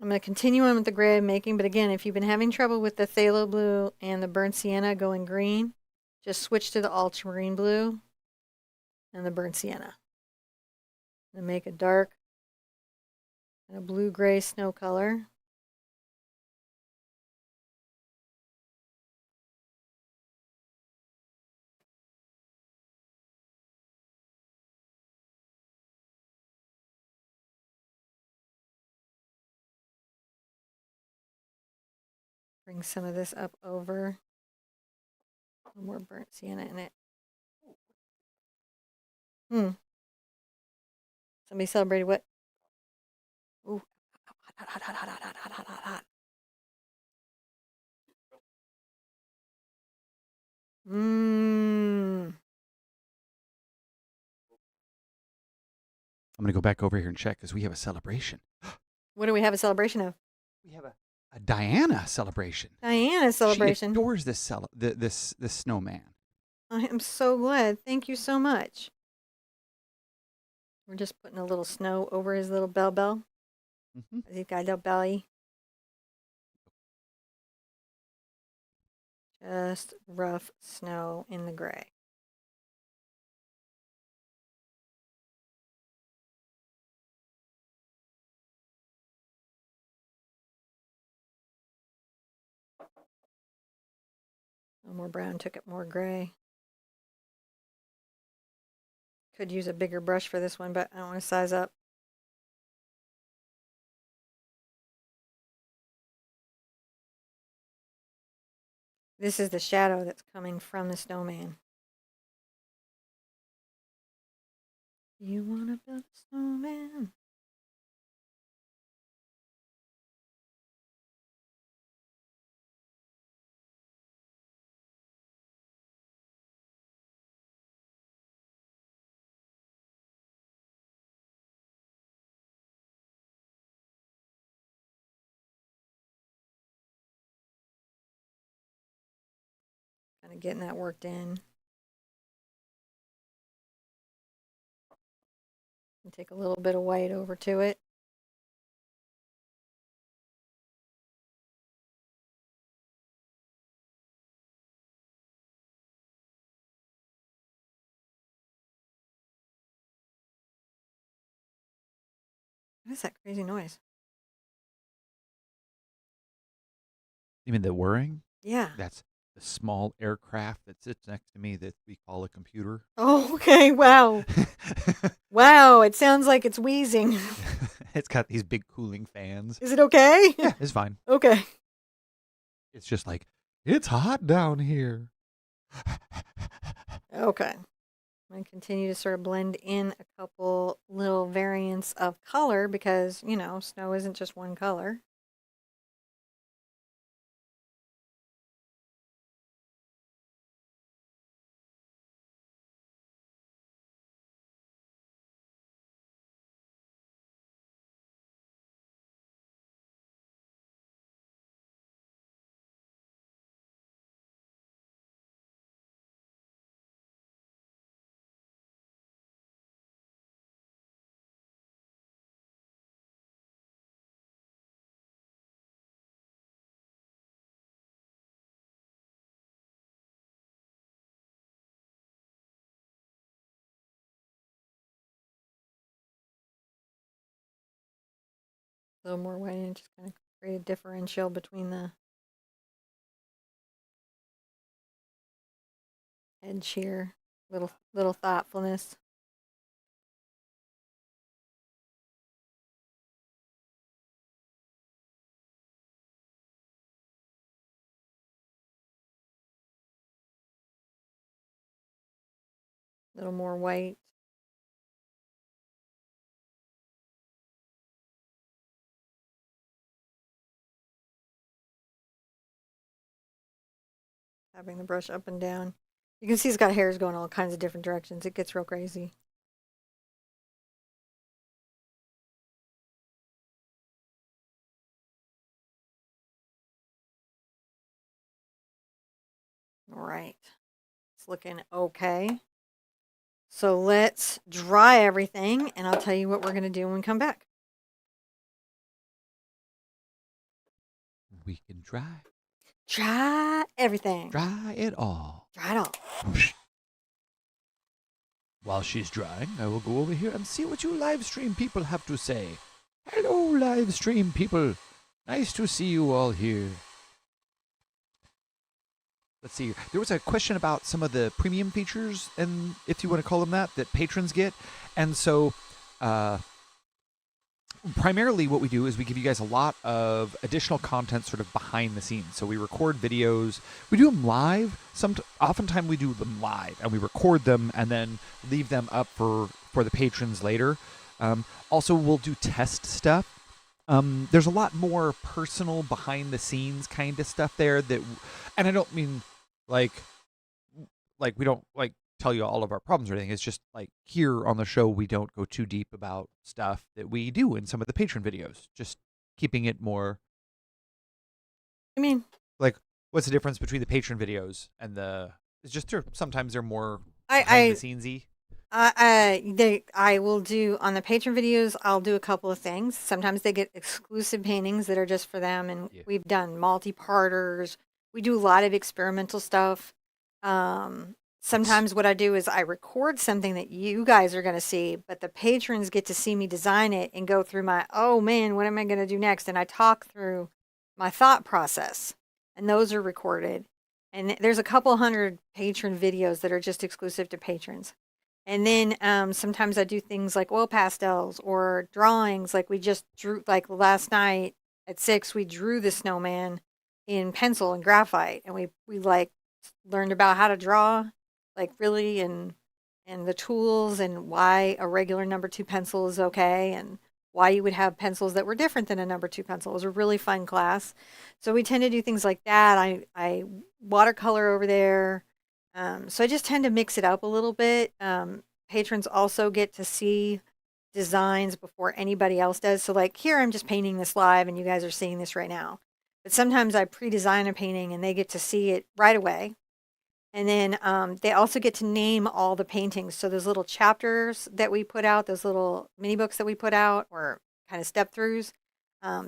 I'm going to continue on with the gray I'm making, but again, if you've been having trouble with the phthalo blue and the burnt sienna going green, just switch to the ultramarine blue and the burnt sienna. And make a dark and a blue-gray snow color. Bring some of this up over. A little more burnt sienna in it. Somebody celebrated what? Ooh, hot, hot, hot, hot, hot, hot, hot, hot, hot, hot. Mmm. I'm going to go back over here and check because we have a celebration. What do we have a celebration of? We have a Diana celebration. Diana celebration. She adores this snowman. I am so glad. Thank you so much. We're just putting a little snow over his little bell. Mm-hmm. He's got a little belly. Just rough snow in the gray. A little more brown took it more gray. Could use a bigger brush for this one, but I don't want to size up. This is the shadow that's coming from the snowman. You want to build a snowman? Kind of getting that worked in. And take a little bit of white over to it. What is that crazy noise? You mean the whirring? Yeah. That's the small aircraft that sits next to me that we call a computer. Oh, okay. Wow. Wow. It sounds like it's wheezing. It's got these big cooling fans. Is it okay? Yeah, it's fine. Okay. It's just like, it's hot down here. Okay. I continue to sort of blend in a couple little variants of color because, you know, snow isn't just one color. A little more white and just kind of create a differential between the edge here. Little thoughtfulness. A little more white. Tapping the brush up and down. You can see it's got hairs going all kinds of different directions. It gets real crazy. All right. It's looking okay. So let's dry everything and I'll tell you what we're going to do when we come back. We can dry Dry everything. it all. Dry it all. While she's drying, I will go over here and see what you live stream people have to say. Hello, live stream people. Nice to see you all here. Let's see. There was a question about some of the premium features, and if you want to call them that patrons get. And so, primarily what we do is we give you guys a lot of additional content sort of behind the scenes. So we record videos. We do them live. Oftentimes we do them live, and we record them and then leave them up for the patrons later. Also, we'll do test stuff. There's a lot more personal behind the scenes kind of stuff there and I don't mean like we don't like tell you all of our problems or anything. It's just like here on the show we don't go too deep about stuff that we do in some of the patron videos. Just keeping it more. I mean, like, what's the difference between the patron videos and the? It's just sometimes they're more I behind the scenesy. I will do on the patron videos. I'll do a couple of things. Sometimes they get exclusive paintings that are just for them, and Yeah. we've done multi-parters. We do a lot of experimental stuff. Nice. Sometimes what I do is I record something that you guys are going to see, but the patrons get to see me design it and go through my, oh man, what am I going to do next? And I talk through my thought process, and those are recorded. And there's a couple hundred patron videos that are just exclusive to patrons. And then sometimes I do things like oil pastels or drawings. Like we just drew, like last night at 6, we drew the snowman in pencil and graphite, and we like learned about how to draw, like really, and the tools and why a regular number 2 pencil is okay, and why you would have pencils that were different than a number 2 pencil. It was a really fun class. So we tend to do things like that. I watercolor over there. So I just tend to mix it up a little bit. Patrons also get to see designs before anybody else does. So like here, I'm just painting this live, and you guys are seeing this right now. But sometimes I pre-design a painting, and they get to see it right away. And then they also get to name all the paintings. So those little chapters that we put out, those little mini books that we put out, or kind of step throughs,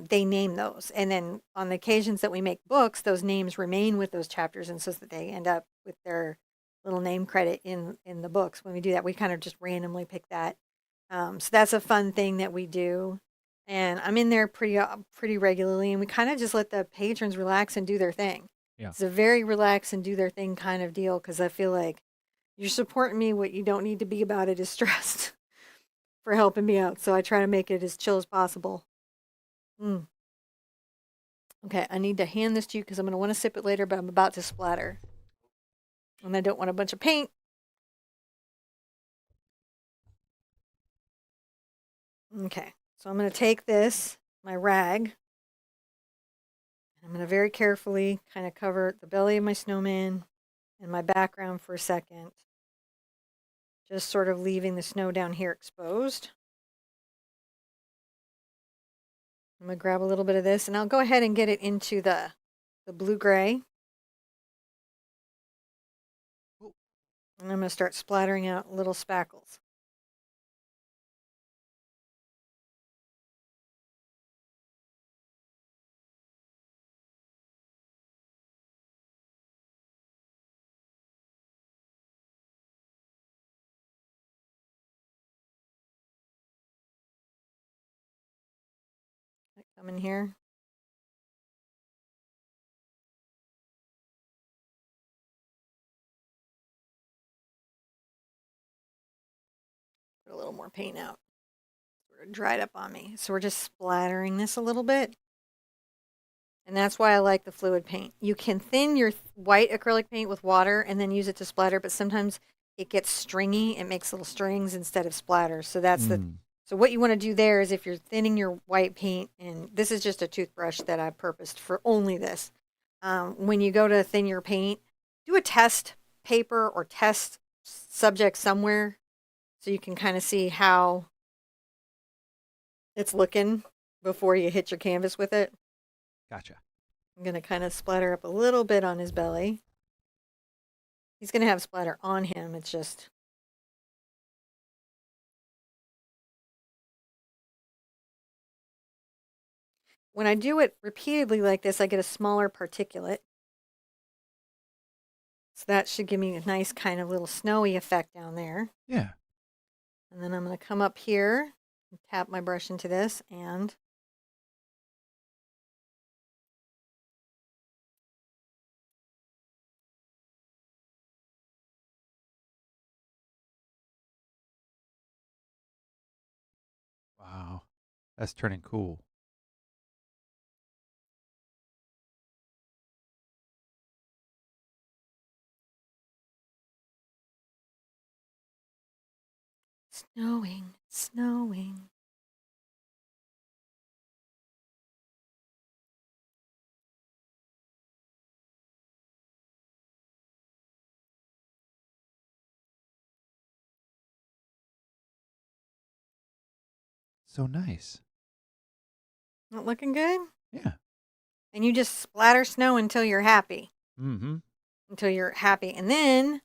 they name those. And then on the occasions that we make books, those names remain with those chapters, and so that they end up with their little name credit in the books. When we do that, we kind of just randomly pick that. So that's a fun thing that we do. And I'm in there pretty regularly, and we kind of just let the patrons relax and do their thing. Yeah. It's a very relax and do their thing kind of deal, because I feel like you're supporting me. What you don't need to be about it is stressed for helping me out. So I try to make it as chill as possible. Mm. Okay, I need to hand this to you because I'm going to want to sip it later, but I'm about to splatter. And I don't want a bunch of paint. Okay, so I'm going to take this, my rag, and I'm going to very carefully kind of cover the belly of my snowman and my background for a second. Just sort of leaving the snow down here exposed. I'm going to grab a little bit of this, and I'll go ahead and get it into the blue-gray. And I'm going to start splattering out little spackles. I come in here. Put a little more paint out. Sort of dried up on me. So we're just splattering this a little bit. And that's why I like the fluid paint. You can thin your white acrylic paint with water and then use it to splatter, but sometimes it gets stringy. It makes little strings instead of splatters. So that's Mm. so what you want to do there is, if you're thinning your white paint, and this is just a toothbrush that I purposed for only this. When you go to thin your paint, do a test paper or test subject somewhere so you can kind of see how it's looking before you hit your canvas with it. Gotcha. I'm going to kind of splatter up a little bit on his belly. He's going to have splatter on him. It's just, when I do it repeatedly like this, I get a smaller particulate. So that should give me a nice kind of little snowy effect down there. Yeah. And then I'm going to come up here and tap my brush into this, and Wow. That's turning cool. snowing, snowing. So nice. Not looking good? Yeah. And you just splatter snow until you're happy. Mm-hmm. Until you're happy. And then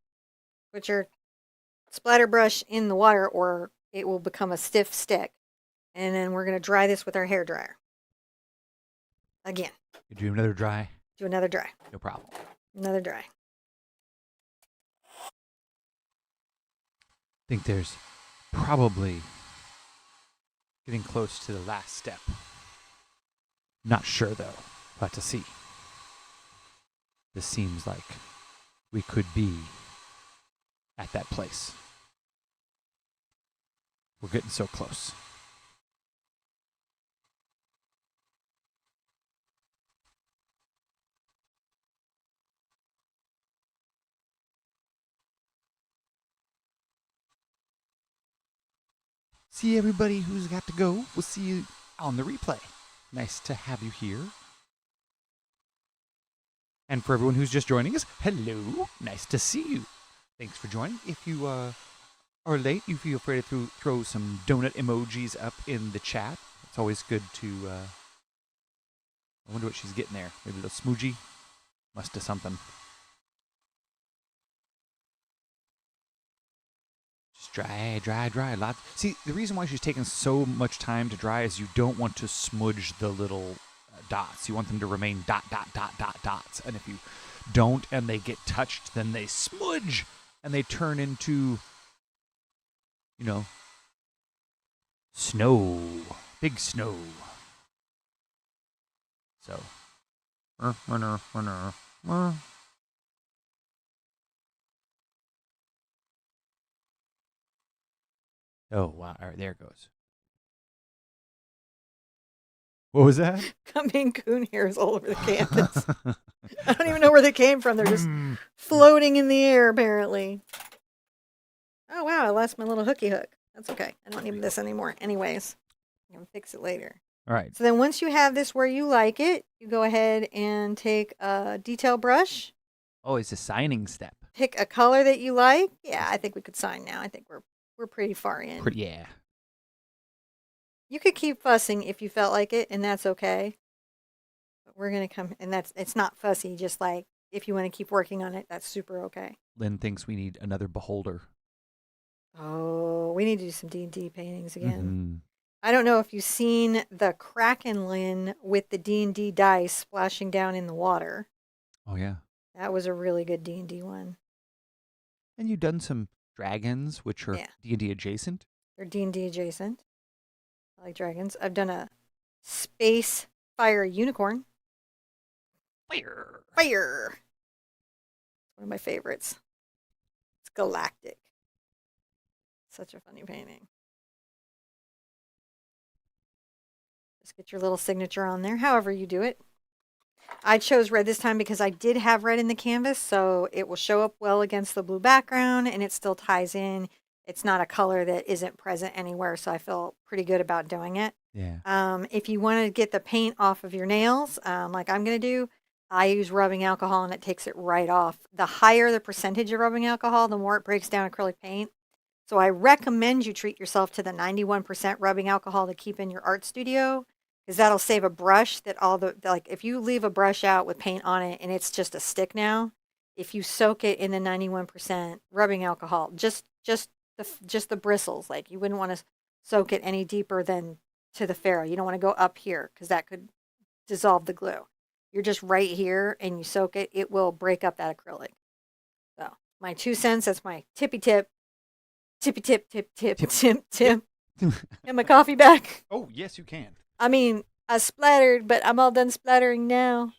put your splatter brush in the water, or it will become a stiff stick. And then we're going to dry this with our hair dryer. Again. You do another dry. Do another dry. No problem. Another dry. I think there's probably getting close to the last step. Not sure though. We'll have to see. This seems like we could be at that place. We're getting so close. See everybody who's got to go. We'll see you on the replay. Nice to have you here. And for everyone who's just joining us, hello. Nice to see you. Thanks for joining. If you are late, you feel free to throw some donut emojis up in the chat. It's always good to... I wonder what she's getting there. Maybe a little smoochie? Must have something. Just dry. Lots. See, the reason why she's taking so much time to dry is you don't want to smudge the little dots. You want them to remain dots. And if you don't and they get touched, then they smudge and they turn into, snow. Big snow. So. Oh, wow. All right, there it goes. What was that? Coming coon hairs all over the canvas. I don't even know where they came from. They're just floating in the air, apparently. Oh, wow. I lost my little hooky hook. That's okay. I don't need this anymore. Anyways, I can fix it later. All right. So then once you have this where you like it, you go ahead and take a detail brush. Oh, it's a signing step. Pick a color that you like. Yeah, I think we could sign now. I think we're pretty far in. Yeah. You could keep fussing if you felt like it, and that's okay. But we're going to come, and it's not fussy, just like if you want to keep working on it, that's super okay. Lynn thinks we need another beholder. Oh, we need to do some D&D paintings again. Mm-hmm. I don't know if you've seen the Kraken Lynn with the D&D dice splashing down in the water. Oh, yeah. That was a really good D&D one. And you've done some dragons, which are D&D adjacent. They're D&D adjacent. I like dragons. I've done a space fire unicorn. Fire! One of my favorites. It's galactic. Such a funny painting. Just get your little signature on there, however you do it. I chose red this time because I did have red in the canvas, so it will show up well against the blue background, and it still ties in. It's not a color that isn't present anywhere, so I feel pretty good about doing it. Yeah. If you want to get the paint off of your nails, like I'm going to do, I use rubbing alcohol, and it takes it right off. The higher the percentage of rubbing alcohol, the more it breaks down acrylic paint. So I recommend you treat yourself to the 91% rubbing alcohol to keep in your art studio, because that'll save a brush that like if you leave a brush out with paint on it and it's just a stick now, if you soak it in the 91% rubbing alcohol, just the bristles, like you wouldn't want to soak it any deeper than to the ferrule. You don't want to go up here because that could dissolve the glue. You're just right here and you soak it, it will break up that acrylic. So my 2 cents, that's my tippy tip. And my coffee back. Oh, yes, you can. I mean, I splattered, but I'm all done splattering now.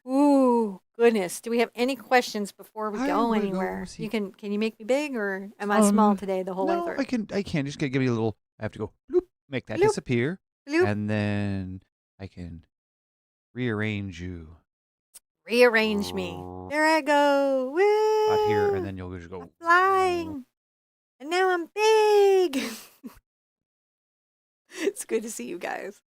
Ooh, goodness. Do we have any questions before we go anywhere? Can you make me big, or am I small today the whole way through? I can. Just give me a little, I have to go, bloop, make that Bloop. disappear. Bloop. And then I can rearrange you. Rearrange me. There I go. Woo! Out here, and then you'll just go. I'm flying. And now I'm big. It's good to see you guys.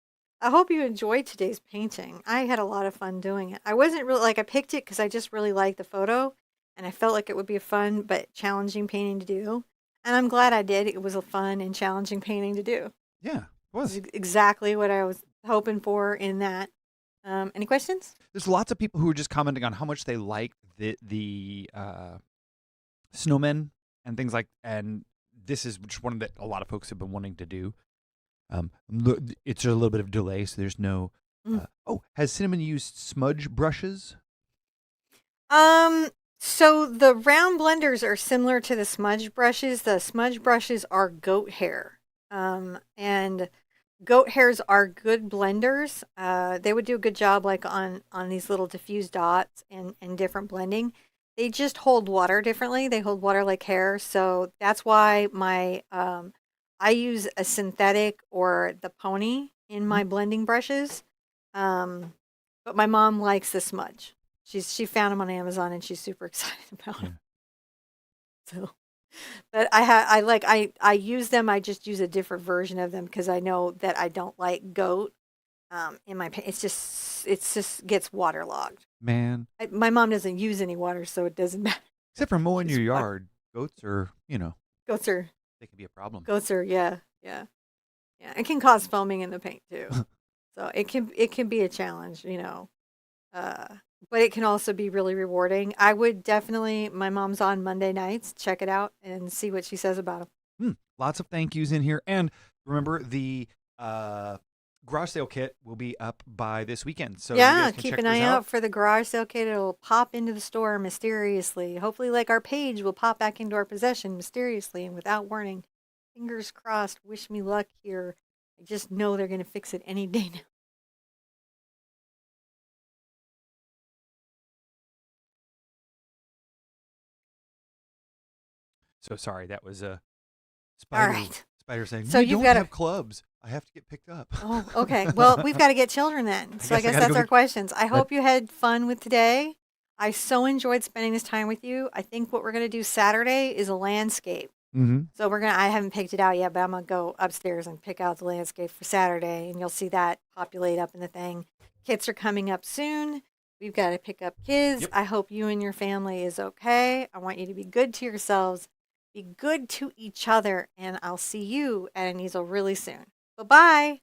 I hope you enjoyed today's painting. I had a lot of fun doing it. I wasn't really, I picked it because I just really liked the photo, and I felt like it would be a fun but challenging painting to do. And I'm glad I did. It was a fun and challenging painting to do. Yeah, it was. Exactly what I was hoping for in that. Any questions? There's lots of people who are just commenting on how much they like the snowmen and things like, and this is just one that a lot of folks have been wanting to do. It's a little bit of delay, so there's no. Has Cinnamon used smudge brushes? Um, so the round blenders are similar to the smudge brushes. The smudge brushes are goat hair. And goat hairs are good blenders. They would do a good job like on these little diffused dots and different blending. They just hold water differently. They hold water like hair, so that's why my I use a synthetic or the pony in Mhm. my blending brushes. Um, but my mom likes the smudge. She found them on Amazon and she's super excited about Yeah. them. So, but I use them. I just use a different version of them because I know that I don't like goat in my it's just gets waterlogged. Man, My mom doesn't use any water, so it doesn't matter. except for mowing Just your water. yard, goats are, Goats are they can be a problem. yeah, yeah, yeah. It can cause foaming in the paint too, so it can be a challenge, Uh, but it can also be really rewarding. I would definitely. My mom's on Monday nights. Check it out and see what she says about them. Lots of thank yous in here. And remember, the uh, garage sale kit will be up by this weekend. So you Yeah, guys can keep check an those eye out. out for the garage sale kit. It'll pop into the store mysteriously. Hopefully, like our page will pop back into our possession mysteriously and without warning. Fingers crossed. Wish me luck here. I just know they're going to fix it any day now. So sorry, that was a All spider. right. Spider saying, So "We you've don't got to. have clubs. I have to get picked up." Oh, okay. Well, we've got to get children then. I So I guess I guess got to that's go our get questions. I that. hope you had fun with today. I so enjoyed spending this time with you. I think what we're going to do Saturday is a landscape. Mm-hmm. So I haven't picked it out yet, but I'm gonna go upstairs and pick out the landscape for Saturday, and you'll see that populate up in the thing. Kits are coming up soon. We've got to pick up kids. Yep. I hope you and your family is okay. I want you to be good to yourselves, be good to each other, and I'll see you at an easel really soon. Bye bye.